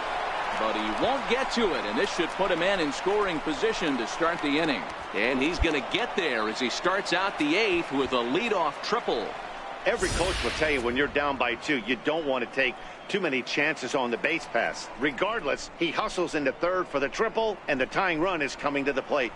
S1: but he won't get to it, and this should put a man in scoring position to start the inning. And he's going to get there as he starts out the 8th with a leadoff triple.
S4: Every coach will tell you when you're down by 2, you don't want to take too many chances on the base pass. Regardless, he hustles into third for the triple, and the tying run is coming to the plate.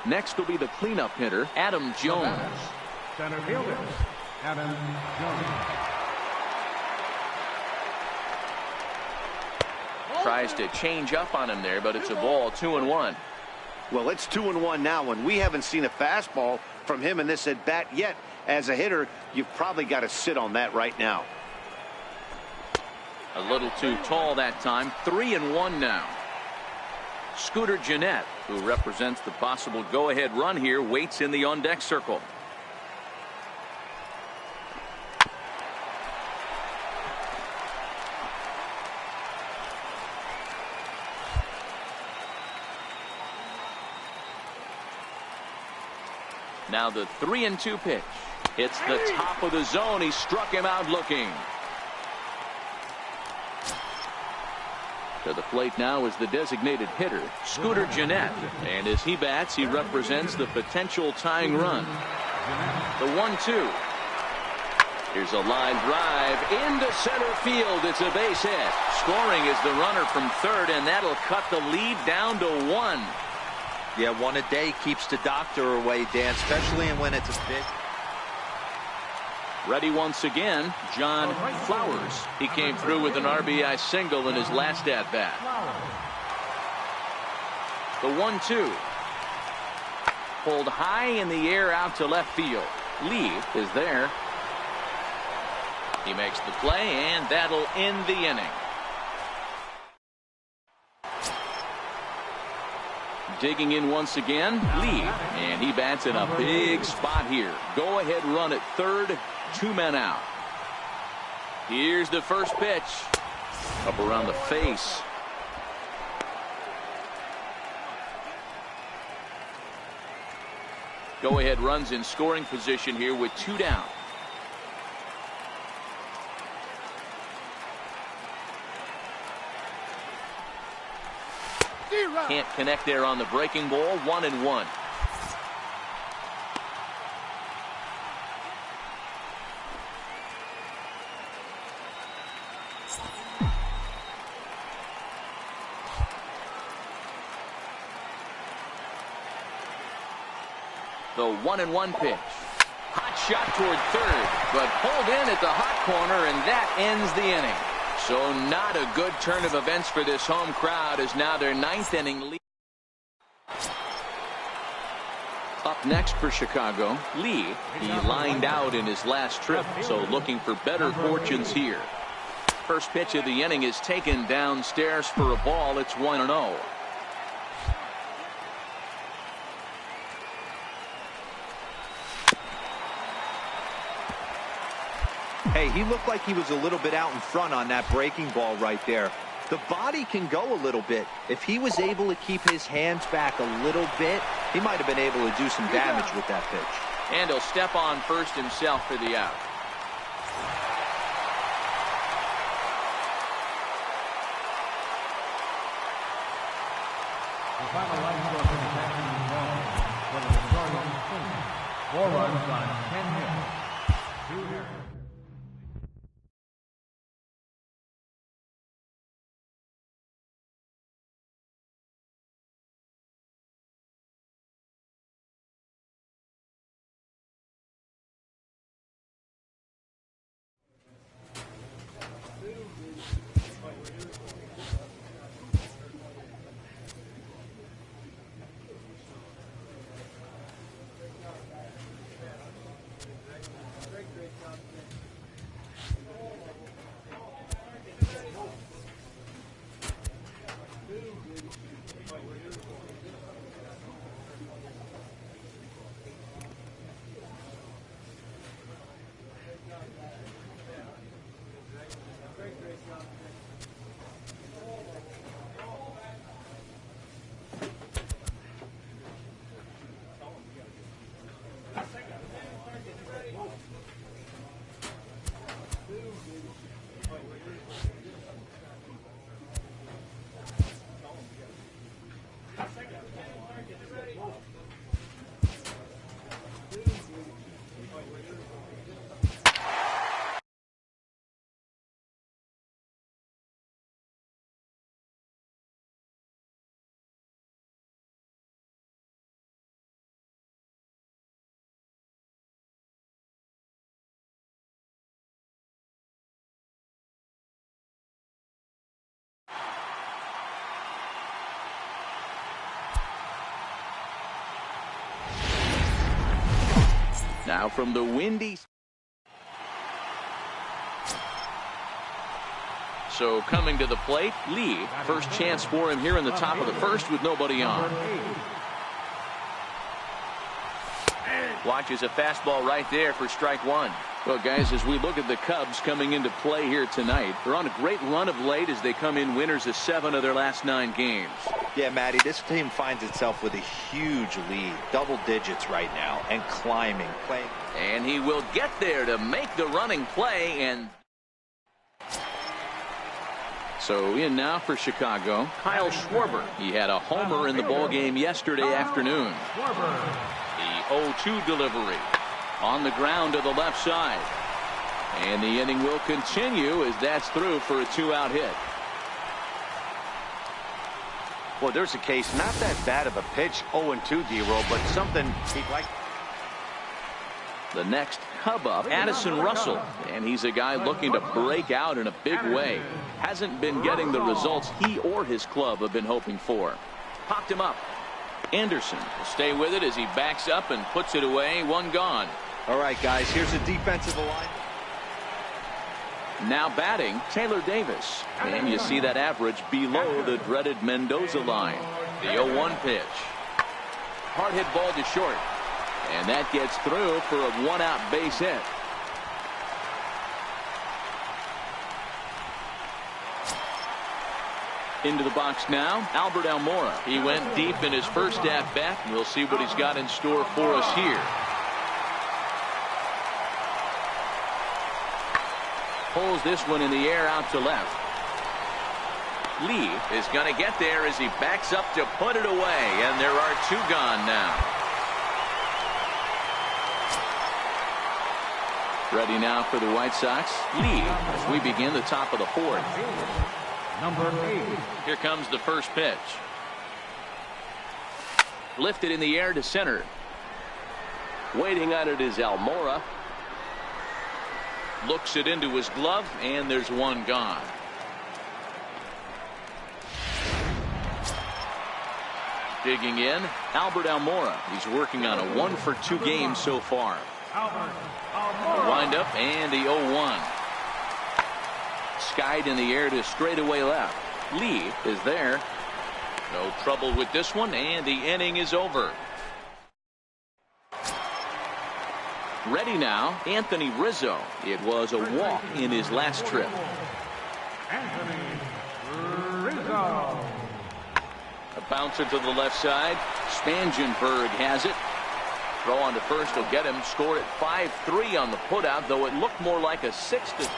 S1: Next will be the cleanup hitter, Adam Jones.
S3: Center fielder, Adam Jones.
S1: Tries to change up on him there, but it's a ball, 2-1.
S4: Well, it's 2-1 now, and we haven't seen a fastball from him in this at bat yet. As a hitter, you've probably got to sit on that right now.
S1: A little too tall that time. 3-1 now. Scooter Gennett, who represents the possible go-ahead run here, waits in the on-deck circle. Now the 3-2 pitch. It's the top of the zone. He struck him out looking. To the plate now is the designated hitter, Scooter Gennett. And as he bats, he represents the potential tying run. The 1-2. Here's a line drive into center field. It's a base hit. Scoring is the runner from third, and that'll cut the lead down to 1.
S2: Yeah, 1 a day keeps the doctor away, Dan, especially when it's a bit.
S1: Ready once again, John Flowers. He came through with an RBI single in his last at-bat. The 1-2. Pulled high in the air out to left field. Lee is there. He makes the play, and that'll end the inning. Digging in once again, Lee, and he bats in a big spot here. Go ahead run at third, 2 men out. Here's the first pitch. Up around the face. Go ahead runs in scoring position here with 2 down. Can't connect there on the breaking ball. 1-1. The 1-1 pitch. Hot shot toward third, but pulled in at the hot corner, and that ends the inning. So not a good turn of events for this home crowd, as now their 9th inning lead. Up next for Chicago, Lee. He lined out in his last trip, so looking for better fortunes here. First pitch of the inning is taken downstairs for a ball. It's 1-0.
S2: Hey, he looked like he was a little bit out in front on that breaking ball right there. The body can go a little bit. If he was able to keep his hands back a little bit, he might have been able to do some damage with that pitch.
S1: And he'll step on first himself for the out.
S3: The final line score for this afternoon's ball for the Starting 4 runs on 10 hits. 2 errors.
S1: Now from the windy. So coming to the plate, Lee. First chance for him here in the top of the first with nobody on. Watches a fastball right there for strike one. Well, guys, as we look at the Cubs coming into play here tonight, they're on a great run of late as they come in winners of 7 of their last 9 games.
S2: Yeah, Matty, this team finds itself with a huge lead, double digits right now, and climbing.
S1: And he will get there to make the running play. And so in now for Chicago, Kyle Schwarber. He had a homer in the ballgame yesterday afternoon. The 0-2 delivery on the ground to the left side. And the inning will continue as that's through for a 2-out hit.
S4: Well, there's a case, not that bad of a pitch, 0-2, D-roll, but something he'd like.
S1: The next Cub up, Addison Russell. And he's a guy looking to break out in a big way. Hasn't been getting the results he or his club have been hoping for. Popped him up. Anderson will stay with it as he backs up and puts it away. 1 gone.
S2: All right, guys, here's a defensive line.
S1: Now batting, Taylor Davis. And you see that average below the dreaded Mendoza line. The 0-1 pitch. Hard hit ball to short. And that gets through for a 1-out base hit. Into the box now, Albert Almora. He went deep in his first at-bat. We'll see what he's got in store for us here. Pulls this one in the air out to left. Lee is going to get there as he backs up to put it away. And there are 2 gone now. Ready now for the White Sox. Lee as we begin the top of the 4th.
S3: Number 8.
S1: Here comes the first pitch. Lifted in the air to center. Waiting on it is Almora. Looks it into his glove, and there's one gone. Digging in, Albert Almora. He's working on a 1-for-2 game so far. Wind up, and the 0-1. Skied in the air to straightaway left. Lee is there. No trouble with this one, and the inning is over. Ready now, Anthony Rizzo. It was a walk in his last trip.
S3: Anthony Rizzo.
S1: A bouncer to the left side. Spangenberg has it. Throw on to first will get him. Scored at 5-3 on the putout, though it looked more like a 6-3.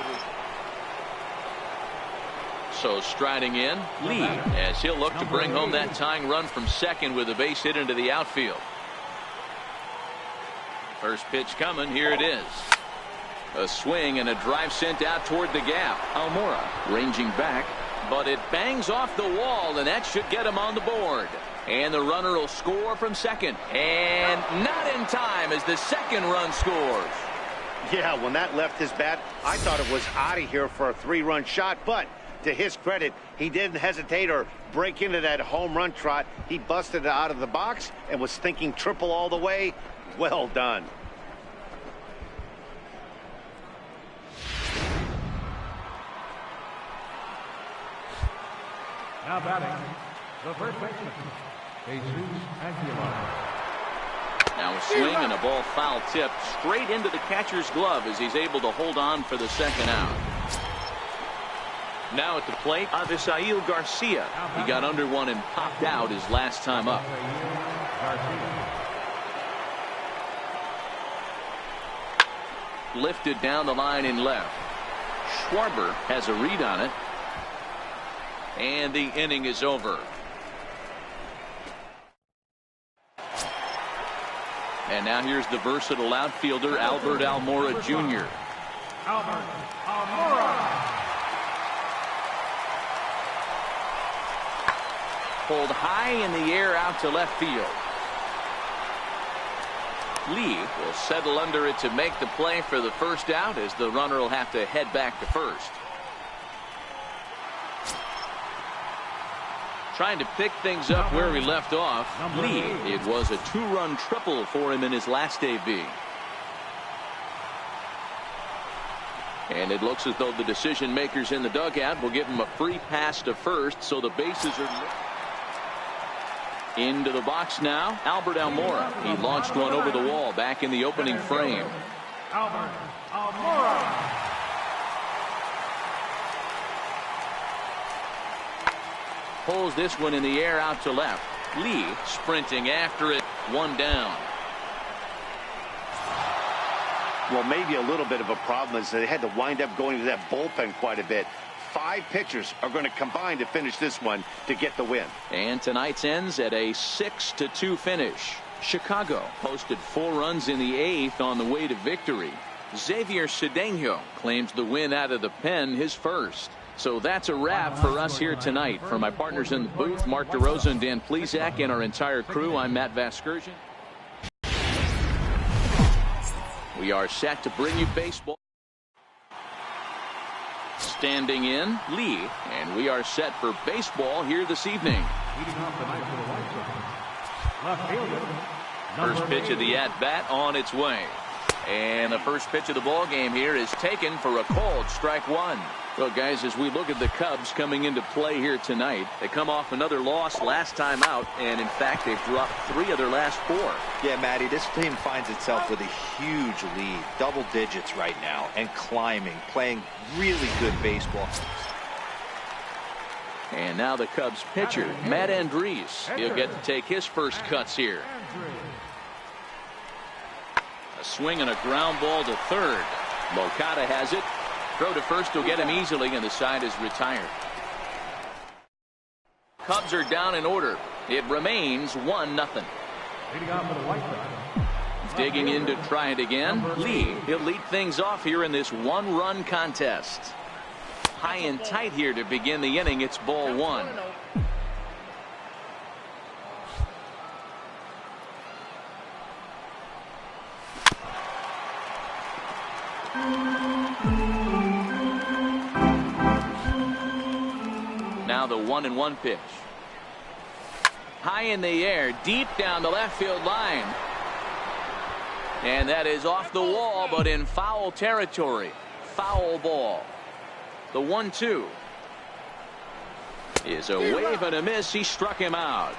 S1: So striding in, Lee, as he'll look to bring home that tying run from second with a base hit into the outfield. First pitch coming. Here it is. A swing and a drive sent out toward the gap. Almora ranging back, but it bangs off the wall, and that should get him on the board. And the runner will score from second. And not in time as the second run scores.
S4: Yeah, when that left his bat, I thought it was out of here for a 3-run shot, but to his credit, he didn't hesitate or break into that home run trot. He busted it out of the box and was thinking triple all the way. Well done.
S3: Now batting, the first baseman, Jesus Aguilar.
S1: Now a swing and a ball foul tipped straight into the catcher's glove as he's able to hold on for the second out. Now at the plate, Avisail Garcia. He got under one and popped out his last time up. Lifted down the line in left. Schwarber has a read on it. And the inning is over. And now here's the versatile outfielder, Albert Almora Jr.
S3: Albert Almora.
S1: Pulled high in the air out to left field. Lee will settle under it to make the play for the first out, as the runner will have to head back to first. Trying to pick things up where we left off. Lee, it was a 2-run triple for him in his last AB. And it looks as though the decision makers in the dugout will give him a free pass to first, so the bases are into the box now. Albert Almora. He launched one over the wall back in the opening frame.
S3: Albert Almora.
S1: Pulls this one in the air out to left. Lee sprinting after it. One down.
S4: Well, maybe a little bit of a problem is they had to wind up going to that bullpen quite a bit. 5 pitchers are going to combine to finish this one to get the win.
S1: And tonight's ends at a 6-2 finish. Chicago posted 4 runs in the 8th on the way to victory. Xavier Cedeno claims the win out of the pen, his first. So that's a wrap for us here tonight. For my partners in the booth, Mark DeRosa and Dan Plesac, and our entire crew, I'm Matt Vasgersian. We are set to bring you baseball. Standing in, Lee, and we are set for baseball here this evening.
S3: Leading off the night for the White Sox, left fielder.
S1: First pitch of the at-bat on its way. And the first pitch of the ball game here is taken for a called strike one. Well, guys, as we look at the Cubs coming into play here tonight, they come off another loss last time out, and in fact they've dropped 3 of their last 4.
S2: Yeah, Matty, this team finds itself with a huge lead, double digits right now, and climbing, playing really good baseball.
S1: And now the Cubs pitcher, Matt Andriese. He'll get to take his first cuts here. A swing and a ground ball to third. Moncada has it. Throw to first will get him easily, and the side is retired. Cubs are down in order. It remains 1-0.
S3: Leading off for the White Sox.
S1: Digging in to try it again. Lee, he'll lead things off here in this 1-run contest. High and tight here to begin the inning. It's ball 1. 1-1 pitch. High in the air, deep down the left field line. And that is off the wall, but in foul territory. Foul ball. The 1-2 is a wave and a miss. He struck him out.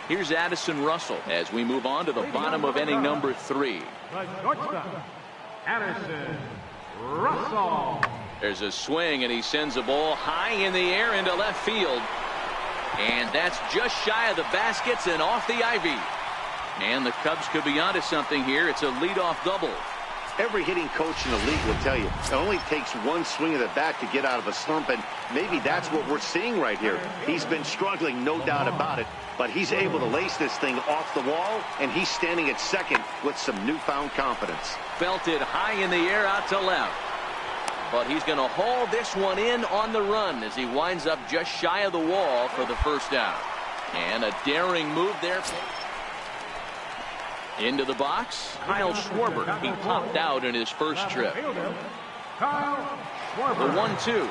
S1: Here's Addison Russell as we move on to the bottom of inning number 3.
S3: The shortstop, Addison Russell.
S1: There's a swing, and he sends a ball high in the air into left field. And that's just shy of the baskets and off the ivy. And the Cubs could be onto something here. It's a leadoff double.
S4: Every hitting coach in the league will tell you it only takes one swing of the bat to get out of a slump, and maybe that's what we're seeing right here. He's been struggling, no doubt about it, but he's able to lace this thing off the wall, and he's standing at second with some newfound confidence.
S1: Belted high in the air out to left. But he's going to haul this one in on the run as he winds up just shy of the wall for the first out. And a daring move there. Into the box, Kyle Schwarber. He popped out in his first trip.
S3: Kyle Schwarber.
S1: The 1-2.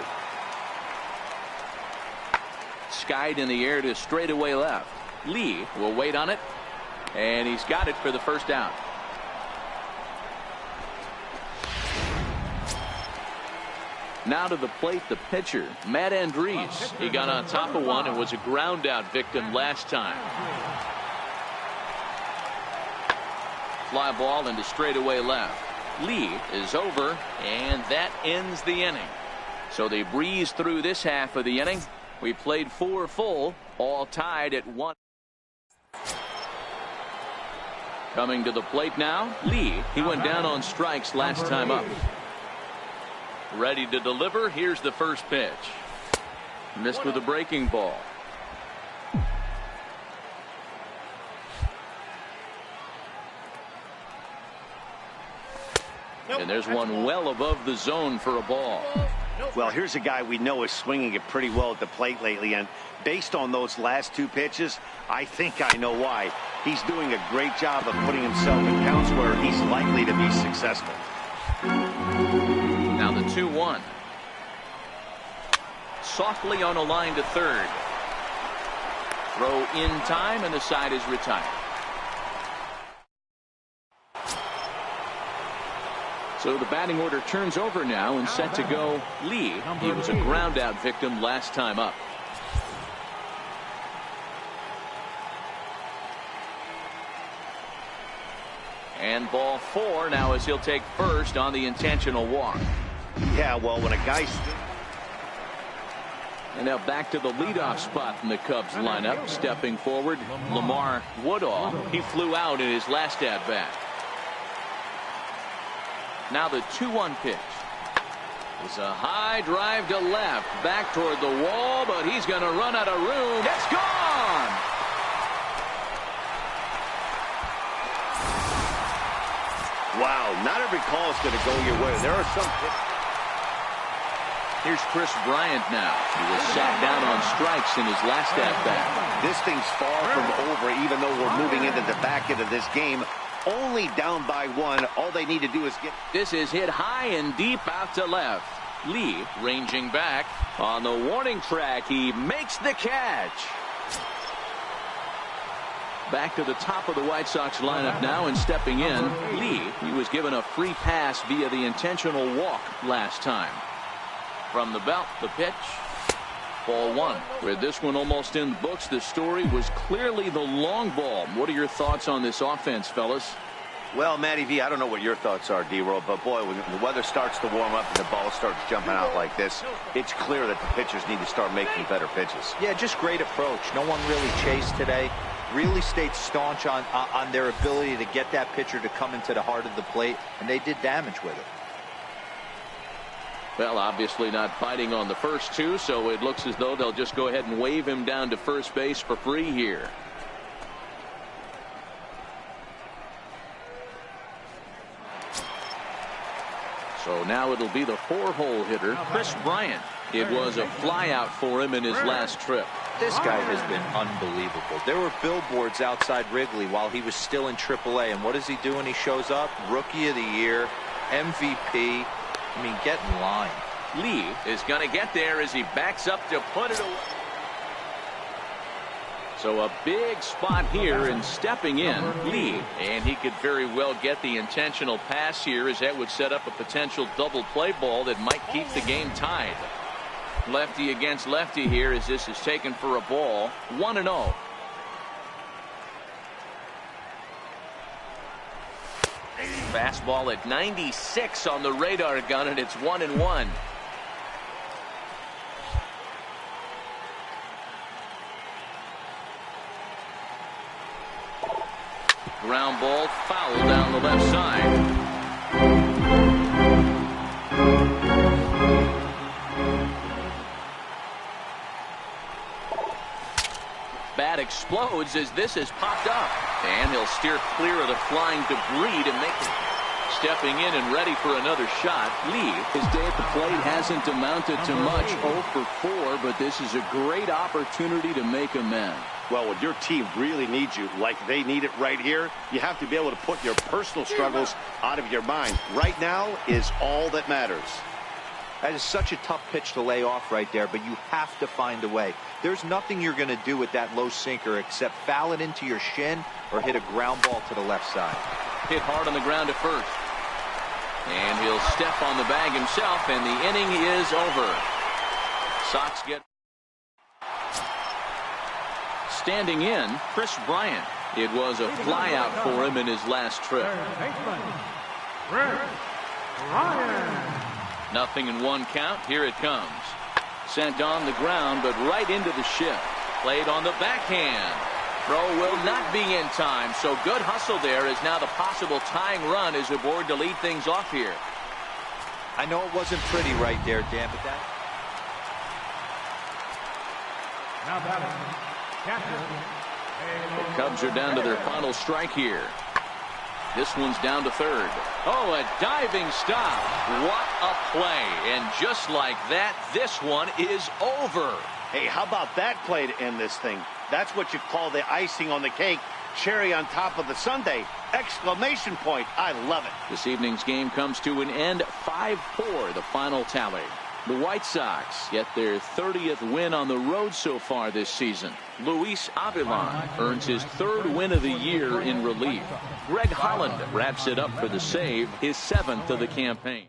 S1: Skied in the air to straightaway left. Lee will wait on it, and he's got it for the first out. Now to the plate, the pitcher, Matt Andriese. He got on top of one and was a ground out victim last time. Fly ball into straightaway left. Lee is over, and that ends the inning. So they breeze through this half of the inning. We played 4 full, all tied at 1. Coming to the plate now, Lee. He went down on strikes last time up. Ready to deliver. Here's the first pitch. Missed with a breaking ball. And there's one well above the zone for a ball.
S4: Well, here's a guy we know is swinging it pretty well at the plate lately, and based on those last 2 pitches, I think I know why. He's doing a great job of putting himself in counts where he's likely to be successful.
S1: Now the 2-1. Softly on a line to third. Throw in time, and the side is retired. So the batting order turns over now and set to go Lee. He was a ground out victim last time up. And ball 4 now as he'll take first on the intentional walk.
S4: Yeah, well, when a guy's...
S1: And now back to the leadoff spot in the Cubs lineup. Stepping forward, Lamar Woodall. He flew out in his last at-bat. Now the 2-1 pitch. It's a high drive to left. Back toward the wall, but he's going to run out of room. It's gone!
S4: Wow, not every call is going to go your way. There are some...
S1: Here's Chris Bryant now. He was sat down on strikes in his last at-bat.
S4: This thing's far from over, even though we're moving into the back end of this game. Only down by 1. All they need to do is get...
S1: This is hit high and deep out to left. Lee ranging back on the warning track. He makes the catch. Back to the top of the White Sox lineup now, and stepping in, Lee. He was given a free pass via the intentional walk last time. From the belt, the pitch. Ball 1. With this one almost in the books, the story was clearly the long ball. What are your thoughts on this offense, fellas?
S4: Well, Matty V, I don't know what your thoughts are, D-Roll, but boy, when the weather starts to warm up and the ball starts jumping out like this, it's clear that the pitchers need to start making better pitches.
S2: Yeah, just great approach. No one really chased today. Really stayed staunch on their ability to get that pitcher to come into the heart of the plate, and they did damage with it.
S1: Well, obviously not biting on the first 2, so it looks as though they'll just go ahead and wave him down to first base for free here. So now it'll be the 4-hole hitter, Chris Bryant. It was a flyout for him in his last trip.
S2: This guy has been unbelievable. There were billboards outside Wrigley while he was still in AAA, and what does he do when he shows up? Rookie of the Year, MVP. I mean, get in line.
S1: Lee is going to get there as he backs up to put it away. So a big spot here, and stepping in, Lee. And he could very well get the intentional pass here, as that would set up a potential double play ball that might keep the game tied. Lefty against lefty here, as this is taken for a ball. 1-0. Fastball at 96 on the radar gun, and it's 1-1. Ground ball, foul down the left side. Bat explodes as this has popped up, and he'll steer clear of the flying debris to make it. Stepping in and ready for another shot, Lee. His day at the plate hasn't amounted to much, 0 for 4, but this is a great opportunity to make amends.
S4: Well, when your team really needs you, like they need it right here, you have to be able to put your personal struggles out of your mind. Right now is all that matters.
S2: That is such a tough pitch to lay off right there, but you have to find a way. There's nothing you're going to do with that low sinker except foul it into your shin or hit a ground ball to the left side.
S1: Hit hard on the ground at first. And he'll step on the bag himself, and the inning is over. Sox get... Standing in, Chris Bryant. It was a flyout for him in his last trip. Nothing in 1 count. Here it comes. Sent on the ground, but right into the shift. Played on the backhand. Throw will not be in time, so good hustle there, as now the possible tying run is aboard to lead things off here.
S2: I know it wasn't pretty right there, Dan, but that...
S3: Now batting, catcher.
S1: The Cubs are down to their final strike here. This one's down to third. Oh, a diving stop. What a play. And just like that, this one is over.
S4: Hey, how about that play to end this thing? That's what you call the icing on the cake. Cherry on top of the sundae. Exclamation point. I love it.
S1: This evening's game comes to an end. 5-4, the final tally. The White Sox get their 30th win on the road so far this season. Luis Avilan earns his 3rd win of the year in relief. Greg Holland wraps it up for the save, his 7th of the campaign.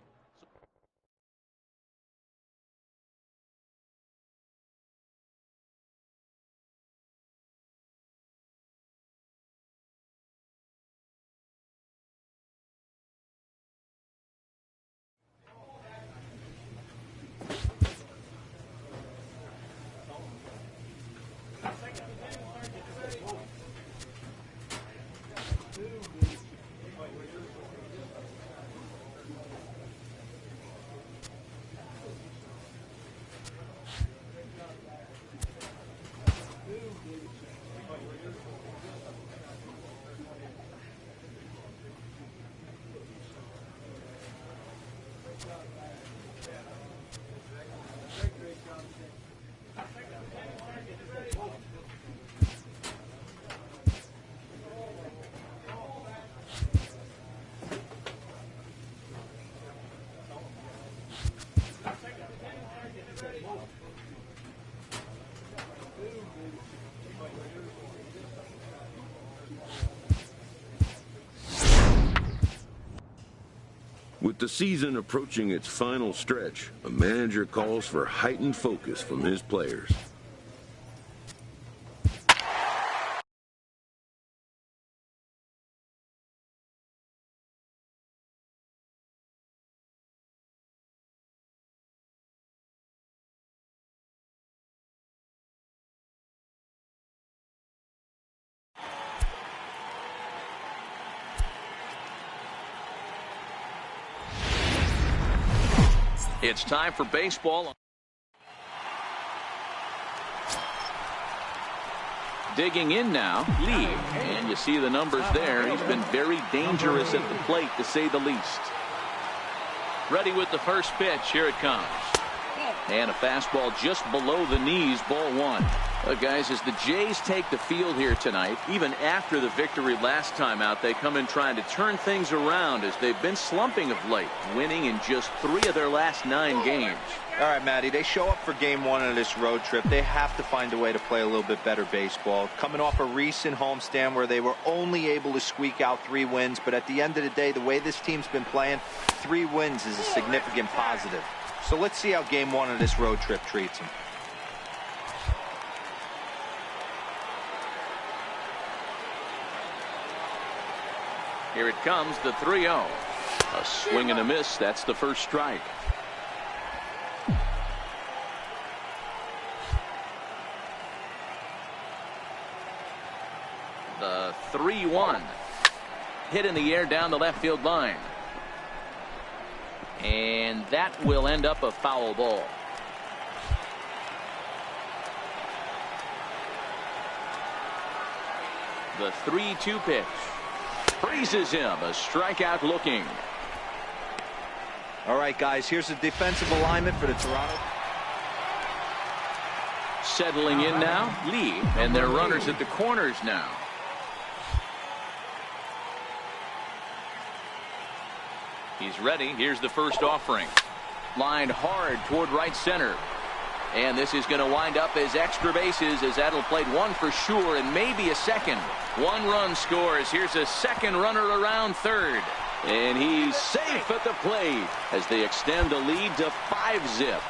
S6: With the season approaching its final stretch, a manager calls for heightened focus from his players.
S1: It's time for baseball. Digging in now, Lee. And you see the numbers there. He's been very dangerous at the plate, to say the least. Ready with the first pitch. Here it comes. And a fastball just below the knees, ball 1. Guys, as the Jays take the field here tonight, even after the victory last time out, they come in trying to turn things around as they've been slumping of late, winning in just 3 of their last 9 games.
S2: All right, Matty, they show up for game 1 of this road trip. They have to find a way to play a little bit better baseball. Coming off a recent homestand where they were only able to squeak out 3 wins, but at the end of the day, the way this team's been playing, 3 wins is a significant positive. So let's see how game 1 of this road trip treats them.
S1: Here it comes, the 3-0. A swing and a miss. That's the first strike. The 3-1. Hit in the air down the left field line. And that will end up a foul ball. The 3-2 pitch. Freezes him. A strikeout looking.
S2: All right, guys, here's the defensive alignment for the Toronto.
S1: Settling in now, Lee, and their runners at the corners now. He's ready. Here's the first offering. Lined hard toward right center. And this is going to wind up as extra bases, as that'll play 1 for sure and maybe a second. 1 run scores. Here's a second runner around third. And he's safe at the plate as they extend the lead to 5-zip.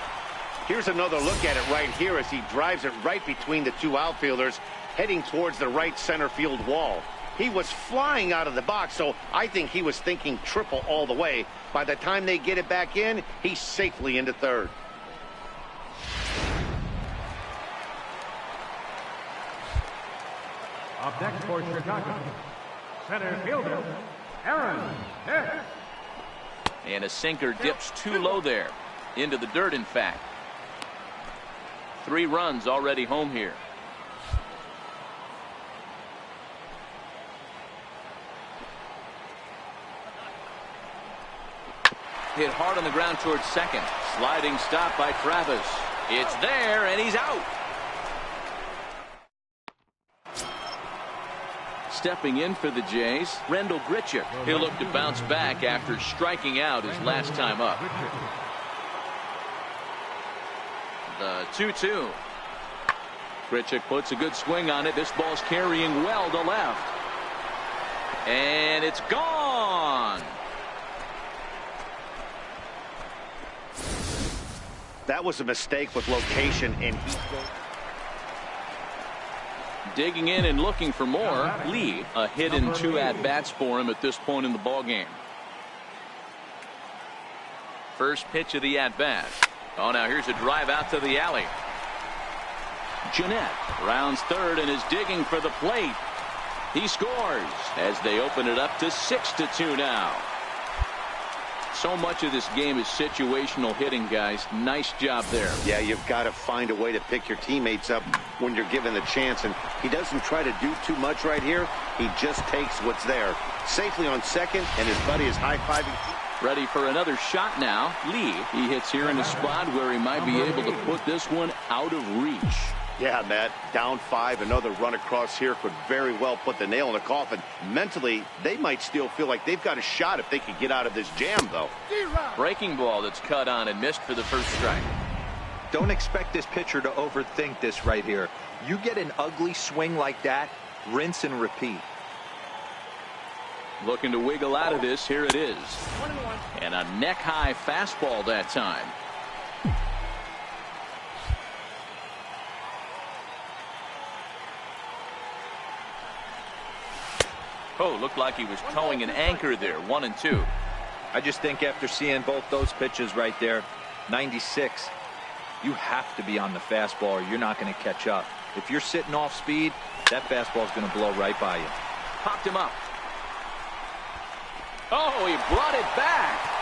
S4: Here's another look at it right here as he drives it right between the 2 outfielders, heading towards the right center field wall. He was flying out of the box, so I think he was thinking triple all the way. By the time they get it back in, he's safely into third.
S3: Up next for Chicago, center fielder, Aaron Hicks.
S1: And a sinker dips too low there. Into the dirt, in fact. 3 runs already home here. Hit hard on the ground towards second. Sliding stop by Travis. It's there, and he's out. Stepping in for the Jays, Rendell Grichuk. He'll look to bounce back after striking out his last time up. The 2-2. Grichuk puts a good swing on it. This ball's carrying well to left. And it's gone.
S4: That was a mistake with location, and he...
S1: Digging in and looking for more. Lee, a hit in 2 at-bats for him at this point in the ballgame. First pitch of the at-bat. Oh, now here's a drive out to the alley. Jeanette rounds third and is digging for the plate. He scores as they open it up to 6-2 now. So much of this game is situational hitting, guys. Nice job there.
S4: Yeah, you've got to find a way to pick your teammates up when you're given the chance, and he doesn't try to do too much right here. He just takes what's there. Safely on second, and his buddy is high-fiving.
S1: Ready for another shot now. Lee, he hits here in a spot where he might be able to put this one out of reach.
S4: Yeah, Matt, down 5, another run across here could very well put the nail in the coffin. Mentally, they might still feel like they've got a shot if they could get out of this jam, though.
S1: Breaking ball that's cut on and missed for the first strike.
S2: Don't expect this pitcher to overthink this right here. You get an ugly swing like that, rinse and repeat.
S1: Looking to wiggle out of this. Here it is. And a neck-high fastball that time. Oh, looked like he was towing an anchor there. 1-2.
S2: I just think after seeing both those pitches right there, 96, you have to be on the fastball or you're not going to catch up. If you're sitting off speed, that fastball is going to blow right by you.
S1: Popped him up. Oh, he brought it back.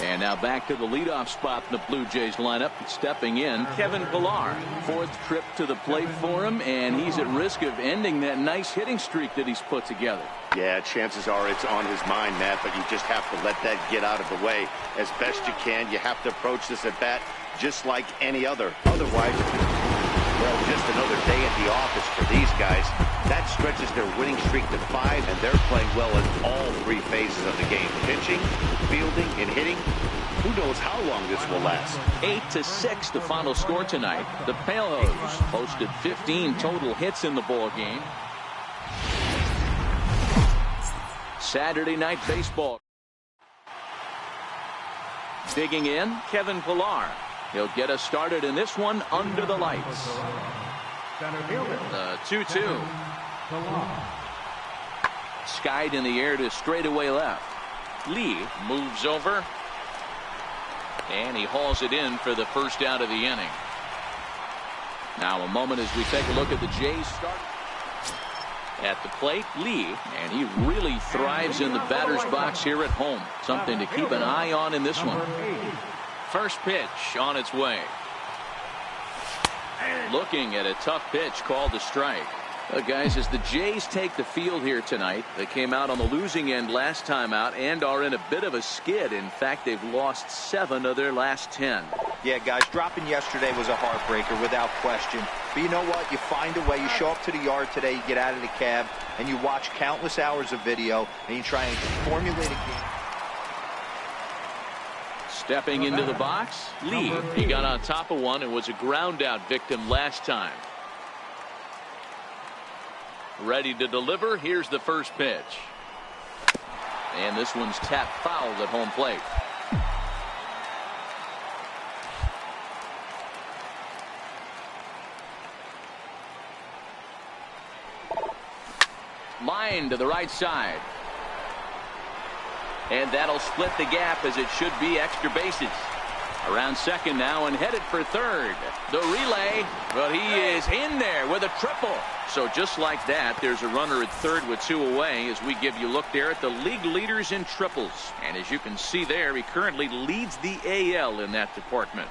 S1: And now back to the leadoff spot in the Blue Jays lineup. Stepping in, Kevin Pillar. 4th trip to the plate for him, and he's at risk of ending that nice hitting streak that he's put together.
S4: Yeah, chances are it's on his mind, Matt, but you just have to let that get out of the way as best you can. You have to approach this at bat just like any other. Otherwise, well, just another day at the office for these guys. That stretches their winning streak to 5, and they're playing well in all 3 phases of the game. Pitching, fielding, and hitting. Who knows how long this will last.
S1: 8-6 the final score tonight. The Pale Hose posted 15 total hits in the ball game. Saturday Night Baseball. Digging in, Kevin Pillar. He'll get us started in this one under the lights. The 2-2. Skied in the air to straightaway left. Lee moves over. And he hauls it in for the first out of the inning. Now a moment as we take a look at the Jays start. At the plate, Lee, and he really thrives in the batter's box here at home. Something to keep an eye on in this one. First pitch on its way. Looking at a tough pitch called a strike. Guys, as the Jays take the field here tonight, they came out on the losing end last time out and are in a bit of a skid. In fact, they've lost 7 of their last 10.
S2: Yeah, guys, dropping yesterday was a heartbreaker without question. But you know what? You find a way. You show up to the yard today, you get out of the cab, and you watch countless hours of video, and you try and formulate a game.
S1: Stepping into the box, Lee. He got on top of one and was a ground out victim last time. Ready to deliver. Here's the first pitch. And this one's tapped foul at home plate. Line to the right side. And that'll split the gap as it should be extra bases. Around second now and headed for third. The relay, but he is in there with a triple. So just like that, there's a runner at third with 2 away as we give you a look there at the league leaders in triples. And as you can see there, he currently leads the AL in that department.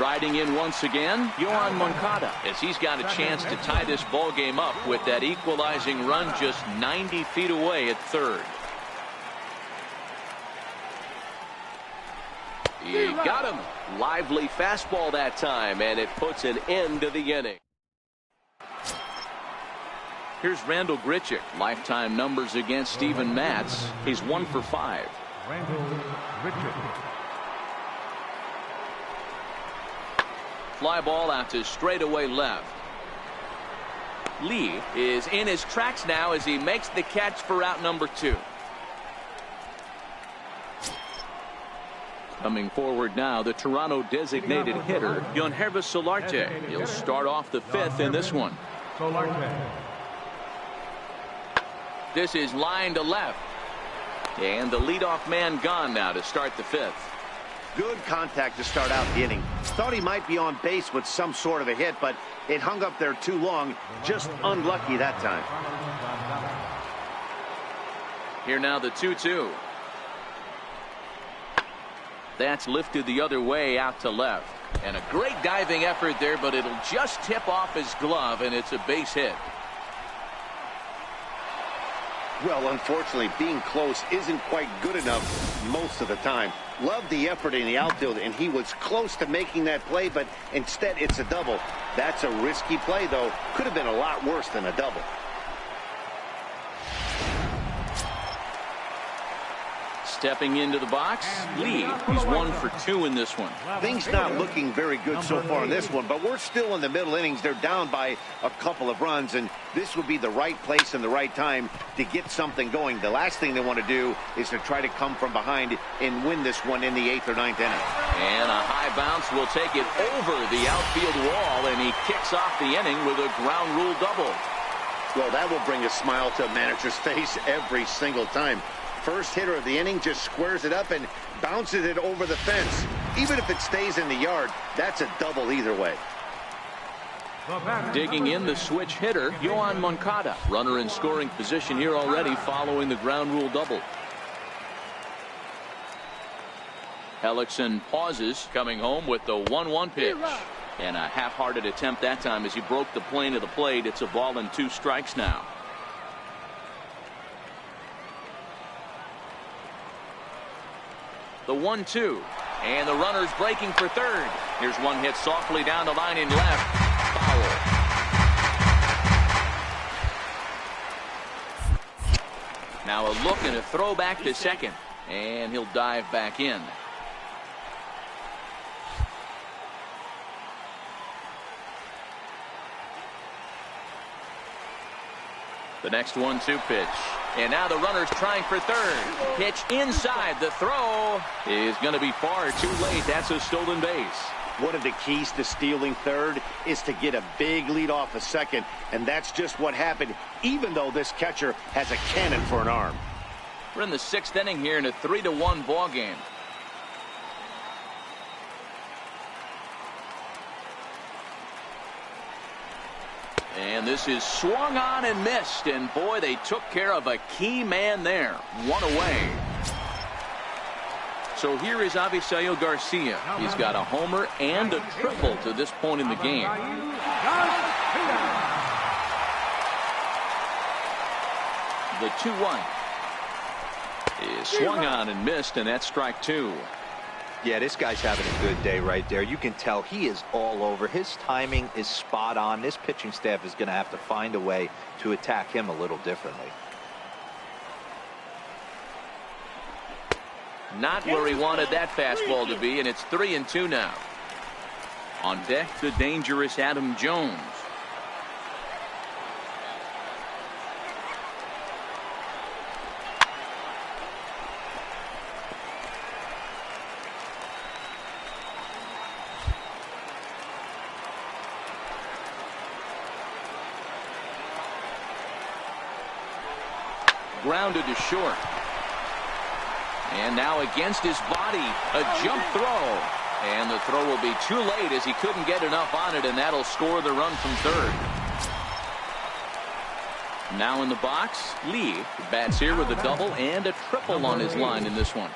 S1: Riding in once again, Yohan Moncada, as he's got a chance to tie this ball game up with that equalizing run just 90 feet away at third. He got him. Lively fastball that time, and it puts an end to the inning. Here's Randall Grichuk. Lifetime numbers against Steven Matz. He's 1 for 5.
S3: Randall Grichuk.
S1: Fly ball out to straightaway left. Lee is in his tracks now as he makes the catch for out number 2. Coming forward now, the Toronto designated hitter, Yangervis Solarte. He'll start off the 5th in this one. This is line to left. And the leadoff man gone now to start the 5th.
S4: Good contact to start out the inning. Thought he might be on base with some sort of a hit, but it hung up there too long. Just unlucky that time.
S1: Here now the 2-2. That's lifted the other way out to left. And a great diving effort there, but it'll just tip off his glove, and it's a base hit.
S4: Well, unfortunately, being close isn't quite good enough most of the time. Loved the effort in the outfield, and he was close to making that play, but instead it's a double. That's a risky play, though. Could have been a lot worse than a double.
S1: Stepping into the box, Lee. He's 1 for 2 in this one.
S4: Things not looking very good so far in this one, but we're still in the middle innings. They're down by a couple of runs, and this would be the right place and the right time to get something going. The last thing they want to do is to try to come from behind and win this one in the 8th or 9th inning.
S1: And a high bounce will take it over the outfield wall, and he kicks off the inning with a ground rule double.
S4: Well, that will bring a smile to a manager's face every single time. First hitter of the inning just squares it up and bounces it over the fence. Even if it stays in the yard, that's a double either way.
S1: Digging in the switch hitter, Yohan Moncada. Runner in scoring position here already following the ground rule double. Hellickson pauses, coming home with the 1-1 pitch. And a half-hearted attempt that time as he broke the plane of the plate. It's a ball and 2 strikes now. The 1-2. And the runner's breaking for third. Here's one hit softly down the line in left. Foul. Now a look and a throw back to second. And he'll dive back in. The next 1-2 pitch. And now the runner's trying for third. Pitch inside. The throw is going to be far too late. That's a stolen base.
S4: One of the keys to stealing third is to get a big lead off a second, and that's just what happened, even though this catcher has a cannon for an arm.
S1: We're in the 6th inning here in a 3-1 ball game. And this is swung on and missed. And boy, they took care of a key man there. One away. So here is Avisail Garcia. He's got a homer and a triple to this point in the game. The 2-1 is swung on and missed, and that's strike 2.
S2: Yeah, this guy's having a good day right there. You can tell he is all over. His timing is spot on. This pitching staff is going to have to find a way to attack him a little differently.
S1: Not where he wanted that fastball to be, and it's 3-2 now. On deck, the dangerous Adam Jones. Grounded to short. And now against his body, a jump throw. And the throw will be too late as he couldn't get enough on it, and that'll score the run from third. Now in the box, Lee bats here with a double and a triple on his line in this one.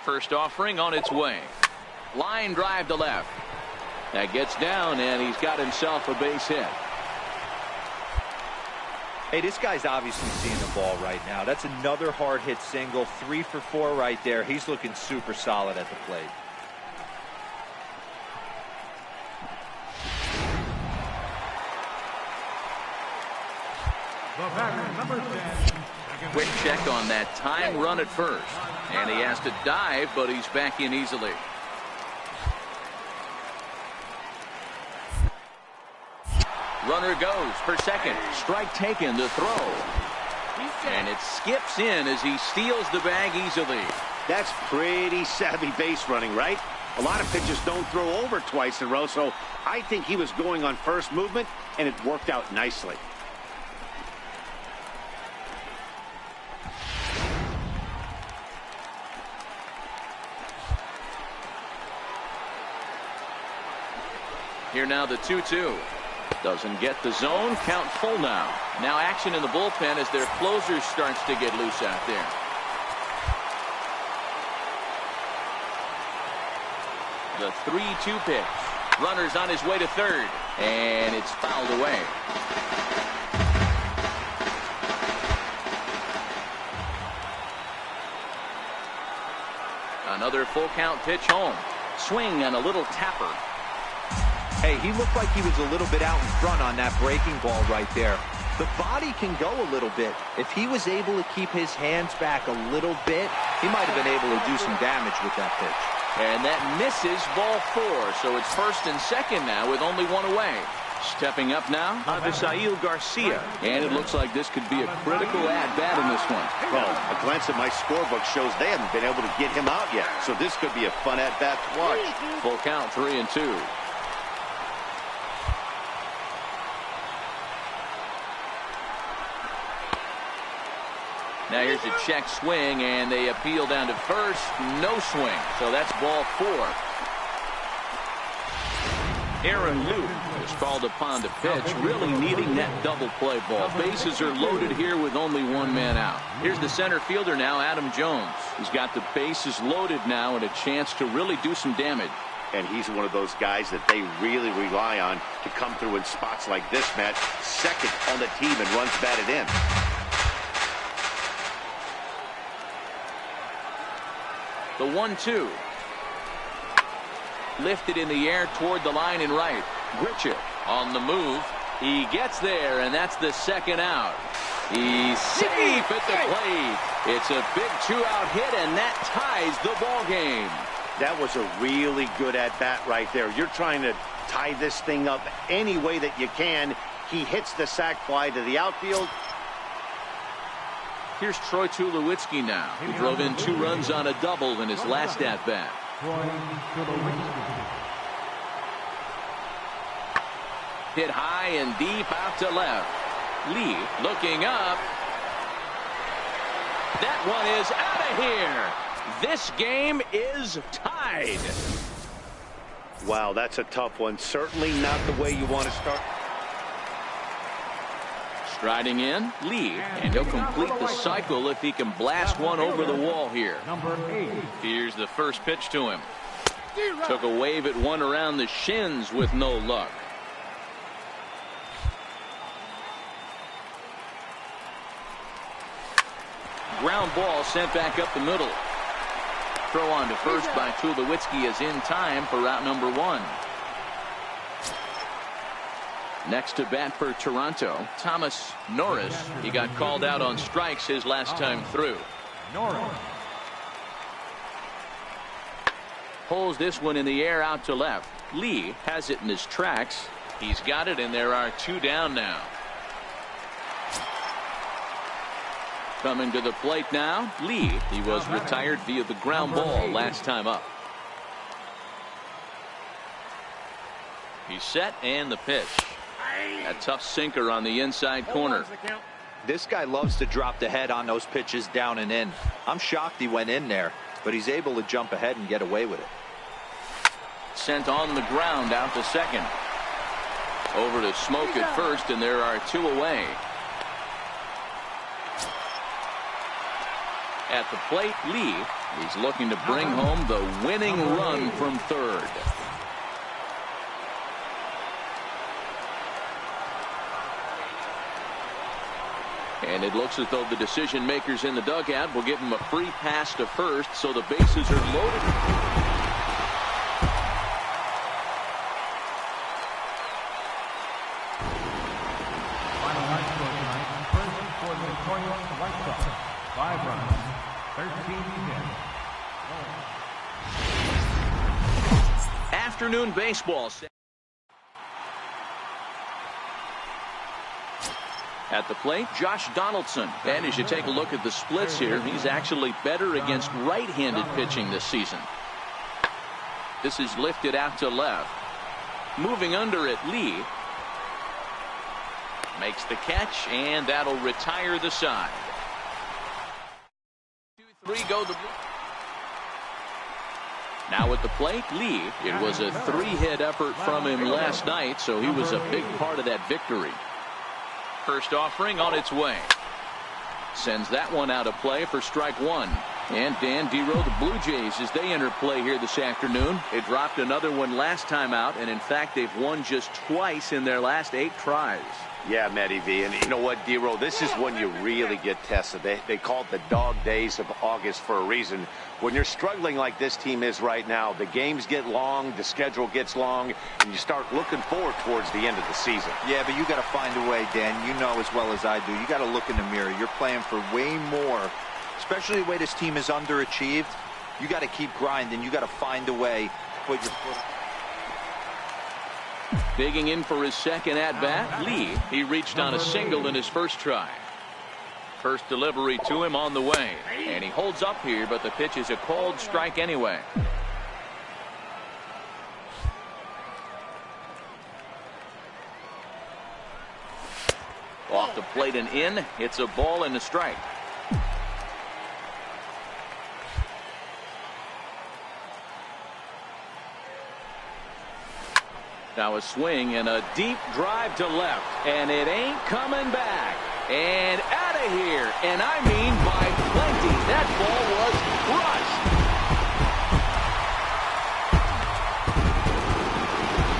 S1: First offering on its way. Line drive to left. That gets down, and he's got himself a base hit.
S2: Hey, this guy's obviously seeing the ball right now. That's another hard hit single. 3 for 4 right there. He's looking super solid at the plate.
S3: The batter, number 10.
S1: Quick check on that time run at first. And he has to dive, but he's back in easily. Runner goes for second. Strike taken, the throw. And it skips in as he steals the bag easily.
S4: That's pretty savvy base running, right? A lot of pitchers don't throw over twice in a row, so I think he was going on first movement, and it worked out nicely.
S1: Here now the 2-2. Doesn't get the zone. Count full now. Now action in the bullpen as their closer starts to get loose out there. The 3-2 pitch. Runner's on his way to third. And it's fouled away. Another full count pitch home. Swing and a little tapper.
S2: Hey, he looked like he was a little bit out in front on that breaking ball right there. The body can go a little bit. If he was able to keep his hands back a little bit, he might have been able to do some damage with that pitch.
S1: And that misses ball 4. So it's first and second now with only one away. Stepping up now, Avisail Garcia. And it looks like this could be a critical at-bat in this one.
S4: Well, a glance at my scorebook shows they haven't been able to get him out yet. So this could be a fun at-bat to watch.
S1: Full count, 3-2. Now here's a check swing, and they appeal down to first. No swing. So that's ball 4. Aaron Luke is called upon to pitch, really needing that double play ball. Bases are loaded here with only one man out. Here's the center fielder now, Adam Jones. He's got the bases loaded now and a chance to really do some damage.
S4: And he's one of those guys that they really rely on to come through in spots like this, Matt. Second on the team and runs batted in.
S1: The 1-2. Lifted in the air toward the line and right. Grichuk on the move. He gets there, and that's the second out. He's safe at the plate. It's a big 2-out hit, and that ties the ball game.
S4: That was a really good at-bat right there. You're trying to tie this thing up any way that you can. He hits the sac fly to the outfield.
S1: Here's Troy Tulowitzki now, who drove in 2 runs on a double in his last at-bat. Hit high and deep out to left. Lee looking up. That one is out of here. This game is tied.
S4: Wow, that's a tough one. Certainly not the way you want to start.
S1: Striding in, Lee, and he'll complete the cycle if he can blast one over the wall here. Here's the first pitch to him. Took a wave at one around the shins with no luck. Ground ball sent back up the middle. Throw on to first by Tulowitzki is in time for route number 1. Next to bat for Toronto, Thomas Norris. He got called out on strikes his last time through. Pulls this one in the air out to left. Lee has it in his tracks. He's got it, and there are 2 down now. Coming to the plate now, Lee. He was retired via the ground ball last time up. He's set, and the pitch. A tough sinker on the inside corner.
S2: This guy loves to drop the head on those pitches down and in. I'm shocked he went in there, but he's able to jump ahead and get away with it.
S1: Sent on the ground out to second. Over to Smoke at first, and there are 2 away. At the plate, Lee. He's looking to bring home the winning run from third. And it looks as though the decision makers in the dugout will give him a free pass to first, so the bases are loaded.
S3: Final line score tonight. First for the victorious White Sox. 5 runs, 13 hits.
S1: Afternoon baseball. At the plate, Josh Donaldson. And as you take a look at the splits here, he's actually better against right-handed pitching this season. This is lifted out to left. Moving under it, Lee. Makes the catch, and that'll retire the side. 2-3 go the blue. Now at the plate, Lee. It was a 3-hit effort from him last night, so he was a big part of that victory. First offering on its way. Sends that one out of play for strike 1. And Dan Dero, the Blue Jays, as they enter play here this afternoon. They dropped another one last time out, and in fact they've won just twice in their last 8 tries.
S4: Yeah, Matty V. And you know what, Dero, this is when you really get tested. They call it the dog days of August for a reason. When you're struggling like this team is right now, the games get long, the schedule gets long, and you start looking forward towards the end of the season.
S2: Yeah, but you got to find a way, Dan. You know as well as I do. You got to look in the mirror. You're playing for way more, especially the way this team is underachieved. You got to keep grinding. You got to find a way to put your foot.
S1: Digging in for his second at-bat, Lee. He reached on a single in his first try. First delivery to him on the way. And he holds up here, but the pitch is a called strike anyway. Off the plate and in. It's a ball and a strike. Now a swing and a deep drive to left, and it ain't coming back. And out of here, and I mean by plenty. That ball was crushed.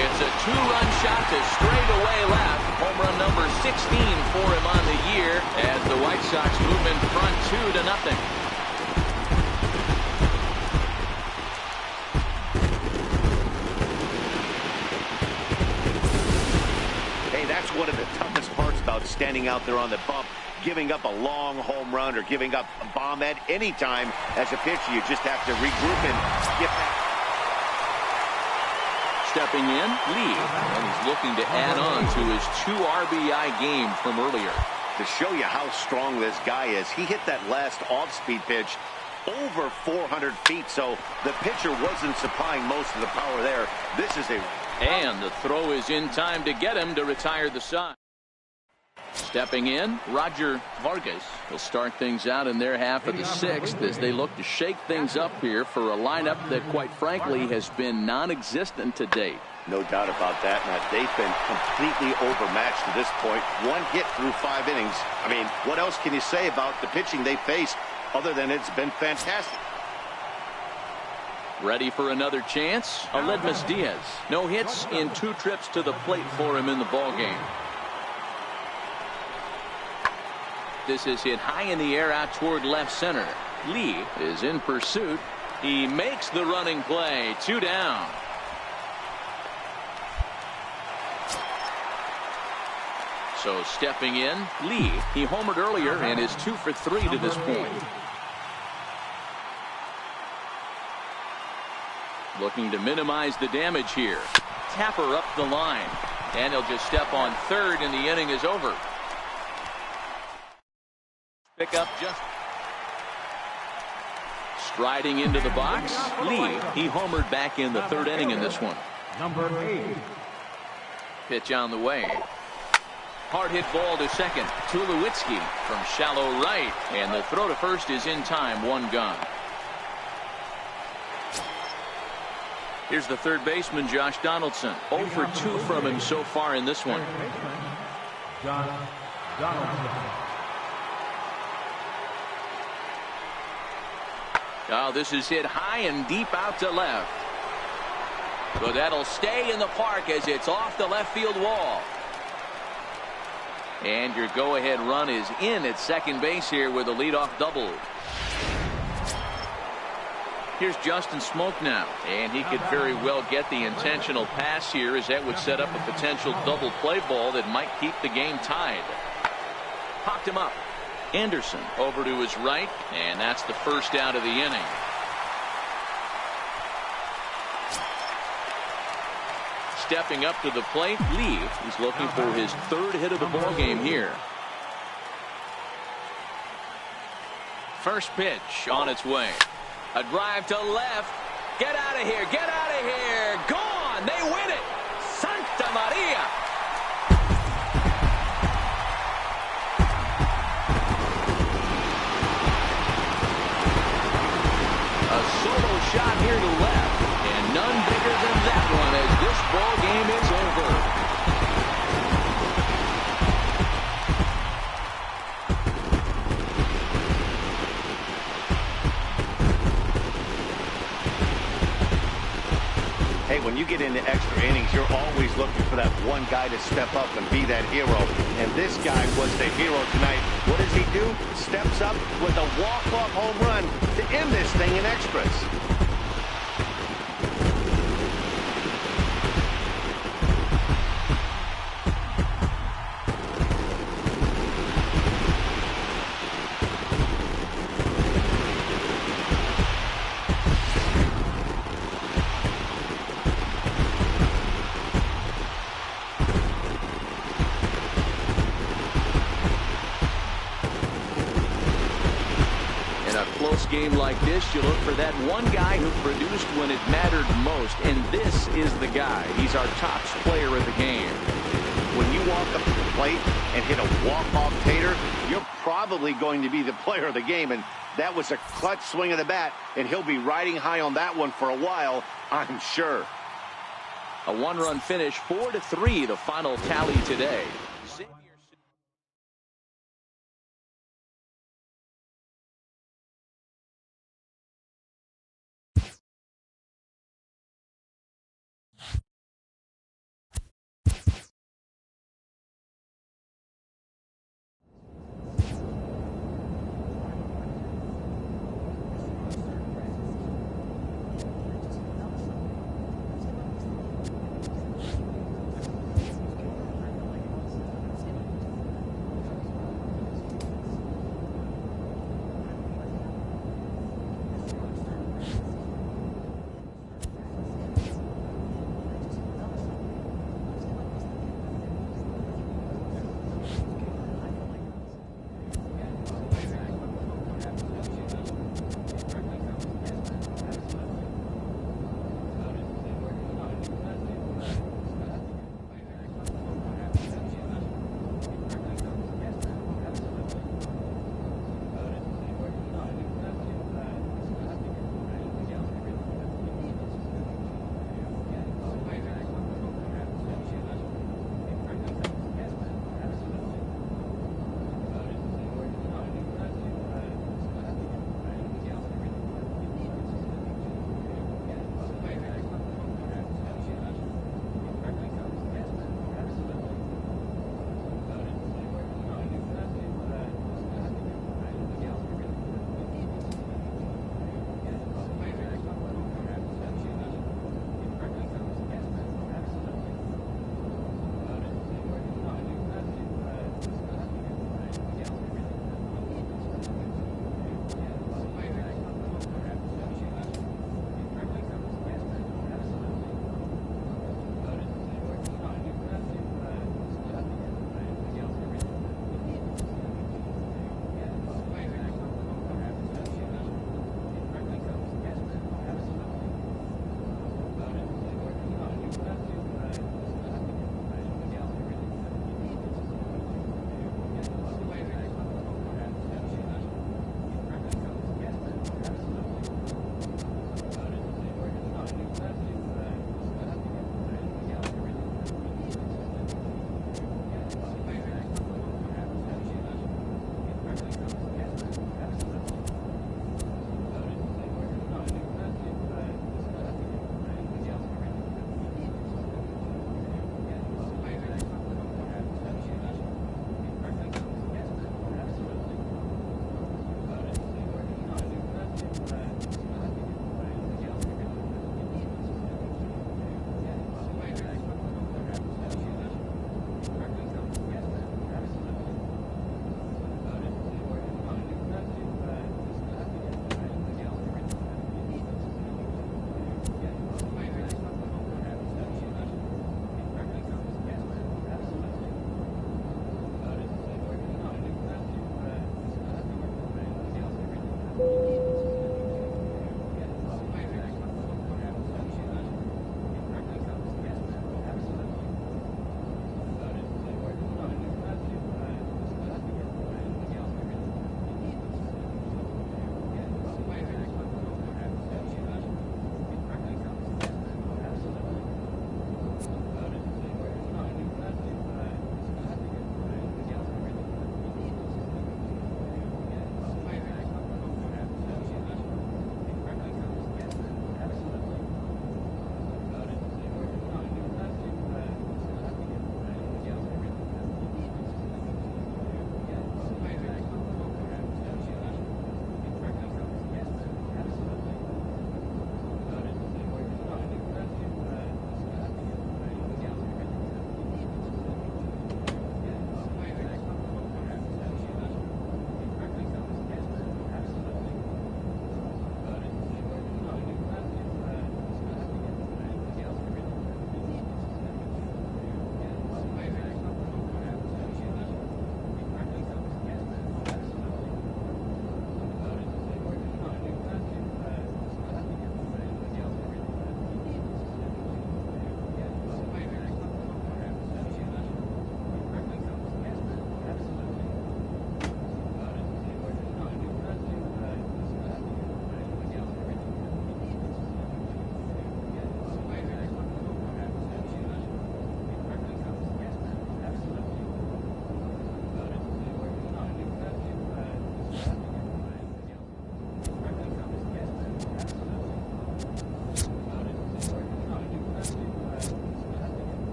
S1: It's a 2-run shot to straightaway left. Home run number 16 for him on the year as the White Sox move in front 2-0.
S4: standing out there on the bump, giving up a long home run or giving up a bomb at any time as a pitcher. You just have to regroup and get back.
S1: Stepping in, Lee, and he's looking to add on to his 2 RBI game from earlier.
S4: To show you how strong this guy is, he hit that last off-speed pitch over 400 feet, so the pitcher wasn't supplying most of the power there. This is a...
S1: And the throw is in time to get him to retire the side. Stepping in, Roger Vargas will start things out in their half of the 6th as they look to shake things up here for a lineup that, quite frankly, has been non-existent to date.
S4: No doubt about that, Matt. They've been completely overmatched to this point. 1 hit through 5 innings. I mean, what else can you say about the pitching they faced other than it's been fantastic?
S1: Ready for another chance? Aledmus Diaz. No hits in 2 trips to the plate for him in the ballgame. This is hit high in the air out toward left center. Lee is in pursuit. He makes the running play. 2 down. So stepping in, Lee. He homered earlier and is 2 for 3 to this point. Looking to minimize the damage here. Tapper up the line. And he'll just step on third and the inning is over. Pick up just striding into the box. Lee, he homered back in the 3rd inning in this one.
S3: Number 8.
S1: Pitch on the way. Hard hit ball to second. Tulowitzki from shallow right. And the throw to first is in time. 1 gone. Here's the 3rd baseman, Josh Donaldson. 0 for 2 from him so far in this one.
S3: Josh Donaldson.
S1: Oh, this is hit high and deep out to left. But that'll stay in the park as it's off the left field wall. And your go-ahead run is in at second base here with a leadoff double. Here's Justin Smoke now, and he could very well get the intentional pass here, as that would set up a potential double play ball that might keep the game tied. Popped him up. Anderson over to his right, and that's the first out of the inning. Stepping up to the plate, Lee. He's looking for his 3rd hit of the ball game here. First pitch on its way. A drive to left. Get out of here. Get out of here. Gone. They win it. Santa Maria. A solo shot here to left. And none bigger than that one as this ball game is over.
S4: Hey, when you get into extra innings, you're always looking for that one guy to step up and be that hero. And this guy was the hero tonight. What does he do? Steps up with a walk-off home run to end this thing in extras.
S1: Game like this, you look for that one guy who produced when it mattered most, and this is the guy. He's our top player of the game.
S4: When you walk up to the plate and hit a walk-off tater, you're probably going to be the player of the game, and that was a clutch swing of the bat, and he'll be riding high on that one for a while, I'm sure.
S1: A 1-run finish, 4-3, the final tally today.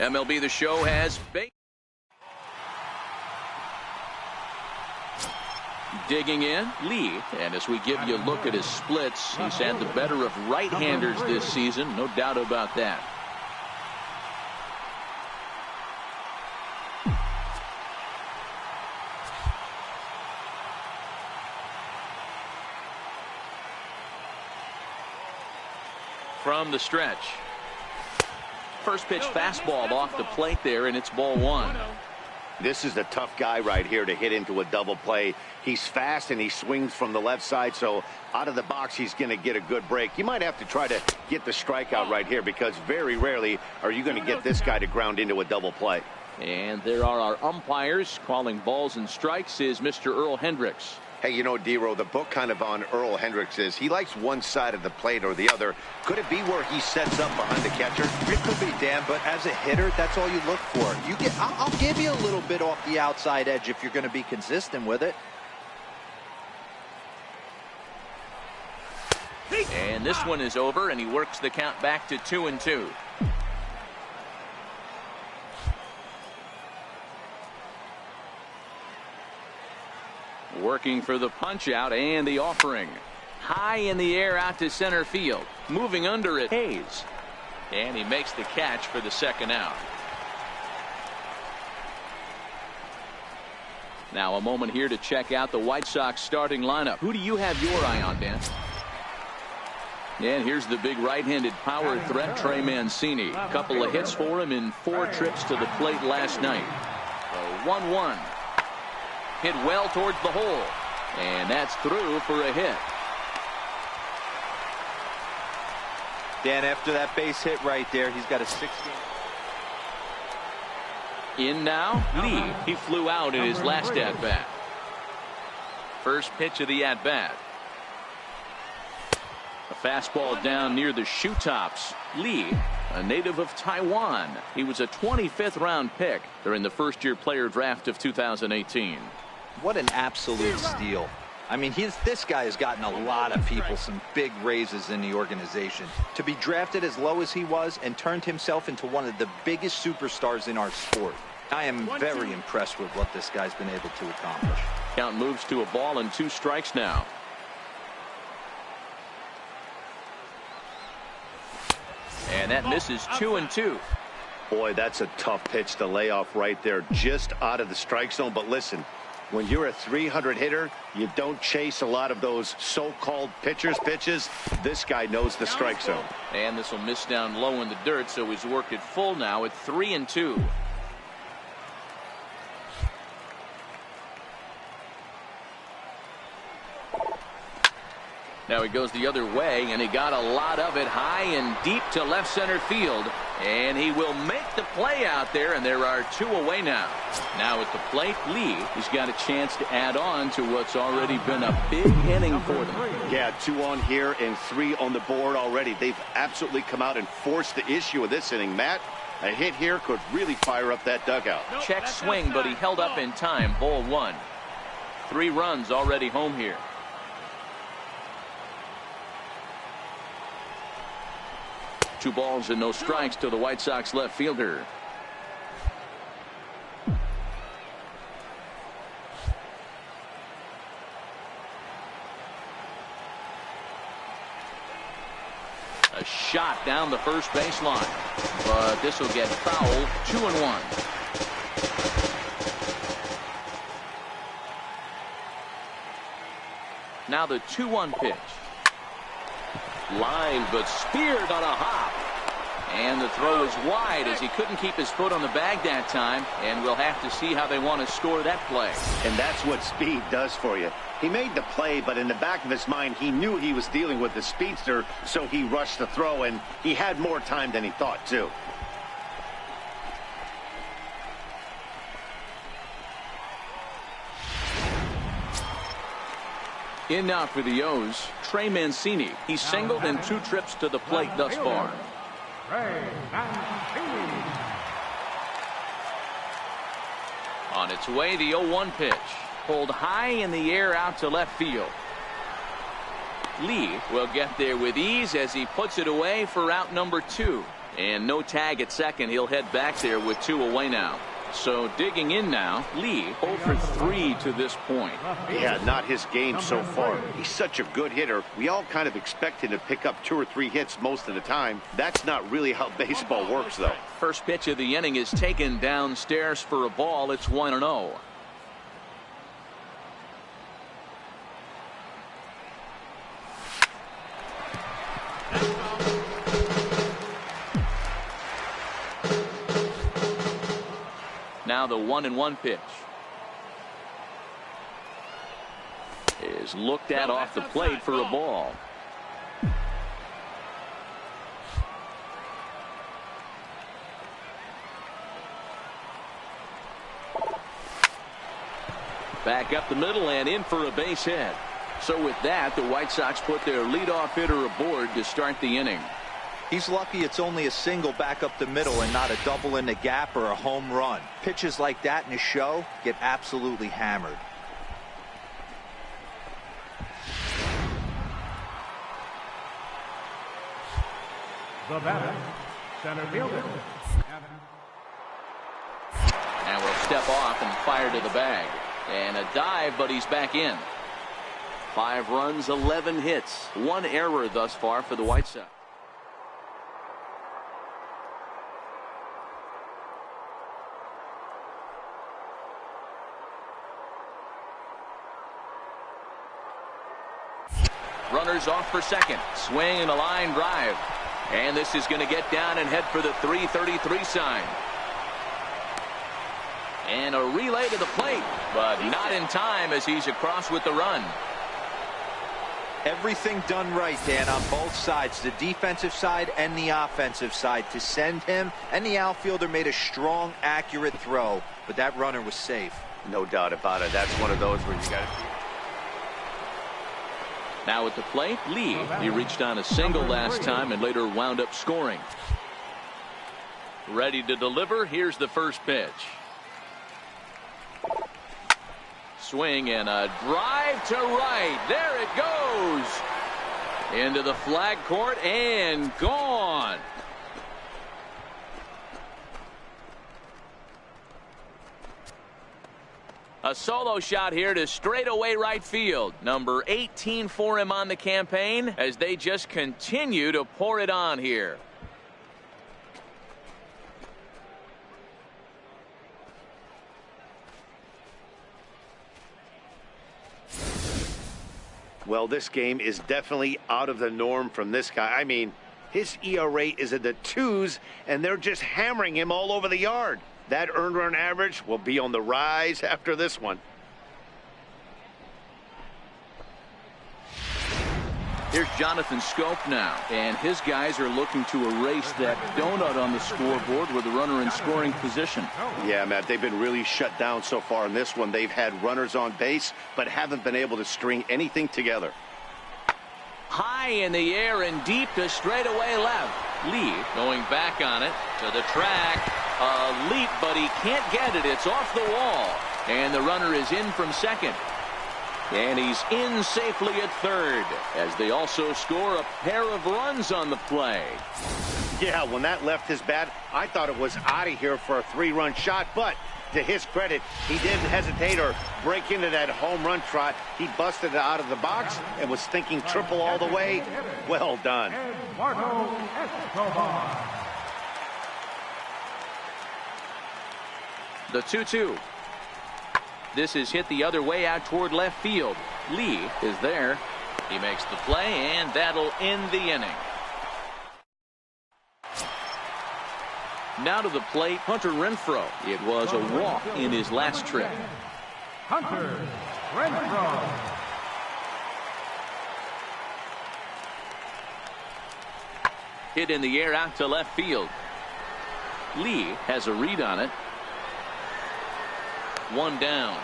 S1: MLB The Show has digging in, Lee. And as we give you a look at his splits, he's had the better of right-handers this season, no doubt about that. From the stretch. First pitch fastball off the plate there, and it's ball one.
S4: This is the tough guy right here to hit into a double play. He's fast and he swings from the left side, so out of the box he's going to get a good break. You might have to try to get the strikeout right here because very rarely are you going to get this guy to ground into a double play.
S1: And there are our umpires calling balls and strikes is Mr. Earl Hendricks.
S4: Hey, you know, D-Row, the book kind of on Earl Hendricks is he likes one side of the plate or the other. Could it be where he sets up behind the catcher?
S2: It could be, Dan, but as a hitter, that's all you look for. I'll give you a little bit off the outside edge if you're going to be consistent with it.
S1: And this one is over, and he works the count back to 2-2. Working for the punch out and the offering. High in the air out to center field. Moving under it, Hayes. And he makes the catch for the second out. Now a moment here to check out the White Sox starting lineup. Who do you have your eye on, Dan? And here's the big right-handed power threat, Trey Mancini. A couple of hits for him in 4 trips to the plate last night. A 1-1. Hit well towards the hole. And that's through for a hit.
S2: Dan, after that base hit right there, he's got a 6-game.
S1: In now, Lee. He flew out in his last at-bat. First pitch of the at-bat. A fastball down near the shoe tops. Lee, a native of Taiwan. He was a 25th round pick during the first-year player draft of 2018.
S2: What an absolute steal. I mean, this guy has gotten a lot of people some big raises in the organization. To be drafted as low as he was and turned himself into one of the biggest superstars in our sport. I am very impressed with what this guy's been able to accomplish.
S1: Count moves to a ball and 2 strikes now. And that misses 2-2.
S4: Boy, that's a tough pitch to lay off right there, just out of the strike zone. But listen, when you're a 300 hitter, you don't chase a lot of those so-called pitches. This guy knows the strike zone.
S1: And this will miss down low in the dirt, so he's worked it full now at 3-2. Now he goes the other way, and he got a lot of it high and deep to left center field. And he will make the play out there, and there are 2 away now. Now at the plate, Lee has got a chance to add on to what's already been a big inning for them.
S4: Yeah, 2 on here and 3 on the board already. They've absolutely come out and forced the issue of this inning. Matt, a hit here could really fire up that dugout.
S1: Check swing, but he held up in time. Ball 1. 3 runs already home here. Two balls and no strikes to the White Sox left fielder. A shot down the first baseline, but this will get fouled. 2-1. Now the 2-1 pitch. Line, but speared on a hop. And the throw is wide as he couldn't keep his foot on the bag that time. And we'll have to see how they want to score that play.
S4: And that's what speed does for you. He made the play, but in the back of his mind, he knew he was dealing with the speedster, so he rushed the throw, and he had more time than he thought, too.
S1: In now for the O's, Trey Mancini. He's singled in 2 trips to the plate thus far. On its way, the 0-1 pitch. Pulled high in the air out to left field. Lee will get there with ease as he puts it away for out number 2. And no tag at second. He'll head back there with 2 away now. So digging in now, Lee 0 for 3 to this point.
S4: Yeah, not his game so far. He's such a good hitter. We all kind of expect him to pick up 2 or 3 hits most of the time. That's not really how baseball works, though.
S1: First pitch of the inning is taken downstairs for a ball. It's 1-0. Now the 1-1 pitch is looked at off the plate for a ball. Back up the middle and in for a base hit. So with that, the White Sox put their leadoff hitter aboard to start the inning.
S2: He's lucky it's only a single back up the middle and not a double in the gap or a home run. Pitches like that in a show get absolutely hammered.
S3: The batter, center fielder.
S1: And will step off and fire to the bag. And a dive, but he's back in. 5 runs, 11 hits. 1 error thus far for the White Sox. Runners off for second. Swing and a line drive. And this is going to get down and head for the 333 sign. And a relay to the plate, but not in time as he's across with the run.
S2: Everything done right, Dan, on both sides, the defensive side and the offensive side, to send him, and the outfielder made a strong, accurate throw, but that runner was safe.
S4: No doubt about it. That's one of those where you got to
S1: Now at the plate, Lee. He reached on a single last time and later wound up scoring. Ready to deliver. Here's the first pitch. Swing and a drive to right. There it goes. Into the flag court and gone. A solo shot here to straightaway right field. Number 18 for him on the campaign as they just continue to pour it on here.
S4: Well, this game is definitely out of the norm from this guy. I mean, his ERA is in the 2s, and they're just hammering him all over the yard. That earned run average will be on the rise after this one.
S1: Here's Jonathan Scope now, and his guys are looking to erase that donut on the scoreboard with a runner in scoring position.
S4: Yeah, Matt, they've been really shut down so far in this one. They've had runners on base, but haven't been able to string anything together.
S1: High in the air and deep to straightaway left. Lee going back on it to the track. A leap, but he can't get it. It's off the wall. And the runner is in from second. And he's in safely at third as they also score a pair of runs on the play.
S4: Yeah, when that left his bat, I thought it was out of here for a 3-run shot, but to his credit, he didn't hesitate or break into that home run trot. He busted it out of the box and was thinking triple all the way. Well done.
S1: The 2-2. This is hit the other way out toward left field. Lee is there. He makes the play, and that'll end the inning. Now to the plate, Hunter Renfroe. It was a walk in his last trip.
S3: Hunter Renfroe.
S1: Hit in the air out to left field. Lee has a read on it. One down.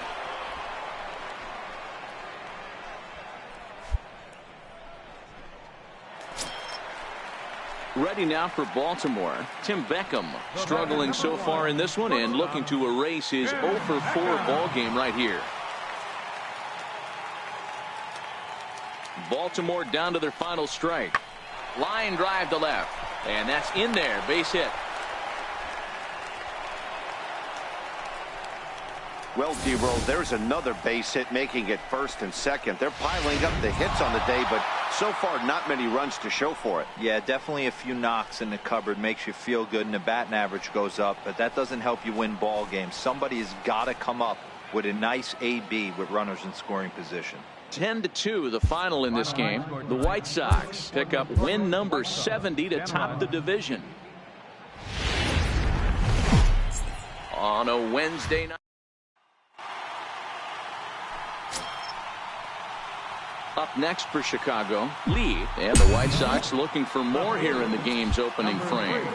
S1: Ready now for Baltimore. Tim Beckham struggling so far in this one and looking to erase his 0 for 4 ball game right here. Baltimore down to their final strike. Line drive to left, and that's in there. Base hit.
S4: Well, D-Roll, there's another base hit, making it first and second. They're piling up the hits on the day, but so far not many runs to show for it.
S2: Yeah, definitely a few knocks in the cupboard makes you feel good, and the batting average goes up, but that doesn't help you win ball games. Somebody has got to come up with a nice AB with runners in scoring position.
S1: 10-2 the final in this game. The White Sox pick up win number 70 to top the division. On a Wednesday night. Up next for Chicago, Lee, and the White Sox looking for more here in the game's opening frame.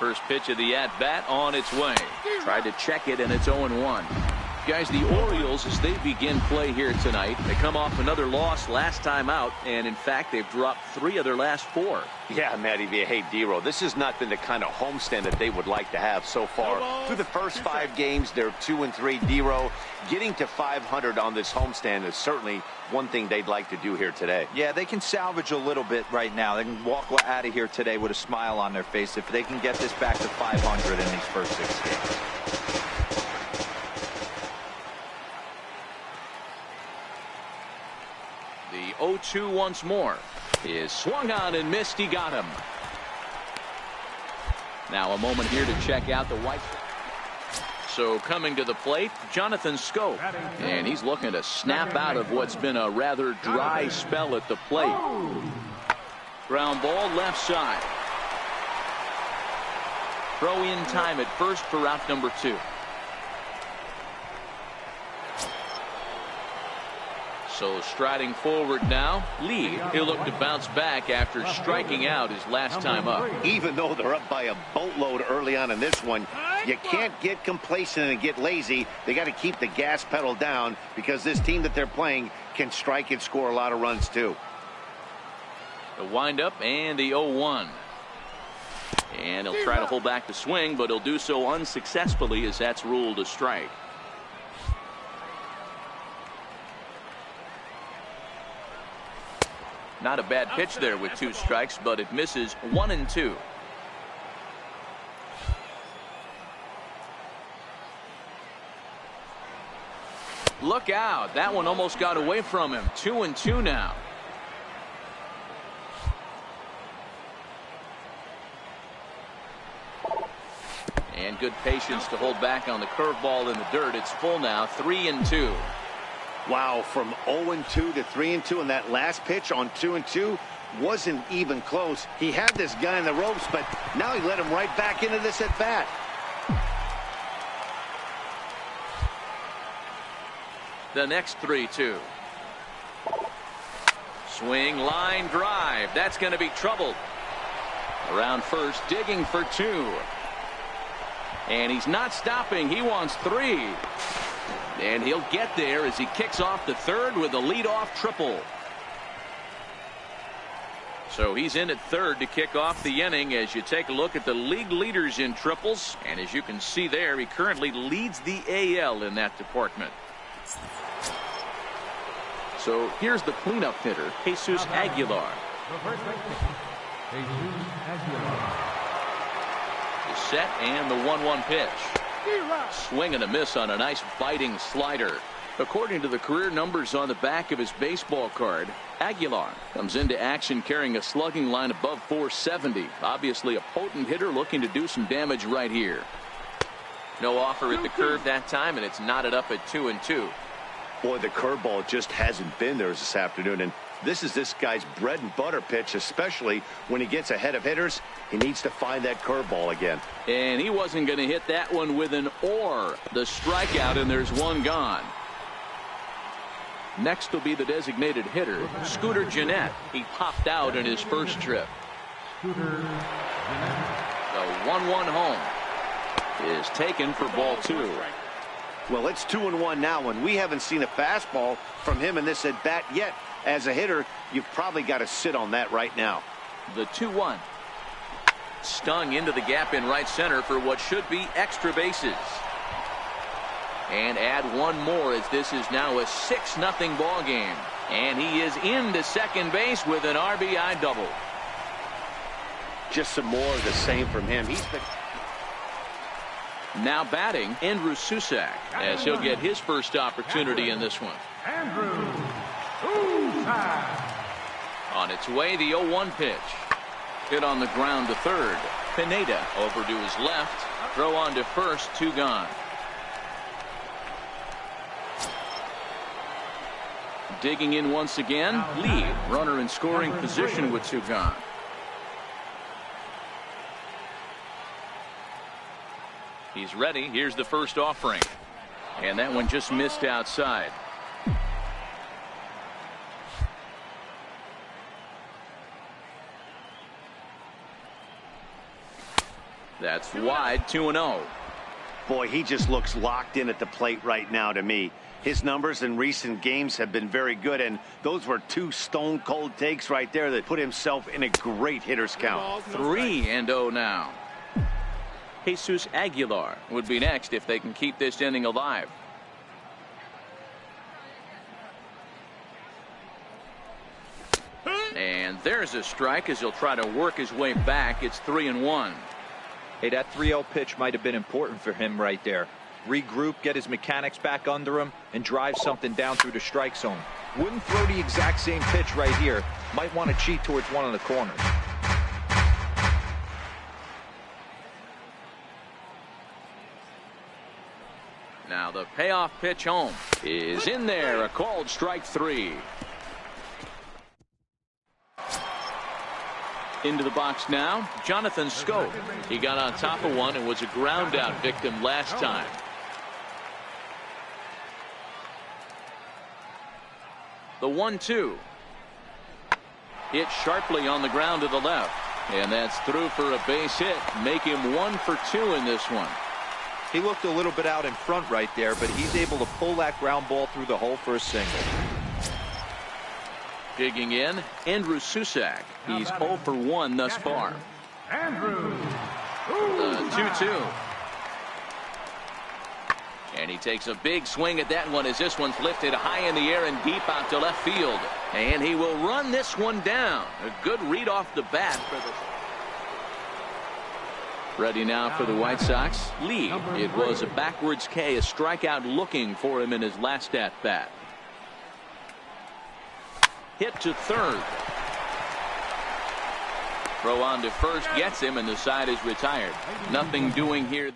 S1: First pitch of the at-bat on its way. Tried to check it, and it's 0-1. Guys, the Orioles, as they begin play here tonight, they come off another loss last time out, and in fact, they've dropped 3 of their last 4.
S4: Yeah, Matty V. Hey, D-Roll, this has not been the kind of homestand that they would like to have so far. Through the first 5 games, they're 2-3. D-Roll, getting to 500 on this homestand is certainly one thing they'd like to do here today.
S2: Yeah, they can salvage a little bit right now. They can walk out of here today with a smile on their face if they can get this back to 500 in these first 6 games.
S1: The 0-2 once more is swung on and missed. He got him. Now a moment here to check out the White Sox. So coming to the plate, Jonathan Scope, and he's looking to snap out of what's been a rather dry spell at the plate. Ground ball left side. Throw in time at first for out number 2. So striding forward now, Lee. He'll look to bounce back after striking out his last time up.
S4: Even though they're up by a boatload early on in this one, You can't get complacent and get lazy. They got to keep the gas pedal down because this team that they're playing can strike and score a lot of runs too.
S1: The windup and the 0-1. And he'll try to hold back the swing, but he'll do so unsuccessfully as that's ruled a strike. Not a bad pitch there with 2 strikes, but it misses 1-2. Look out. That one almost got away from him. 2-2 now. And good patience to hold back on the curveball in the dirt. It's full now. 3-2.
S4: Wow, from 0-2 to 3-2, and that last pitch on 2-2 wasn't even close. He had this guy in the ropes, but now he let him right back into this at bat.
S1: The next 3-2. Swing, line, drive. That's going to be troubled. Around first, digging for 2. And he's not stopping. He wants 3. And he'll get there as he kicks off the third with a leadoff triple. So he's in at third to kick off the inning as you take a look at the league leaders in triples. And as you can see there, he currently leads the AL in that department. So here's the cleanup hitter, Jesus Aguilar.
S3: The first baseman, Jesus Aguilar.
S1: The set and the 1-1 pitch. Swing and a miss on a nice biting slider. According to the career numbers on the back of his baseball card, Aguilar comes into action carrying a slugging line above 470. Obviously a potent hitter looking to do some damage right here. No offer at the curve that time, and it's knotted up at 2-2.
S4: Boy, the curveball just hasn't been there this afternoon, and this is this guy's bread and butter pitch, especially when he gets ahead of hitters. He needs to find that curveball again.
S1: And he wasn't going to hit that one with an or. The strikeout, and there's one gone. Next will be the designated hitter, Scooter Gennett. He popped out in his first trip.
S3: Scooter Gennett.
S1: The 1-1 home is taken for ball 2.
S4: Well, it's 2-1 now, and we haven't seen a fastball from him in this at bat yet. As a hitter, you've probably got to sit on that right now.
S1: The 2-1. Stung into the gap in right center for what should be extra bases. And add one more as this is now a 6-0 ball game. And he is into second base with an RBI double.
S4: Just some more of the same from him. He's been...
S1: Now batting, Andrew Susac, as he'll get his first opportunity in this one.
S3: Andrew Susac.
S1: On its way, the 0-1 pitch. Hit on the ground to third. Pineda over to his left. Throw on to first, 2 gone. Digging in once again, Lee, runner in scoring position with 2 gone. He's ready. Here's the first offering. And that one just missed outside. That's wide, 2-0.
S4: Boy, he just looks locked in at the plate right now to me. His numbers in recent games have been very good, and those were 2 stone-cold takes right there that put himself in a great hitter's count.
S1: 3-0 now. Jesus Aguilar would be next if they can keep this inning alive. And there's a strike as he'll try to work his way back. It's 3-1.
S2: Hey, that 3-0 pitch might have been important for him right there. Regroup, get his mechanics back under him, and drive something down through the strike zone. Wouldn't throw the exact same pitch right here. Might want to cheat towards one of the corners.
S1: Now the payoff pitch home is in there. A called strike 3. Into the box now, Jonathan Schoop. He got on top of one and was a ground out victim last time. The 1-2. Hit sharply on the ground to the left. And that's through for a base hit. Make him 1 for 2 in this one.
S2: He looked a little bit out in front right there, but he's able to pull that ground ball through the hole for a single.
S1: Digging in, Andrew Susac. He's 0 for 1 thus far.
S3: Andrew.
S1: 2-2. And he takes a big swing at that one as this one's lifted high in the air and deep out to left field. And he will run this one down. A good read off the bat for the... Ready now for the White Sox. Lee. It was a backwards K, a strikeout looking for him in his last at bat. Hit to third. Throw on to first gets him, and the side is retired. Nothing doing here.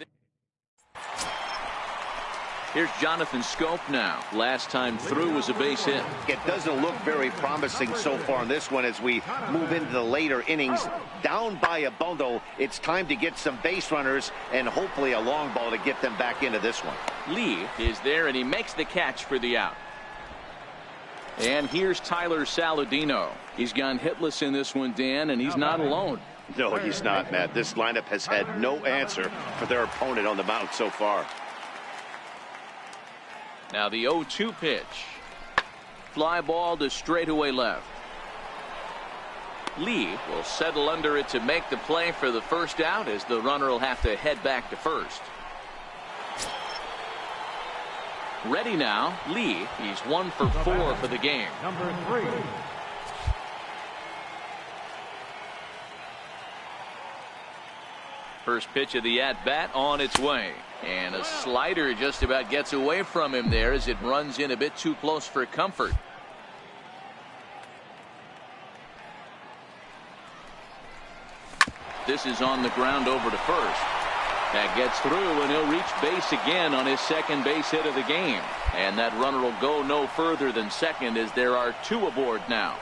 S1: Here's Jonathan Scope now. Last time through was a base hit.
S4: It doesn't look very promising so far in this one as we move into the later innings. Down by a bundle, it's time to get some base runners and hopefully a long ball to get them back into this one.
S1: Lee is there, and he makes the catch for the out. And here's Tyler Saladino. He's gone hitless in this one, Dan, and he's not alone.
S4: No, he's not, Matt. This lineup has had no answer for their opponent on the mound so far.
S1: Now the 0-2 pitch. Fly ball to straightaway left. Lee will settle under it to make the play for the first out as the runner will have to head back to first. Ready now, Lee. He's 1 for 4 for the game.
S3: Number 3.
S1: First pitch of the at-bat on its way. And a slider just about gets away from him there as it runs in a bit too close for comfort. This is on the ground over to first. That gets through, and he'll reach base again on his second base hit of the game. And that runner will go no further than second as there are 2 aboard now.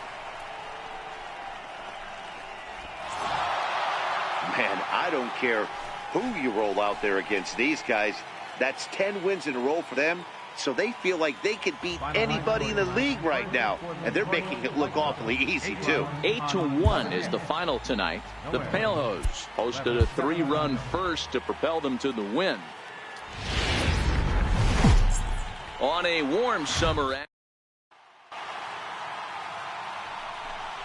S4: Man, I don't care who you roll out there against these guys. That's 10 wins in a row for them, so they feel like they could beat anybody in the league right now, and they're making it look awfully easy too.
S1: 8-1 is the final tonight. The Palehose posted a 3-run first to propel them to the win. On a warm summer.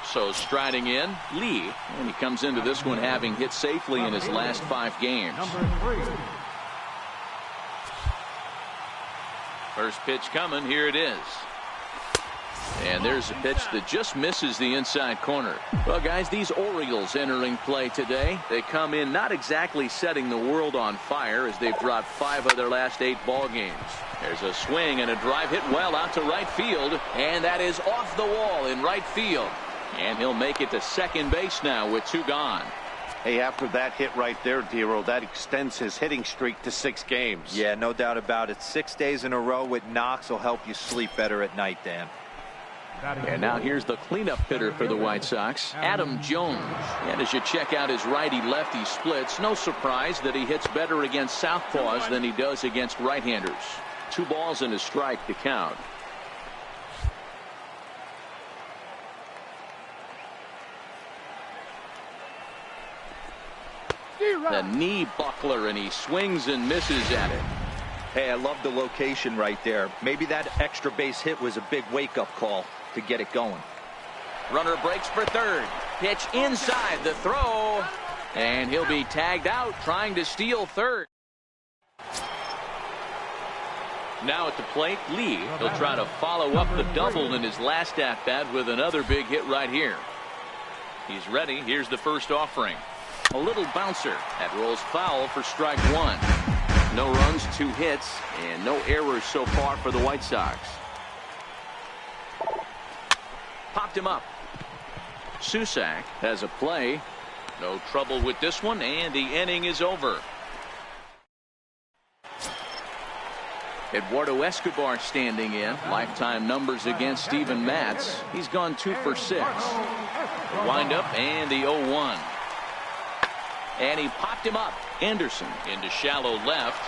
S1: So striding in, Lee, and he comes into this one having hit safely in his last 5 games.
S3: Number 3.
S1: First pitch coming, here it is. And there's a pitch that just misses the inside corner. Well, guys, these Orioles entering play today, they come in not exactly setting the world on fire as they've dropped 5 of their last 8 ball games. There's a swing and a drive hit well out to right field, and that is off the wall in right field. And he'll make it to second base now with 2 gone.
S4: Hey, after that hit right there, Dero, that extends his hitting streak to 6 games.
S2: Yeah, no doubt about it. 6 days in a row with knocks will help you sleep better at night, Dan.
S1: And now here's the cleanup hitter for the White Sox, Adam Jones. And as you check out his righty-lefty splits, no surprise that he hits better against southpaws than he does against right-handers. 2 balls and a strike to count. The knee buckler, and he swings and misses at it.
S2: Hey, I love the location right there. Maybe that extra base hit was a big wake-up call to get it going.
S1: Runner breaks for third. Pitch inside the throw. And he'll be tagged out trying to steal third. Now at the plate, Lee. He'll try to follow up the double in his last at-bat with another big hit right here. He's ready. Here's the first offering. A little bouncer that rolls foul for strike 1. No runs, 2 hits, and no errors so far for the White Sox. Popped him up. Susac has a play. No trouble with this one, and the inning is over. Eduardo Escobar standing in. Lifetime numbers against Steven Matz. He's gone 2 for 6. Wind up and the 0-1. And he popped him up. Anderson into shallow left.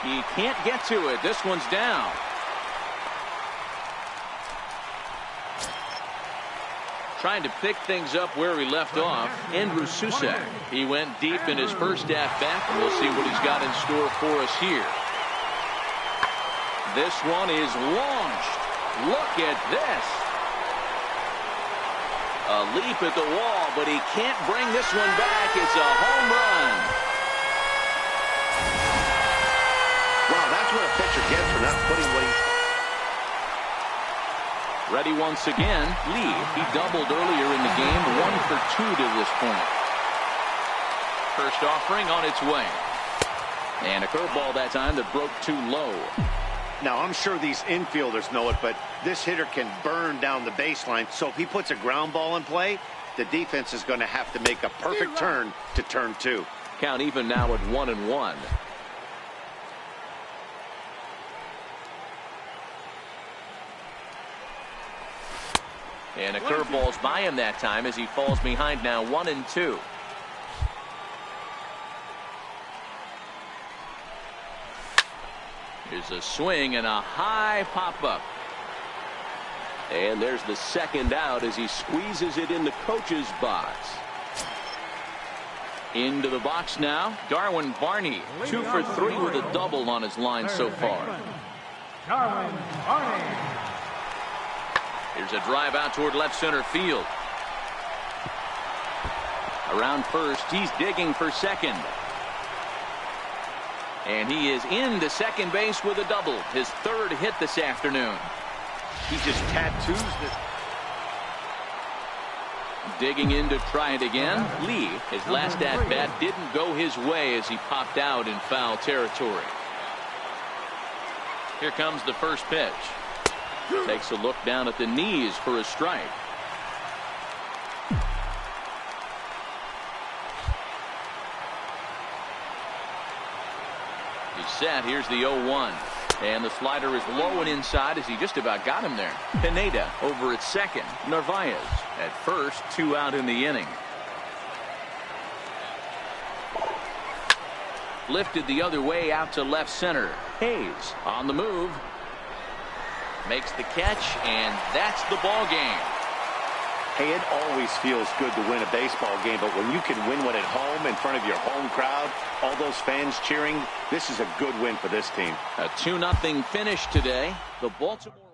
S1: He can't get to it. This one's down. Trying to pick things up where he left off, Andrew Susak. He went deep in his first at-bat, and we'll see what he's got in store for us here. This one is launched. Look at this. A leap at the wall, but he can't bring this one back. It's a home run.
S4: Wow, that's what a pitcher gets for not putting what he...
S1: Ready once again. Lee, he doubled earlier in the game, 1 for 2 to this point. First offering on its way. And a curveball that time that broke too low.
S4: Now, I'm sure these infielders know it, but this hitter can burn down the baseline. So if he puts a ground ball in play, the defense is going to have to make a perfect turn to turn 2.
S1: Count even now at 1-1. And a curveball's by him that time as he falls behind now 1-2. Here's a swing and a high pop-up.
S7: And there's the second out as he squeezes it in the coach's box.
S1: Into the box now, Darwin Barney, 2 for 3 with a double on his line so far.
S3: Darwin Barney.
S1: Here's a drive out toward left center field. Around first, he's digging for second. And he is into second base with a double. His 3rd hit this afternoon.
S4: He just tattoos this.
S1: Digging in to try it again. Lee, his last at-bat didn't go his way as he popped out in foul territory. Here comes the first pitch. Takes a look down at the knees for a strike. He's set. Here's the 0-1. And the slider is low and inside as he just about got him there. Pineda over at second. Narvaez at first. 2 out in the inning. Lifted the other way out to left center. Hayes on the move. Makes the catch, and that's the ball game.
S4: Hey, it always feels good to win a baseball game, but when you can win one at home in front of your home crowd, all those fans cheering, this is a good win for this team.
S1: A 2-0 finish today. The Baltimore